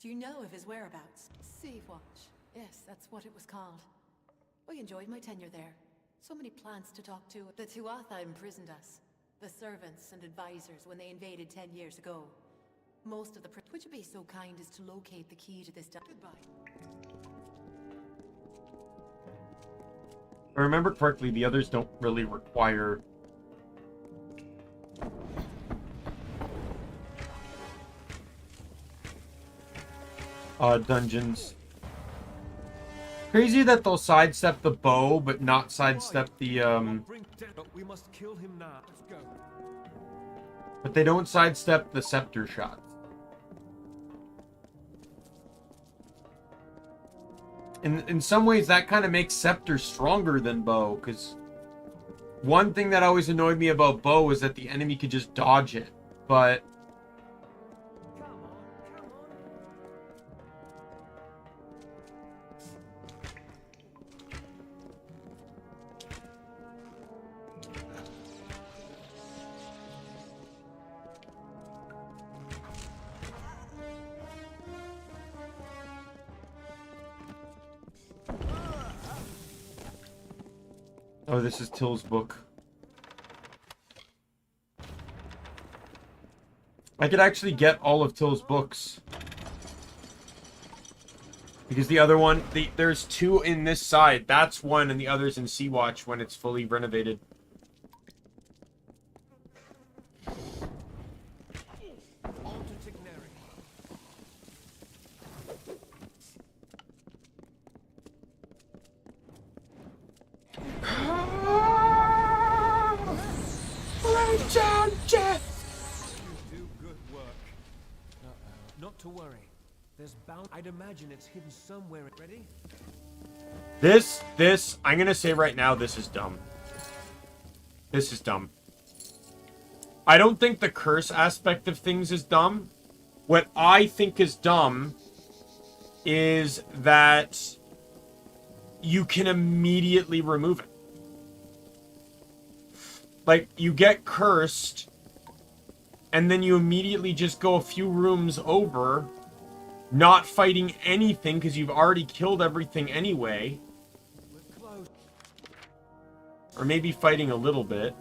Do you know of his whereabouts? Sea Watch. Yes, that's what it was called. I enjoyed my tenure there. So many plants to talk to. The Tuatha imprisoned us. The servants and advisors when they invaded 10 years ago. Most of the... Would you be so kind as to locate the key to this... Goodbye. If I remember correctly, the others don't really require... dungeons. Crazy that they'll sidestep the bow, but not sidestep the, We must kill him now. Let's go. But they don't sidestep the scepter shots. In some ways, that kind of makes scepter stronger than bow, because one thing that always annoyed me about bow is that the enemy could just dodge it, but... Oh, this is Till's book. I could actually get all of Till's books. Because the other one, there's two in this side. That's one, and the other's in Sea Watch when it's fully renovated. There's bound. I'd imagine it's hidden somewhere. Ready? This, I'm gonna say right now, this is dumb. This is dumb. I don't think the curse aspect of things is dumb. What I think is dumb is that you can immediately remove it. Like, you get cursed, and then you immediately just go a few rooms over, not fighting anything because you've already killed everything anyway. Or maybe fighting a little bit.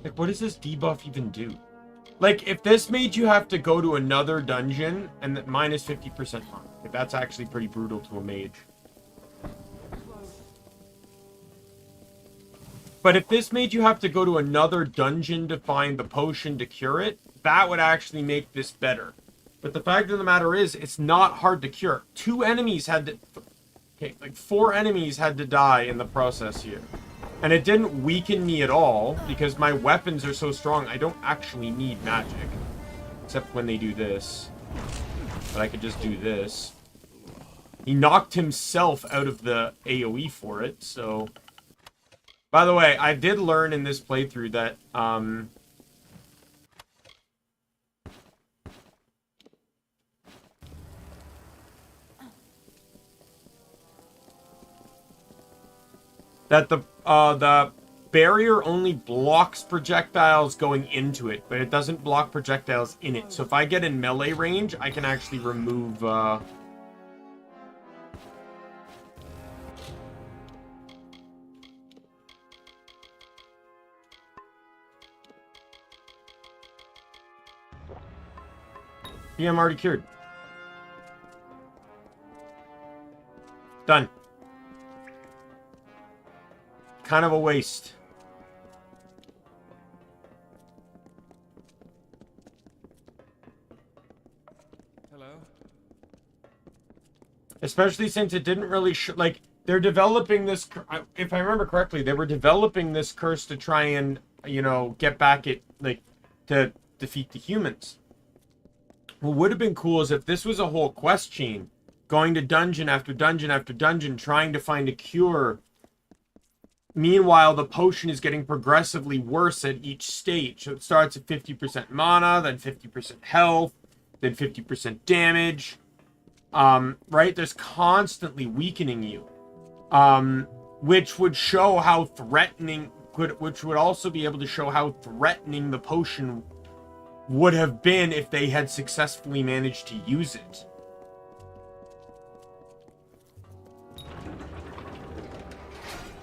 Like, what does this debuff even do? Like, if this made you have to go to another dungeon and that minus 50% harm, like, that's actually pretty brutal to a mage. But if this made you have to go to another dungeon to find the potion to cure it, that would actually make this better. But the fact of the matter is, it's not hard to cure. 2 enemies had to... Okay, like 4 enemies had to die in the process here. And it didn't weaken me at all, because my weapons are so strong, I don't actually need magic. Except when they do this. But I could just do this. He knocked himself out of the AoE for it, so... By the way, I did learn in this playthrough that, that the barrier only blocks projectiles going into it, but it doesn't block projectiles in it. So if I get in melee range, I can actually remove, Yeah, I'm already cured. Done. Kind of a waste. Hello? Especially since it didn't really like, they're developing this, if I remember correctly, they were developing this curse to try and, you know, get back at, like, to defeat the humans. What would have been cool is if this was a whole quest chain, going to dungeon after dungeon after dungeon, trying to find a cure. Meanwhile, the potion is getting progressively worse at each stage. So it starts at 50% mana, then 50% health, then 50% damage. Right? There's constantly weakening you. Which would show how threatening, which would also be able to show how threatening the potion would have been if they had successfully managed to use it.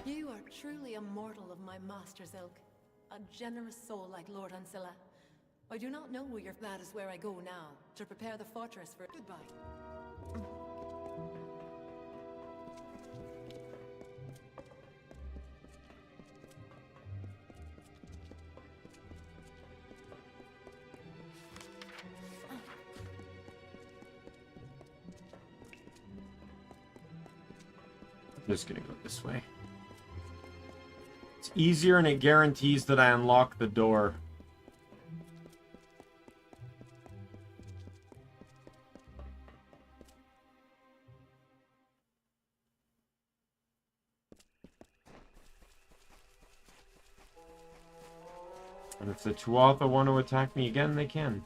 You are truly a mortal of my master's ilk, a generous soul like Lord Ancilla. I do not know where that is where I go now, to prepare the fortress for goodbye. I'm just gonna go this way. It's easier and it guarantees that I unlock the door. And if the Tuatha want to attack me again, they can.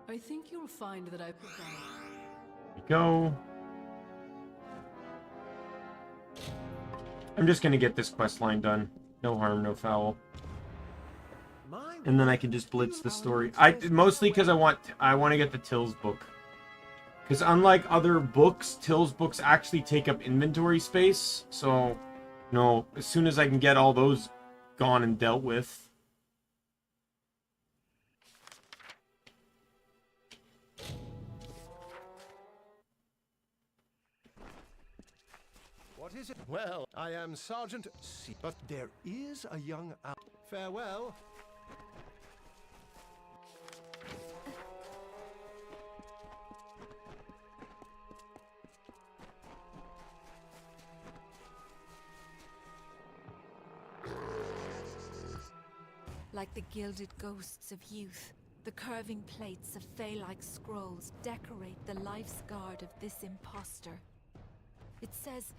I think you'll find that There we go. I'm just gonna get this quest line done. No harm, no foul. And then I can just blitz the story. Mostly because I want to get the Tills book. Because unlike other books, Till's books actually take up inventory space. So, you know, as soon as I can get all those gone and dealt with. What is it? Well, I am Sergeant C. But there is a young owl. Farewell. Like the gilded ghosts of youth, the curving plates of fey-like scrolls decorate the life's guard of this impostor. It says,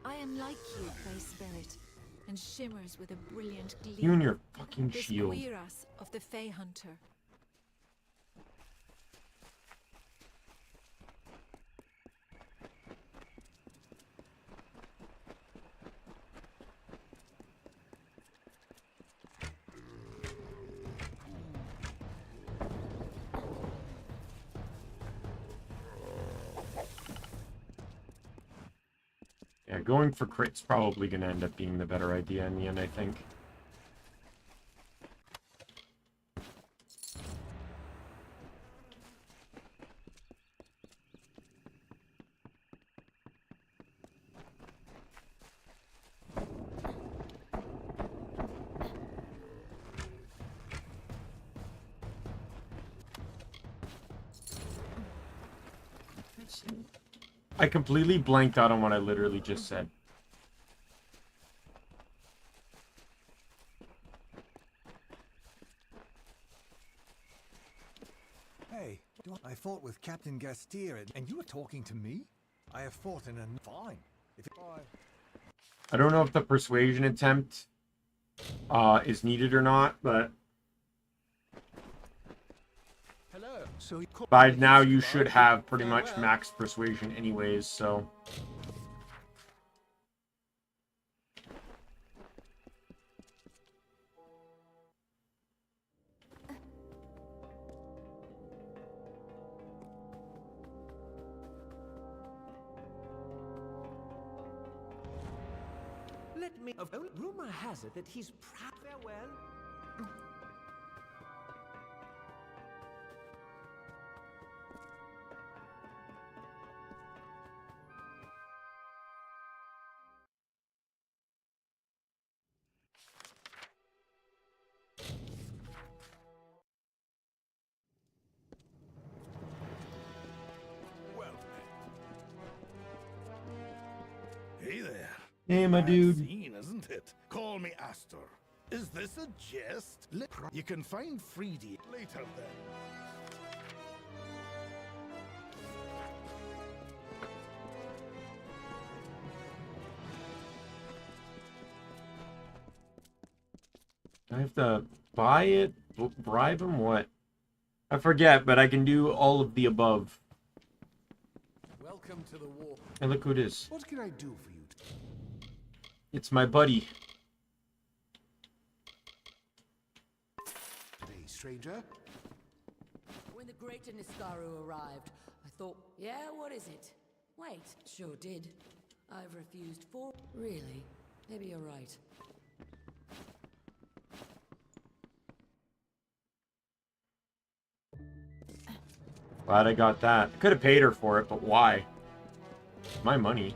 I am like you, Fey Spirit, and shimmers with a brilliant gleam. You and your fucking this shield. cuirass of the Fey Hunter. Yeah, going for crit's probably going to end up being the better idea in the end, I think. I completely blanked out on what I literally just said. Hey, I fought with Captain Gastier, and you were talking to me? I have fought in a... Fine. If I don't know if the persuasion attempt is needed or not, but Hello. So by now you should have pretty much max persuasion anyways, so... Let me... Rumor has it that he's proud. Farewell. Hey there. Hey, my dude. Scene, isn't it? Call me Astor. Is this a jest? You can find Freedy later then. I have to buy it? Bribe him? What? I forget, but I can do all of the above. Welcome to the war. And look who it is. What can I do for you? It's my buddy. Today, stranger. When the great Niskaru arrived, I thought, yeah, what is it? Wait, sure did. I've refused 4... Really? Maybe you're right. Glad I got that. I could have paid her for it, but why? My money.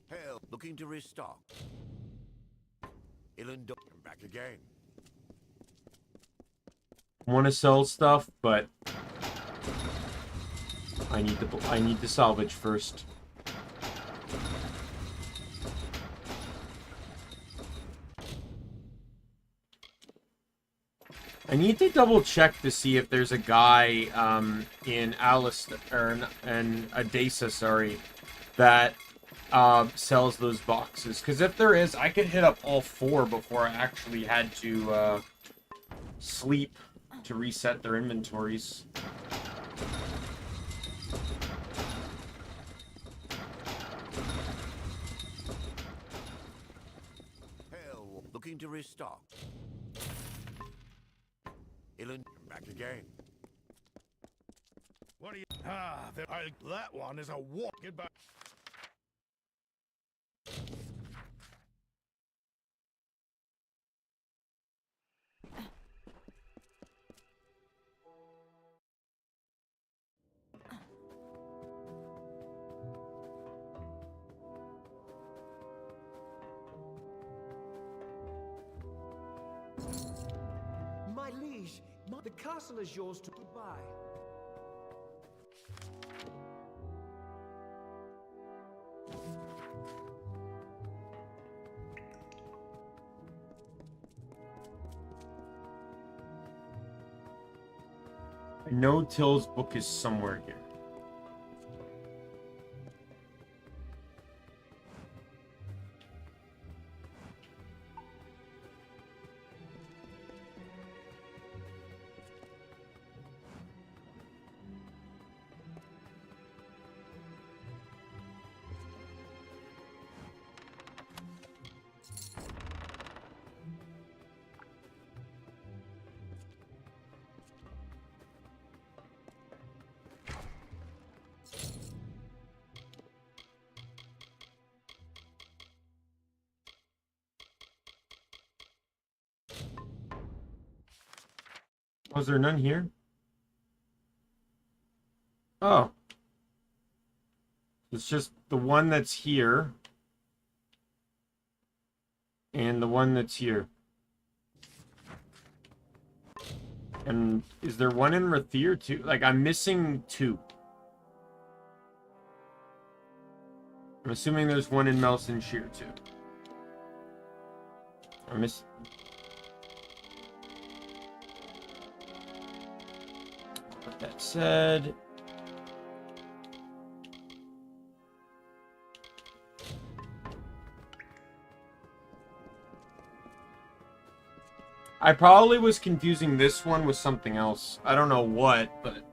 Hell, looking to restock. Illindo, back again. Want to sell stuff, but I need to salvage first. I need to double check to see if there's a guy in Alistair and Adasa, sorry, that sells those boxes. Because if there is, I could hit up all 4 before I actually had to sleep to reset their inventories. Hell, looking to restock. Ilan, back again. What do you... that one is a walk. Goodbye. My liege, the castle is yours to goodbye. I know Till's book is somewhere here. Was there none here? Oh. It's just the one that's here. And the one that's here. And is there one in Rathir too? Like, I'm missing two. I'm assuming there's one in Melson Shear too. I miss... With that said... I probably was confusing this one with something else. I don't know what, but...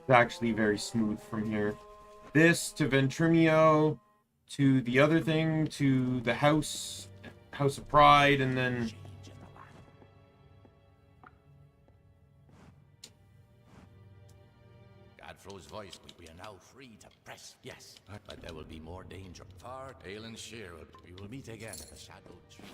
It's actually very smooth from here. This to Ventrumio, to the other thing, to the House of Pride, and then... Godfrey's voice, we are now free to press, yes, but there will be more danger. Far, Aelin Shear, we will meet again at the Shadow Tree.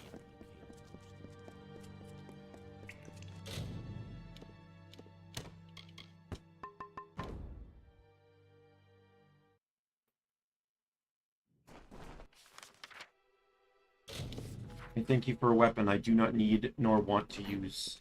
I thank you for a weapon I do not need nor want to use.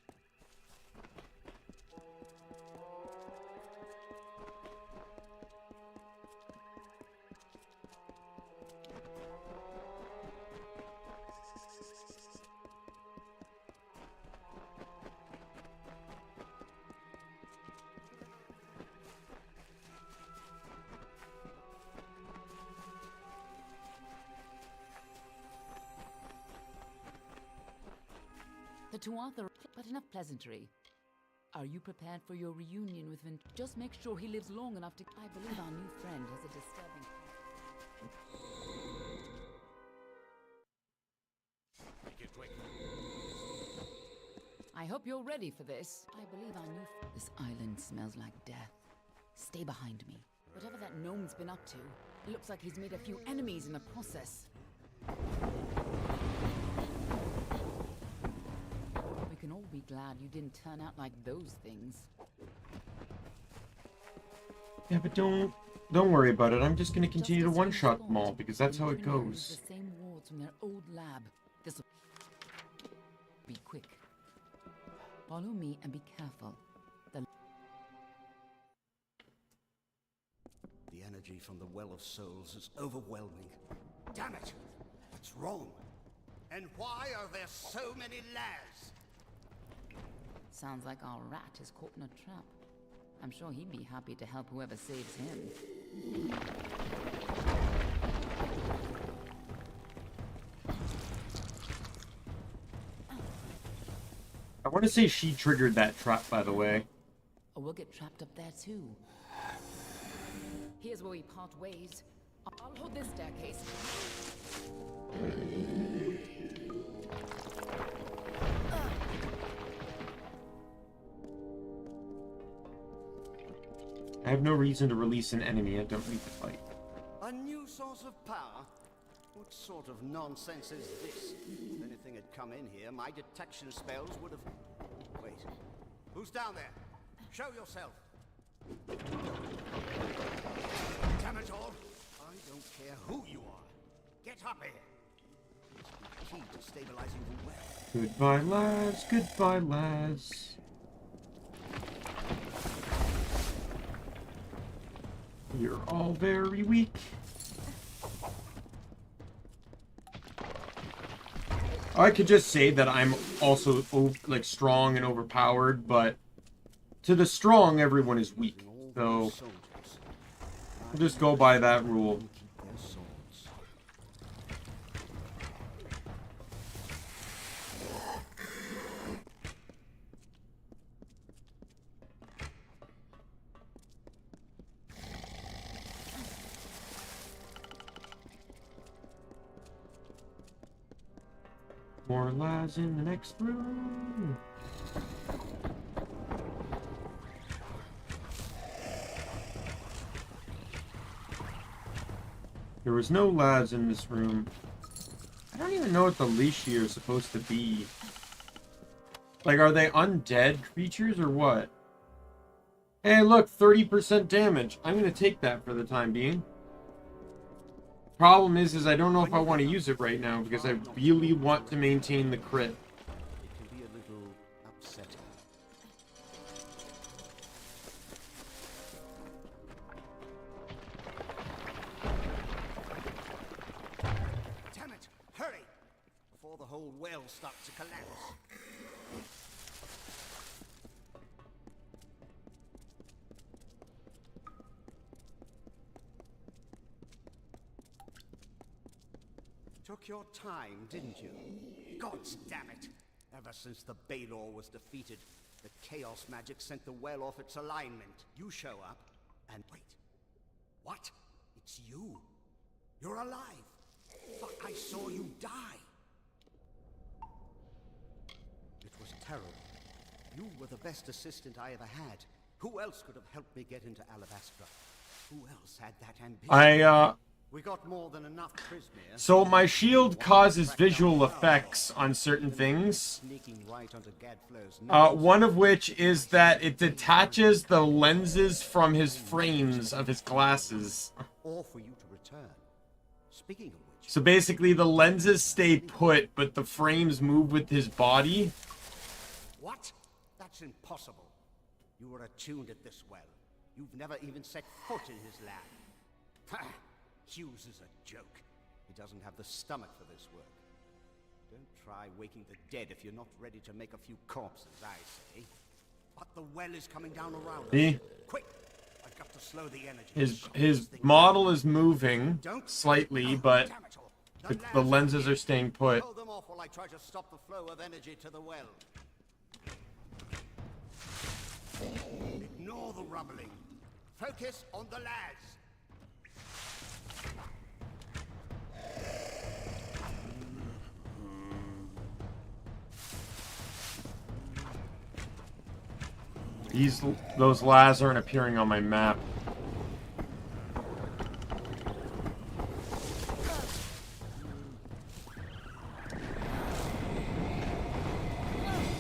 The Tuatha, but enough pleasantry. Are you prepared for your reunion with Vin? Just make sure he lives long enough to... I believe our new friend has a disturbing... Make it quick. I hope you're ready for this. I believe our new... This island smells like death. Stay behind me. Whatever that gnome's been up to, it looks like he's made a few enemies in the process. We can all be glad you didn't turn out like those things. Yeah, but don't worry about it. I'm just gonna continue to one-shot them all, because that's how it goes. The same wards from their old lab. This'll be quick. Follow me and be careful. energy from the Well of Souls is overwhelming. Damn it! What's wrong? And why are there so many lads? Sounds like our rat is caught in a trap. I'm sure he'd be happy to help whoever saves him. I want to say she triggered that trap, by the way. Or we'll get trapped up there too. Here's where we part ways. I'll hold this staircase. I have no reason to release an enemy. I don't need to fight. A new source of power? What sort of nonsense is this? If anything had come in here, my detection spells would have... Wait. Who's down there? Show yourself. Damn it all. I don't care who you are. Get up here. It's the key to stabilizing the well. Goodbye, lads. Goodbye, lads. You're all very weak. I could just say that I'm also like strong and overpowered, but to the strong, everyone is weak. So I'll just go by that rule. More lads in the next room. There was no lads in this room. I don't even know what the Lishi are supposed to be. Like, are they undead creatures or what? Hey, look, 30% damage. I'm gonna take that for the time being. Problem is I don't know if I want to use it right now because I really want to maintain the crit. It can be a little upsetting. Damn it! Hurry! Before the whole well starts to collapse. Took your time, didn't you? Gods damn it! Ever since the Balor was defeated, the Chaos magic sent the well off its alignment. You show up, and wait. What? It's you. You're alive. Fuck, I saw you die. It was terrible. You were the best assistant I ever had. Who else could have helped me get into Alabastra? Who else had that ambition? We got more than enough Prismere. So my shield causes visual effects on certain things. One of which is that it detaches the lenses from his frames of his glasses. Or for you to return. Speaking of which, So basically the lenses stay put, but the frames move with his body. what? That's impossible. You were attuned at this well. You've never even set foot in his lab. Ha! Hughes is a joke. He doesn't have the stomach for this work. Don't try waking the dead if you're not ready to make a few corpses, I say. But the well is coming down around us. Quick! I've got to slow the energy. His model is moving slightly, but the lenses are staying put. Hold them off while I try to stop the flow of energy to the well. Ignore the rumbling. Focus on the lads. Those lads aren't appearing on my map.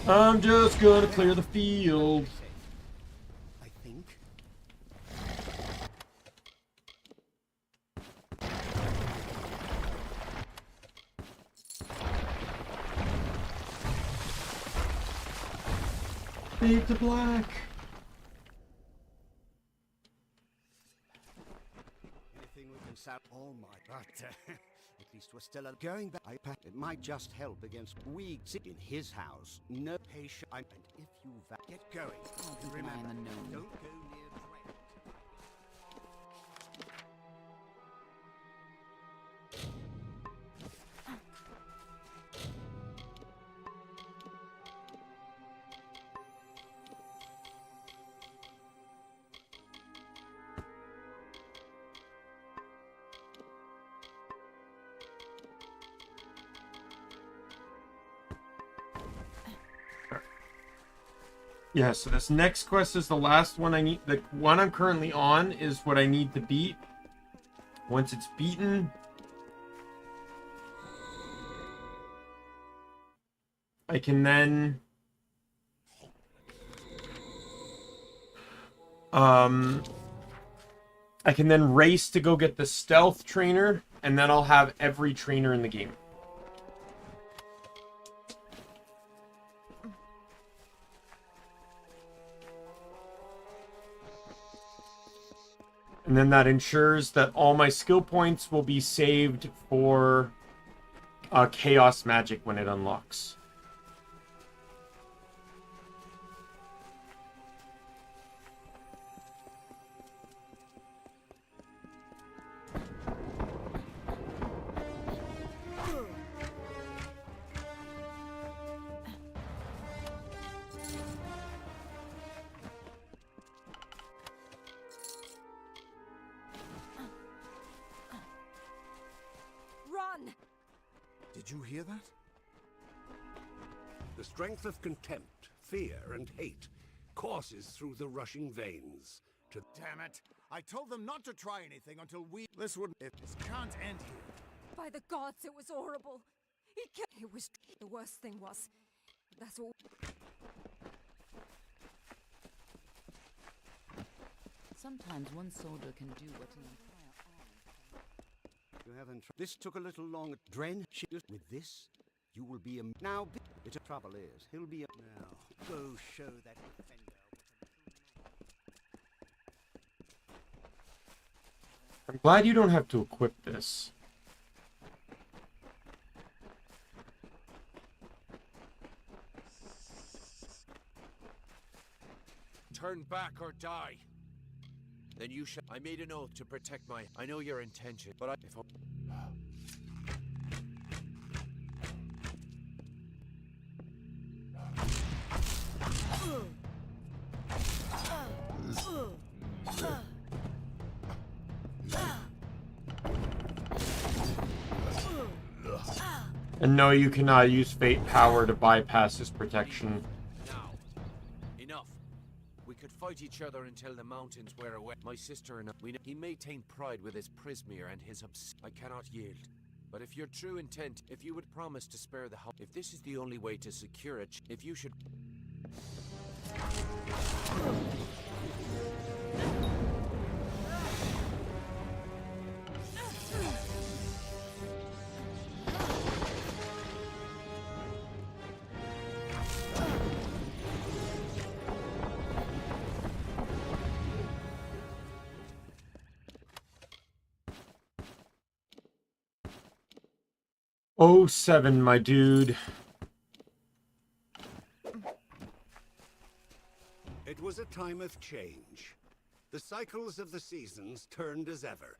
I'm just gonna clear the field. I think. Fade to black. Oh my, but at least we're still going back. It might just help against we sit in his house. No patient. And if you get going, remember, don't go near Drake. Yeah, so this next quest is the last one I need. The one I'm currently on is what I need to beat. Once it's beaten, I can then race to go get the stealth trainer, and then I'll have every trainer in the game. And then that ensures that all my skill points will be saved for chaos magic when it unlocks. Did you hear that? The strength of contempt, fear, and hate courses through the rushing veins. Damn it! I told them not to try anything until we. This wouldn't. This can't end here. By the gods, it was horrible. It was. The worst thing was. That's all. Sometimes one soldier can do what an entire army. You haven't. This took a little long. Dren, with this, you will be a. Now, the trouble is, he'll be a. Now, go show that defender. I'm glad you don't have to equip this. Turn back or die. Then you shall. I made an oath to protect my. I know your intention, but if And no, you cannot use fate power to bypass his protection. Now, enough. We could fight each other until the mountains wear away. My sister and I, he may taint pride with his Prismere and his I cannot yield. But if your true intent, if you would promise to spare the house, if this is the only way to secure it, if you should. Oh, 7, my dude. It was a time of change. The cycles of the seasons turned as ever.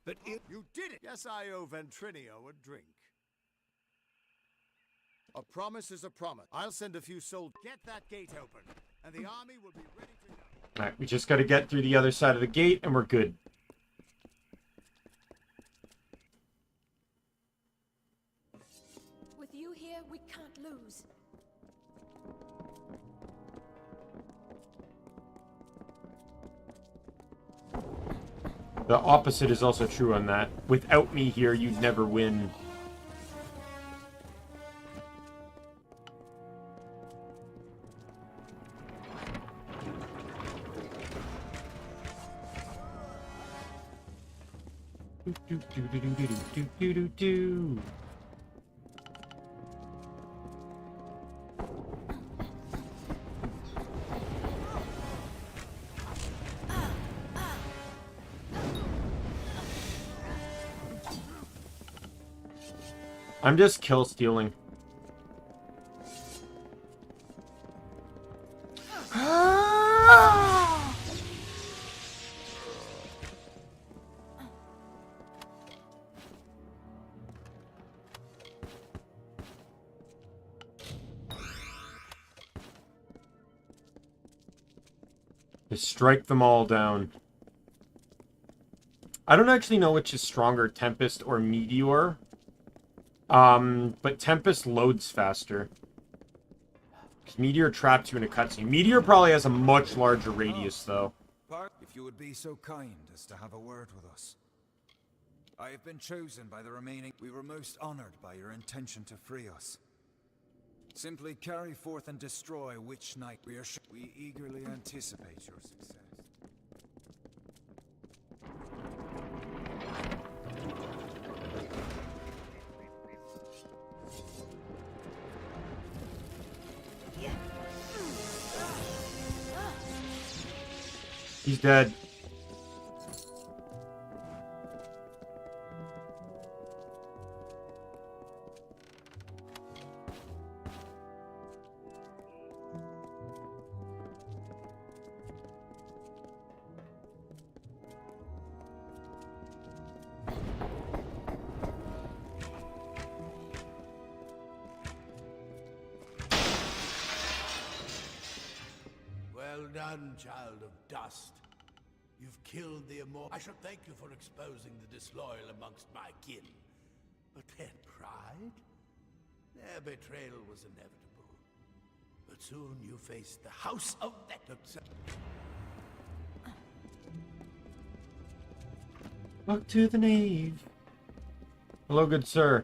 But you did it! Yes, I owe Ventrinio a drink. A promise is a promise. I'll send a few soldiers. Get that gate open, and the army will be ready to go. Alright, we just gotta get through the other side of the gate, and we're good. With you here, we can't lose. The opposite is also true on that. Without me here, you'd never win. Do, do, do, do, do, do, do, do, do. I'm just kill stealing. Just strike them all down. I don't actually know which is stronger, Tempest or Meteor. But Tempest loads faster. Because Meteor traps you in a cutscene. Meteor probably has a much larger radius, though. If you would be so kind as to have a word with us. I have been chosen by the remaining. We were most honored by your intention to free us. Simply carry forth and destroy Witch Knight. We eagerly anticipate your success. He's dead. Well done, child of dust. You've killed the immortal. I should thank you for exposing the disloyal amongst my kin. But their pride? Their betrayal was inevitable. But soon you faced the House of Vtuber. Look to the knave. Hello, good sir.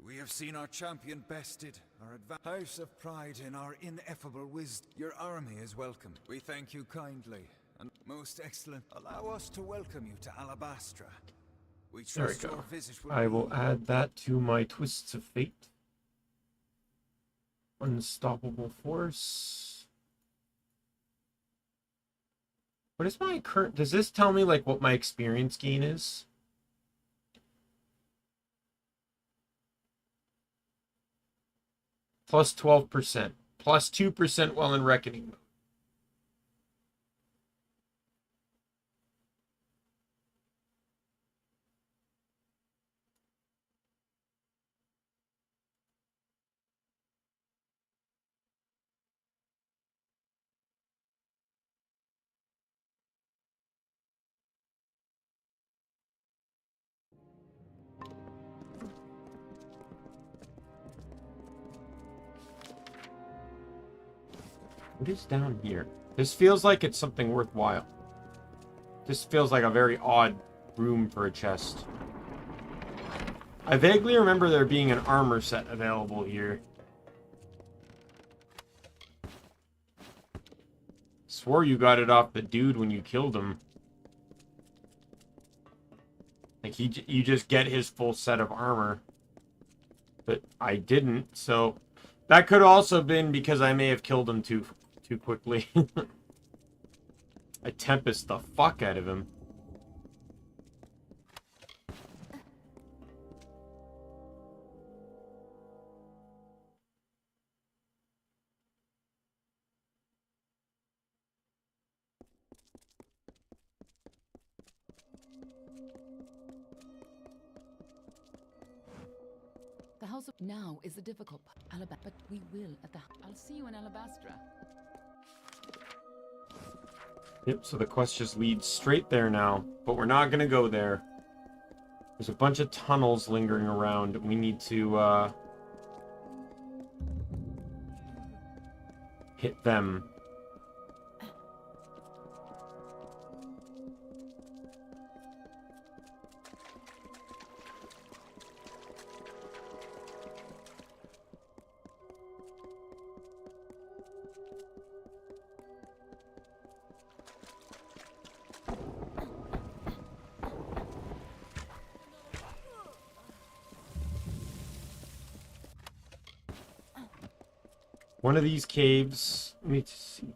We have seen our champion bested, our house of pride in our ineffable wisdom. Your army is welcome. We thank you kindly, and most excellent. Allow us to welcome you to Alabastra. We There we trust your go. visit will I will add that to my Twists of Fate. Unstoppable Force. What is my current... Does this tell me, like, what my experience gain is? Plus 12%. Plus 2% while in Reckoning mode. What is down here? This feels like it's something worthwhile. This feels like a very odd room for a chest. I vaguely remember there being an armor set available here. Swore you got it off the dude when you killed him. Like, you just get his full set of armor. But I didn't, so... That could also have been because I may have killed him too quickly. I tempest the fuck out of him. The House of Now is the difficult part. But we will at the... I'll see you in Alabastra. Yep, so the quest just leads straight there now. But we're not gonna go there. There's a bunch of tunnels lingering around. We need to, hit them. One of these caves, let me see.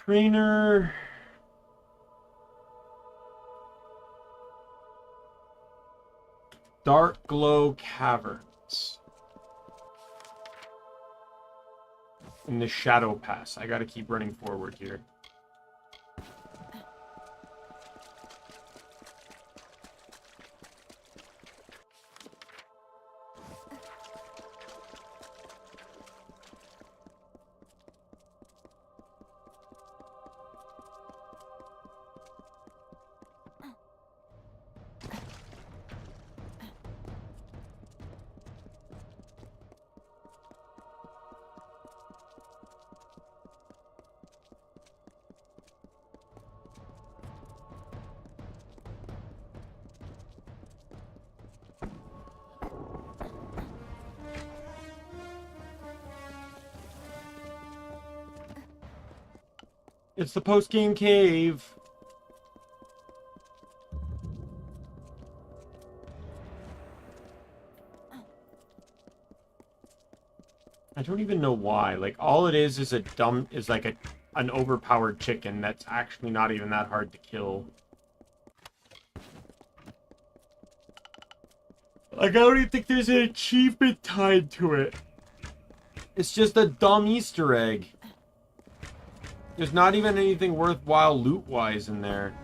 Trainer. Dark Glow Caverns. In the Shadow Pass. I gotta keep running forward here. It's the post-game cave. I don't even know why. Like, all it is like an overpowered chicken that's actually not even that hard to kill. Like, I don't even think there's an achievement tied to it. It's just a dumb Easter egg. There's not even anything worthwhile loot-wise in there.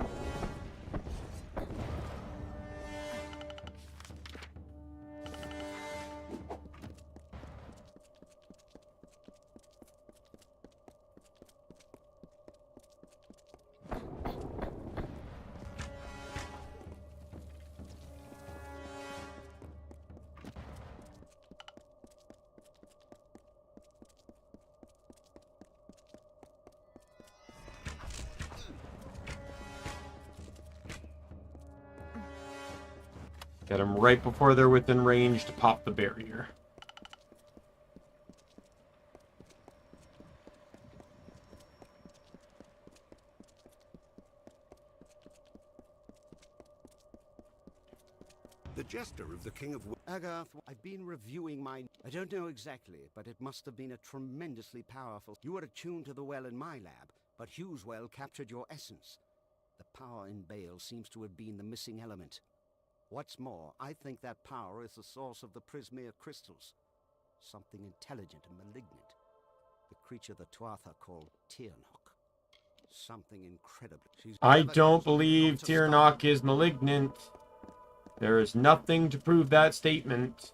Get them right before they're within range to pop the barrier. The jester of the King of... Agarth, I've been reviewing my... I don't know exactly, but it must have been a tremendously powerful... You were attuned to the well in my lab, but Hugh's well captured your essence. The power in Bale seems to have been the missing element. What's more, I think that power is the source of the Prismere crystals. Something intelligent and malignant. The creature the Tuatha called Tirnock. Something incredible. I don't believe Tirnock is malignant. There is nothing to prove that statement.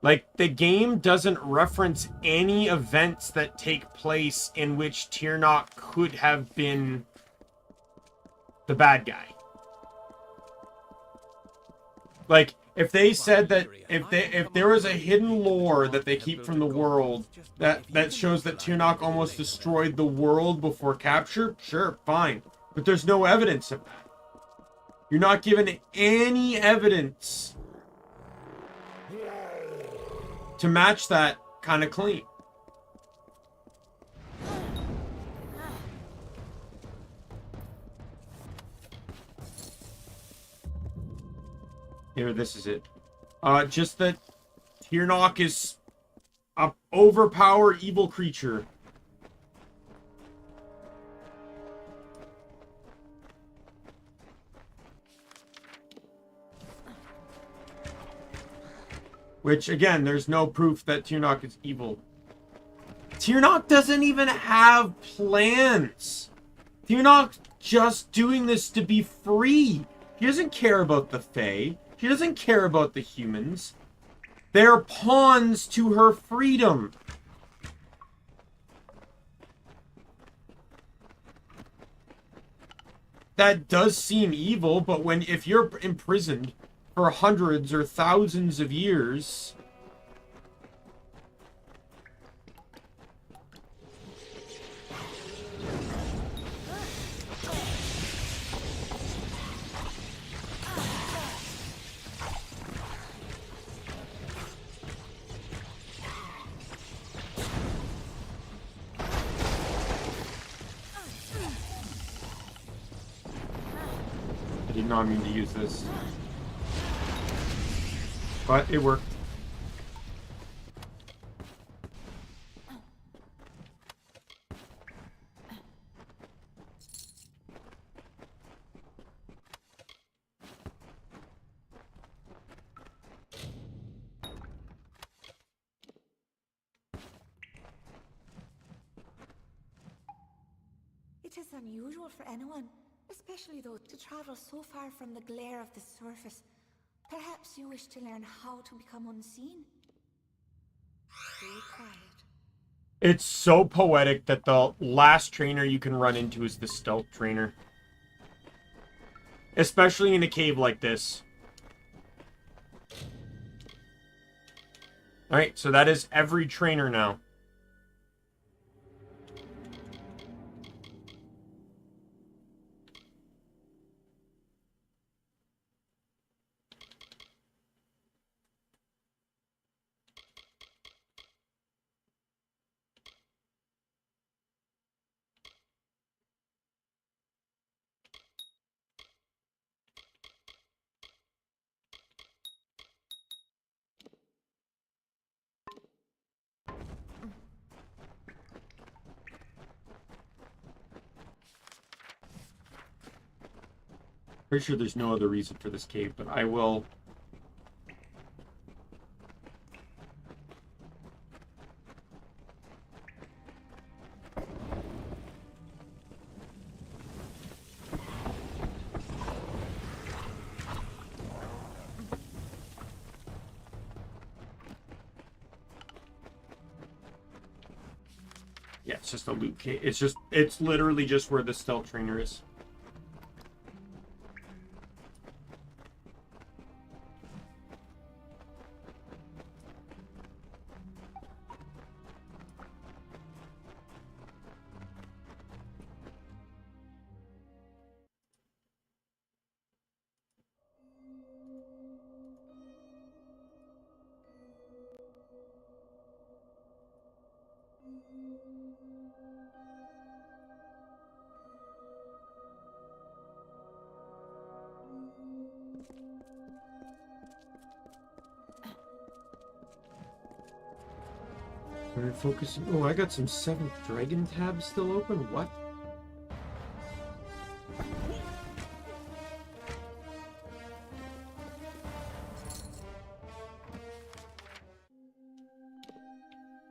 Like, the game doesn't reference any events that take place in which Tirnock could have been the bad guy. Like, if they said that, if there was a hidden lore that they keep from the world that shows that Tirnock almost destroyed the world before capture, sure, fine. But there's no evidence of that. You're not given any evidence to match that kind of claim. Here, this is it. Just that Tirnock is a overpowered evil creature. Which, again, there's no proof that Tirnock is evil. Tirnock doesn't even have plans. Tirnock's just doing this to be free. He doesn't care about the Fae. He doesn't care about the humans. They're pawns to her freedom. That does seem evil, but if you're imprisoned for hundreds or thousands of years, I did not mean to use this. But it worked. It is unusual for anyone, especially those to travel so far from the glare of the surface. Perhaps you wish to learn how to become unseen? Stay quiet. It's so poetic that the last trainer you can run into is the stealth trainer. Especially in a cave like this. Alright, so that is every trainer now. Pretty sure there's no other reason for this cave, but I will... Yeah, it's just a loot cave. It's literally just where the stealth trainer is. We're focusing. Oh, I got some 7th Dragon tabs still open? What?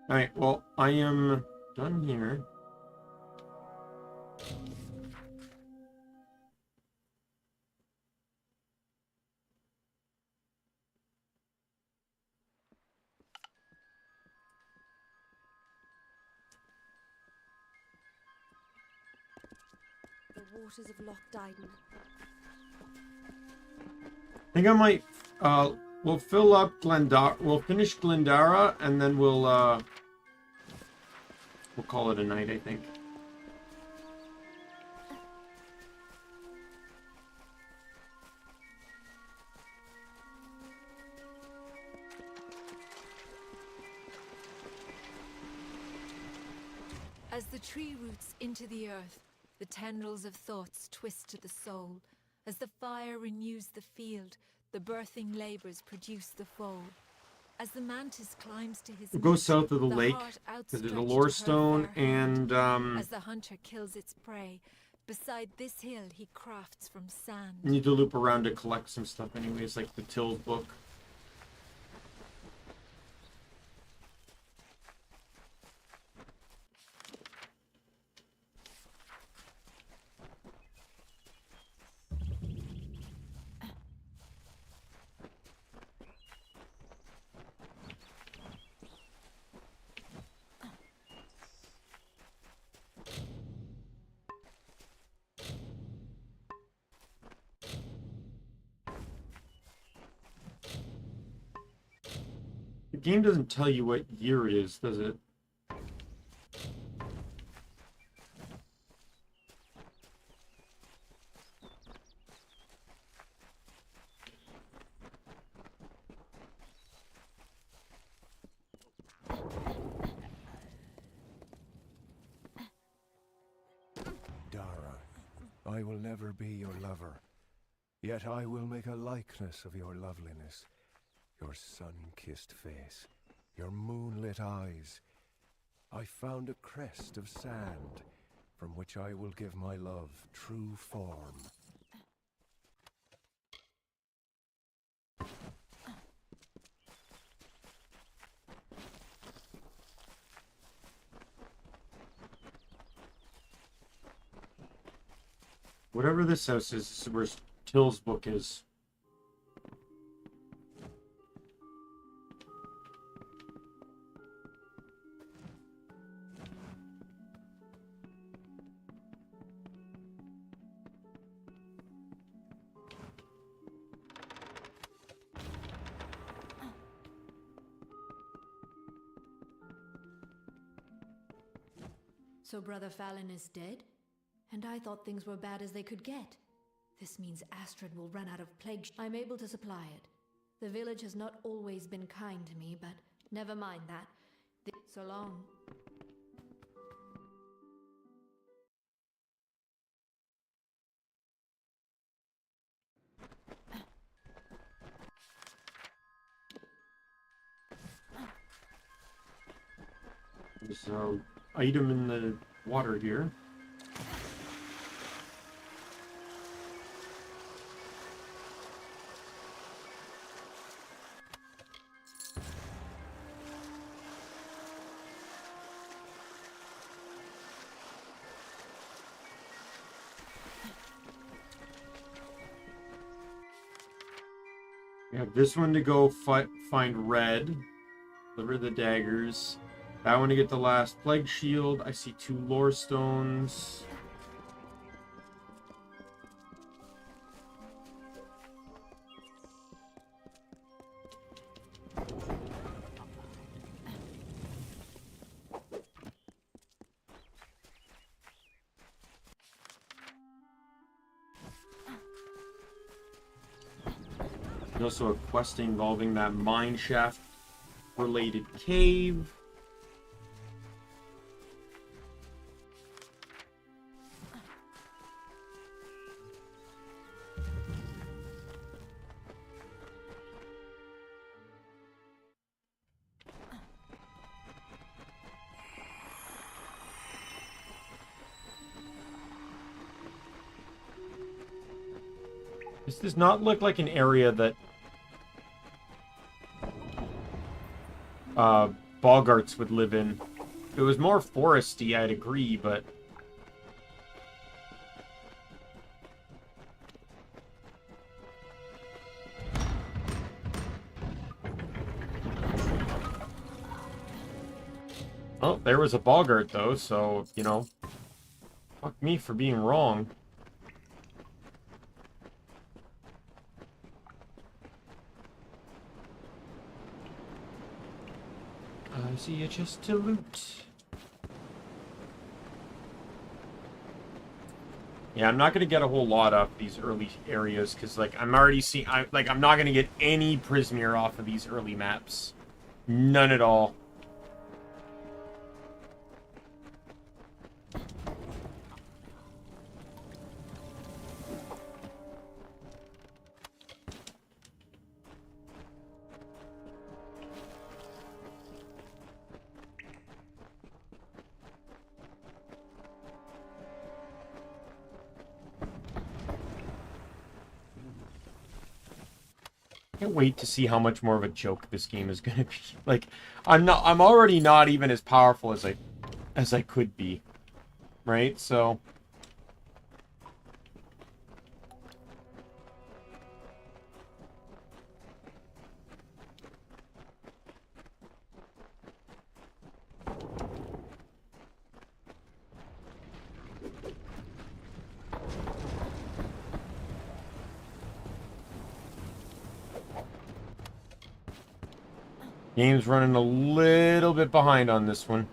Alright, well, I am done here. The waters of Loch Dyden. I think I might, we'll fill up Glendara, we'll finish Glendara, and then we'll call it a night, I think. As the tree roots into the earth, the tendrils of thoughts twist to the soul. As the fire renews the field, the birthing labors produce the foal. As the mantis climbs to his We'll go meat, south of the lake, heart because there's a outstretched lore to her stone, fair hand. and, As the hunter kills its prey, beside this hill he crafts from sand. I need to loop around to collect some stuff anyways, like the Till's book. The game doesn't tell you what year it is, does it? Dara, I will never be your lover. Yet I will make a likeness of your loveliness. Your sun-kissed face, your moonlit eyes. I found a crest of sand, from which I will give my love true form. Whatever this house is, this is where Till's book is. So Brother Fallon is dead? And I thought things were bad as they could get. This means Astrid will run out of plague. I'm able to supply it. The village has not always been kind to me, but never mind that. So long. There's an item in the water here. We have this one to go find Red. Deliver the daggers. That one to get the last plague shield. I see 2 lore stones. There's also a quest involving that mine shaft related cave. This does not look like an area that Boggarts would live in. If it was more foresty, I'd agree, but oh, there was a Boggart though, so, you know, fuck me for being wrong. I see a chest to loot. Yeah, I'm not gonna get a whole lot off these early areas because, like, I'm already seeing. I'm not gonna get any Prismere off of these early maps. None at all. Can't wait to see how much more of a joke this game is gonna be. Like, I'm already not even as powerful as I could be. Right? So game's running a little bit behind on this one.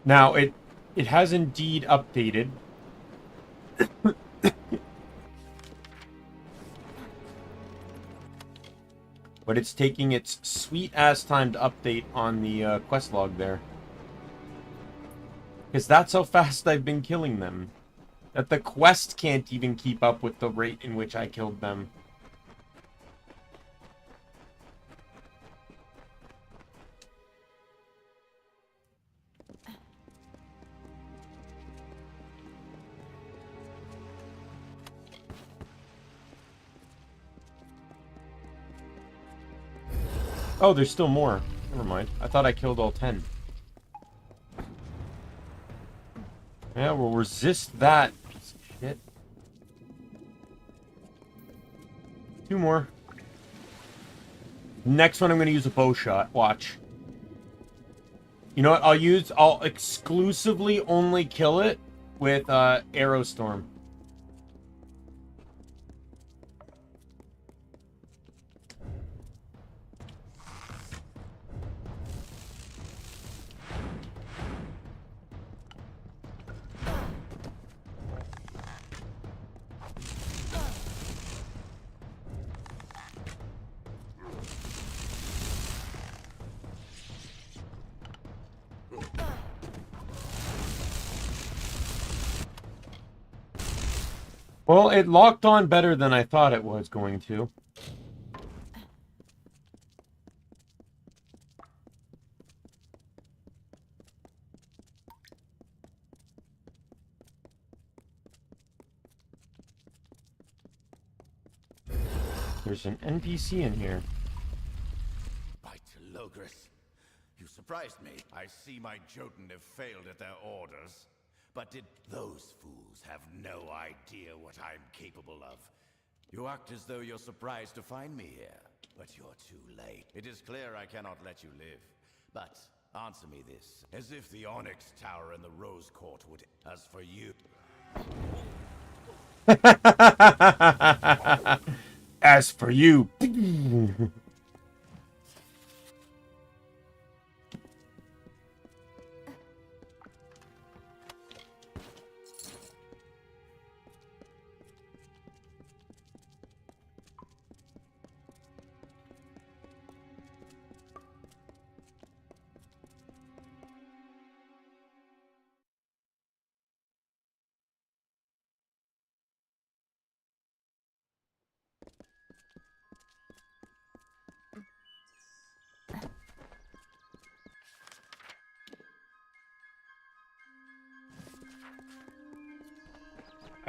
Now, it has indeed updated. But it's taking its sweet-ass time to update on the quest log there. Because that's how fast I've been killing them. That the quest can't even keep up with the rate in which I killed them. Oh, there's still more. Never mind. I thought I killed all 10. Yeah, we'll resist that. Piece of shit. 2 more. Next one, I'm going to use a bow shot. Watch. You know what? I'll exclusively only kill it with Arrow Storm. Well, it locked on better than I thought it was going to. There's an NPC in here. By Telogris, you surprised me. I see my Jotun have failed at their orders. But did those fools have no idea what I'm capable of? You act as though you're surprised to find me here, but you're too late. It is clear I cannot let you live. But answer me this, as if the Onyx Tower and the Rose Court would... As for you... As for you...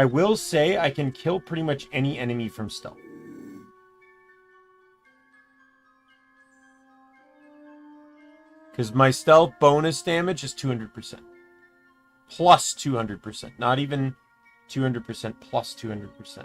I will say I can kill pretty much any enemy from stealth. Because my stealth bonus damage is 200%. Plus 200%. Not even 200%, plus 200%.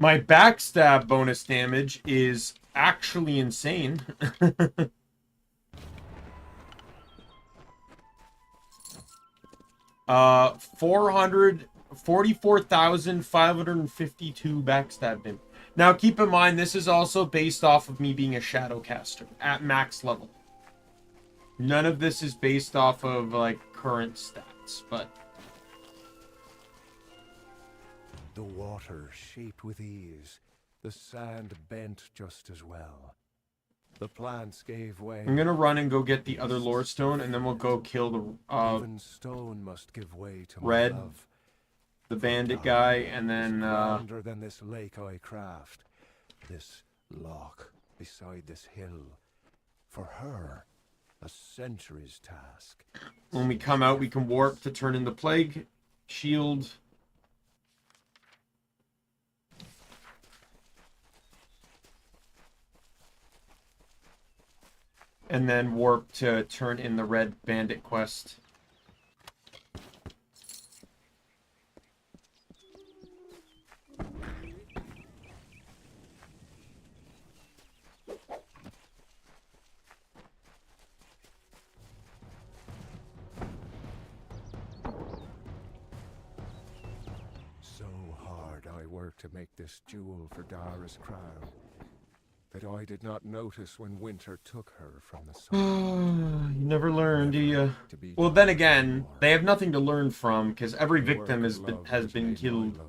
My backstab bonus damage is actually insane. 44,552 backstab damage. Now keep in mind, this is also based off of me being a Shadowcaster at max level. None of this is based off of like current stats, but... The water shaped with ease, the sand bent just as well. The plants gave way. I'm gonna run and go get the other lore stone, and then we'll go kill the even stone must give way to red, my love. the bandit guy, and then Grander than this lake I craft, this lock beside this hill. For her, a century's task. When we come out, we can warp to turn in the plague shield. And then warp to turn in the red bandit quest. So hard I worked to make this jewel for Dara's crown, that I did not notice when winter took her from the sun. You never learn, do you? Well, then again, they have nothing to learn from, because every victim has been killed.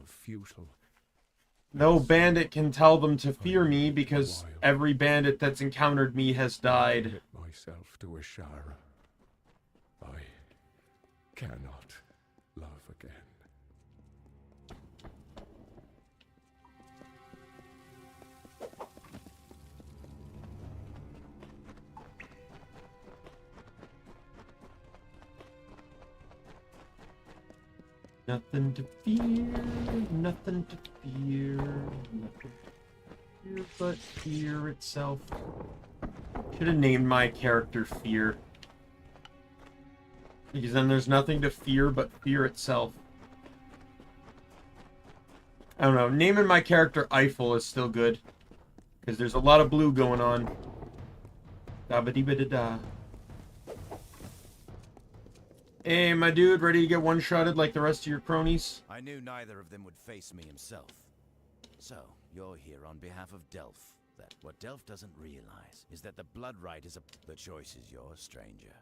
No bandit can tell them to fear me, because every bandit that's encountered me has died. Myself to Ashara. I cannot love again. Nothing to fear, nothing to fear, nothing to fear but fear itself. Should have named my character Fear. Because then there's nothing to fear but fear itself. I don't know, naming my character Eiffel is still good. Because there's a lot of blue going on. Da-ba-dee-ba-da-da. Hey, my dude, ready to get one-shotted like the rest of your cronies? I knew neither of them would face me himself. So, you're here on behalf of Delph. What Delph doesn't realize is that the blood right is a... The choice is yours, stranger.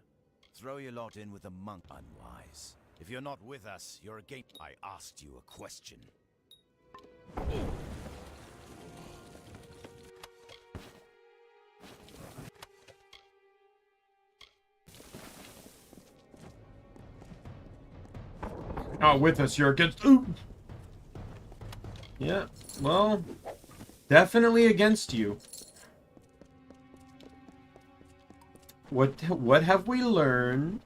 Throw your lot in with a monk. Unwise. If you're not with us, you're against... I asked you a question. Oh, with us, you're against... Ooh! Yeah, well... Definitely against you. What have we learned?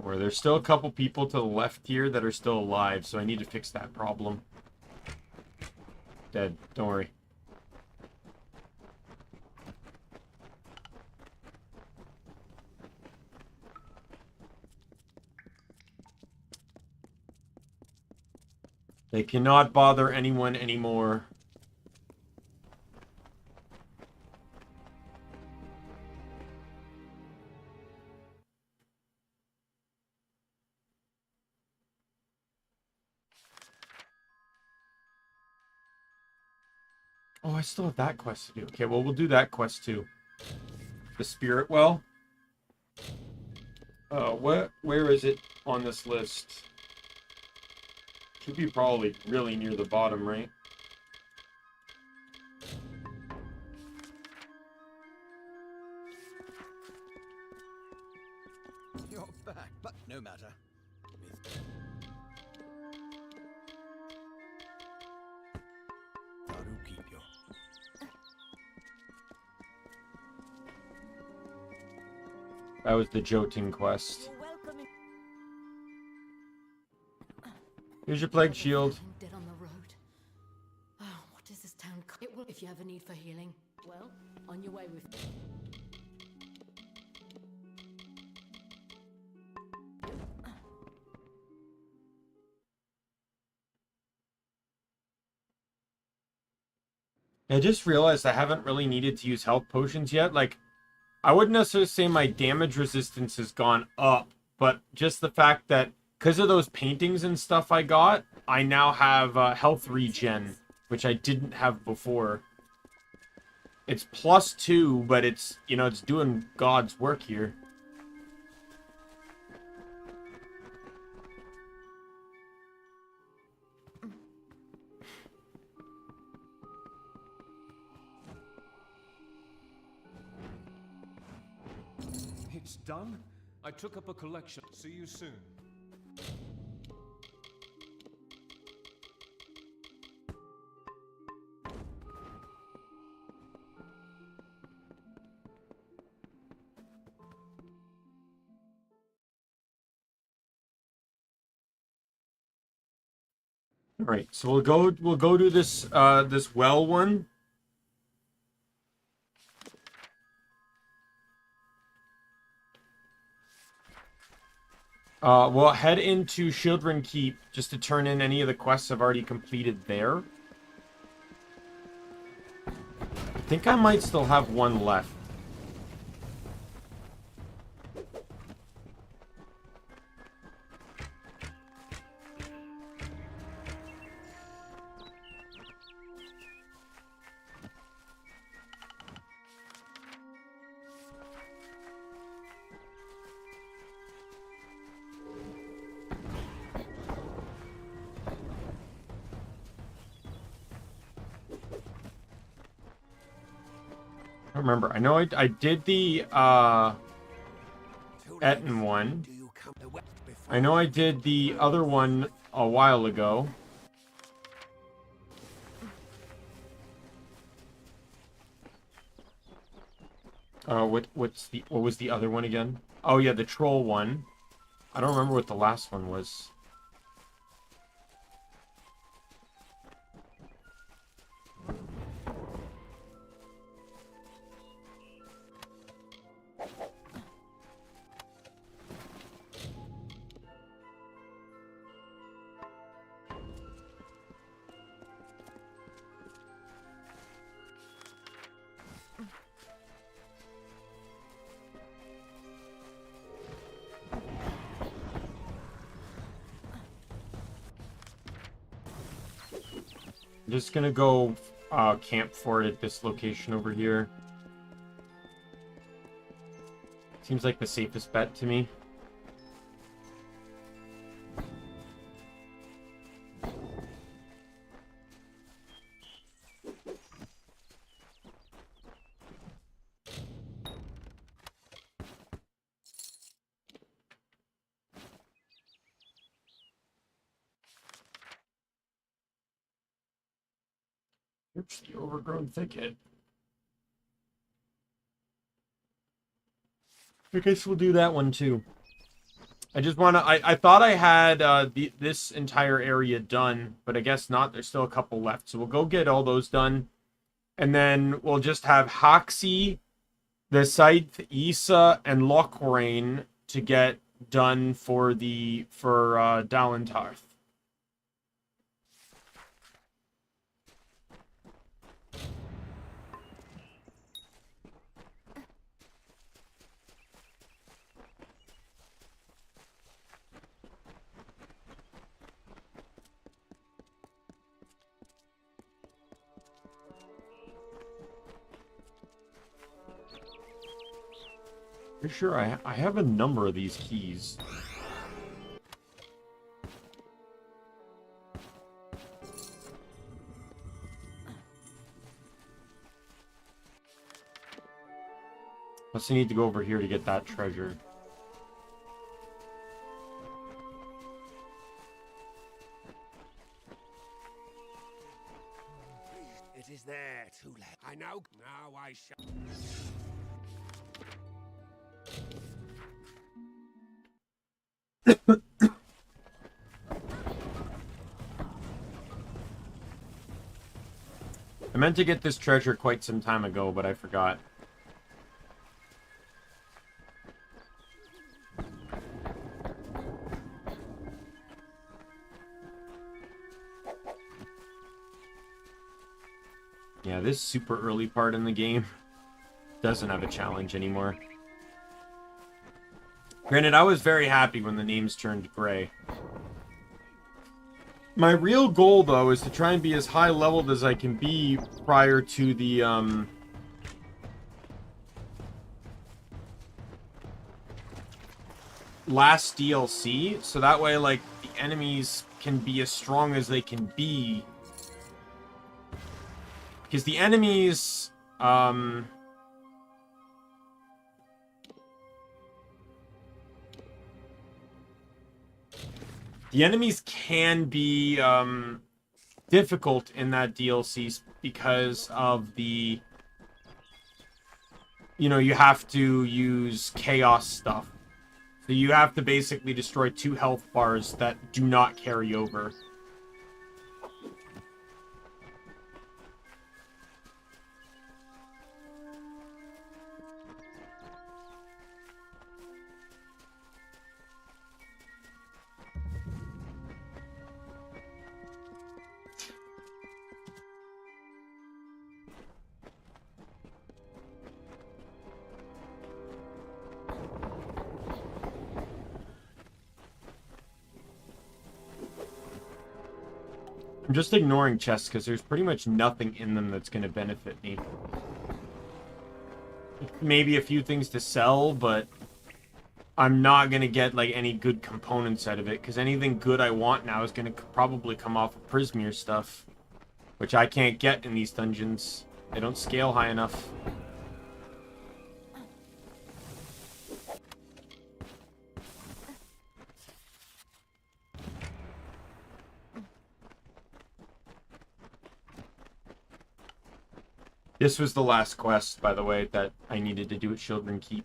Or there's still a couple people to the left here that are still alive, so I need to fix that problem. Dead, don't worry. They cannot bother anyone anymore. Oh, I still have that quest to do. Okay, well, we'll do that quest too. The Spirit Well. Where is it on this list? Should be probably really near the bottom, right? You're back, but no matter. That was the Jotun quest. Here's your plague shield. Dead on the road. Oh, what is this town? It will if you have a need for healing. Well, on your way with. I just realized I haven't really needed to use health potions yet. Like, I wouldn't necessarily say my damage resistance has gone up, but just the fact that because of those paintings and stuff I got, I now have health regen, which I didn't have before. It's +2, but it's, you know, it's doing God's work here. It's done. I took up a collection. See you soon. All right, so we'll go to this this well one. We'll head into Children Keep just to turn in any of the quests I've already completed there. I think I might still have one left. I don't remember. I know I did the Etten one. I know I did the other one a while ago. What was the other one again? Oh yeah, the troll one. I don't remember what the last one was. I'm just gonna go camp for it at this location over here. Seems like the safest bet to me. Oops, the overgrown thicket. I guess we'll do that one too. I just want to... I thought I had this entire area done, but I guess not. There's still a couple left. So we'll go get all those done. And then we'll just have Hoxie, the Scythe, Issa, and Lochrain to get done for Dalentarth. Pretty sure I have a number of these keys. Plus I need to go over here to get that treasure. It is there too late. I know. Now I shall. I meant to get this treasure quite some time ago, but I forgot. Yeah, this super early part in the game doesn't have a challenge anymore. Granted, I was very happy when the names turned gray. My real goal, though, is to try and be as high leveled as I can be prior to the, last DLC, so that way, like, the enemies can be as strong as they can be. Because the enemies, the enemies can be difficult in that DLC because of the, you know, you have to use chaos stuff. So you have to basically destroy 2 health bars that do not carry over. I'm just ignoring chests because there's pretty much nothing in them that's going to benefit me. Maybe a few things to sell, but I'm not going to get like any good components out of it because anything good I want now is going to probably come off of Prismeer stuff, which I can't get in these dungeons. They don't scale high enough. This was the last quest, by the way, that I needed to do at Children Keep.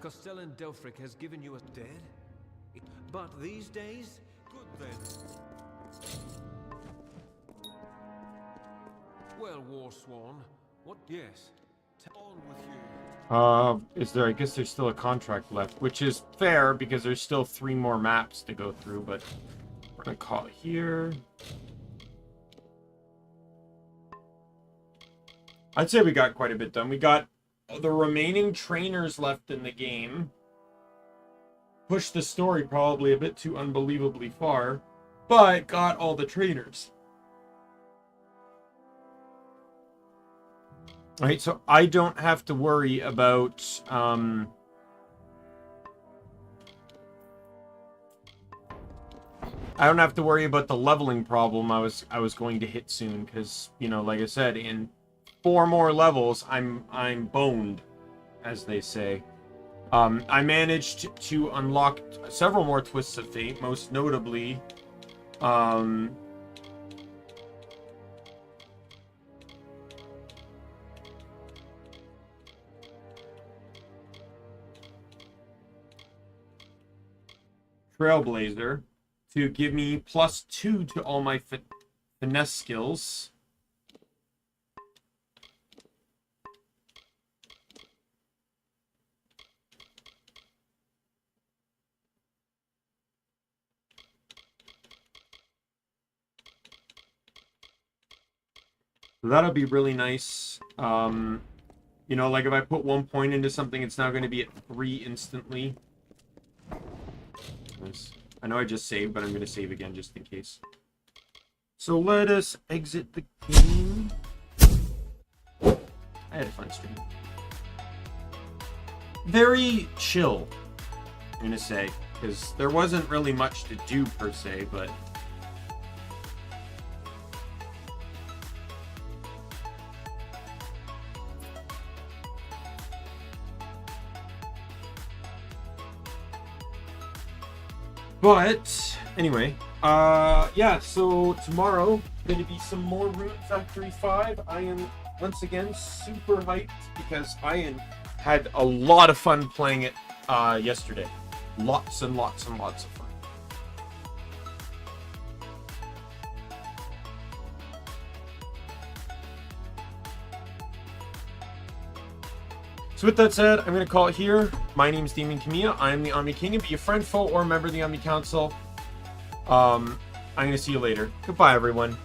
Castellan Delphric has given you a dead? But these days, good then. Well, Warsworn, what? Yes. On with you. Is there, I guess there's still a contract left, which is fair because there's still 3 more maps to go through, but we're gonna call it here. I'd say we got quite a bit done. We got the remaining trainers left in the game. Pushed the story probably a bit too unbelievably far, but got all the trainers. Alright, so I don't have to worry about I don't have to worry about the leveling problem I was going to hit soon, because, you know, like I said, in 4 more levels I'm boned, as they say. I managed to unlock several more twists of fate, most notably Trailblazer, to give me +2 to all my finesse skills. So that'll be really nice. You know, like if I put 1 point into something, it's now going to be at 3 instantly. I know I just saved, but I'm going to save again just in case. So let us exit the game. I had a fun stream. Very chill, I'm going to say, because there wasn't really much to do per se, but... But, anyway, yeah, so tomorrow, going to be some more Rune Factory 5. I am, once again, super hyped because I had a lot of fun playing it yesterday. Lots and lots and lots of fun. So with that said, I'm going to call it here. My name's Daimien Kamiya. I am the Omni King, and be a friend, foe, or member of the Omni Council. I'm going to see you later. Goodbye, everyone.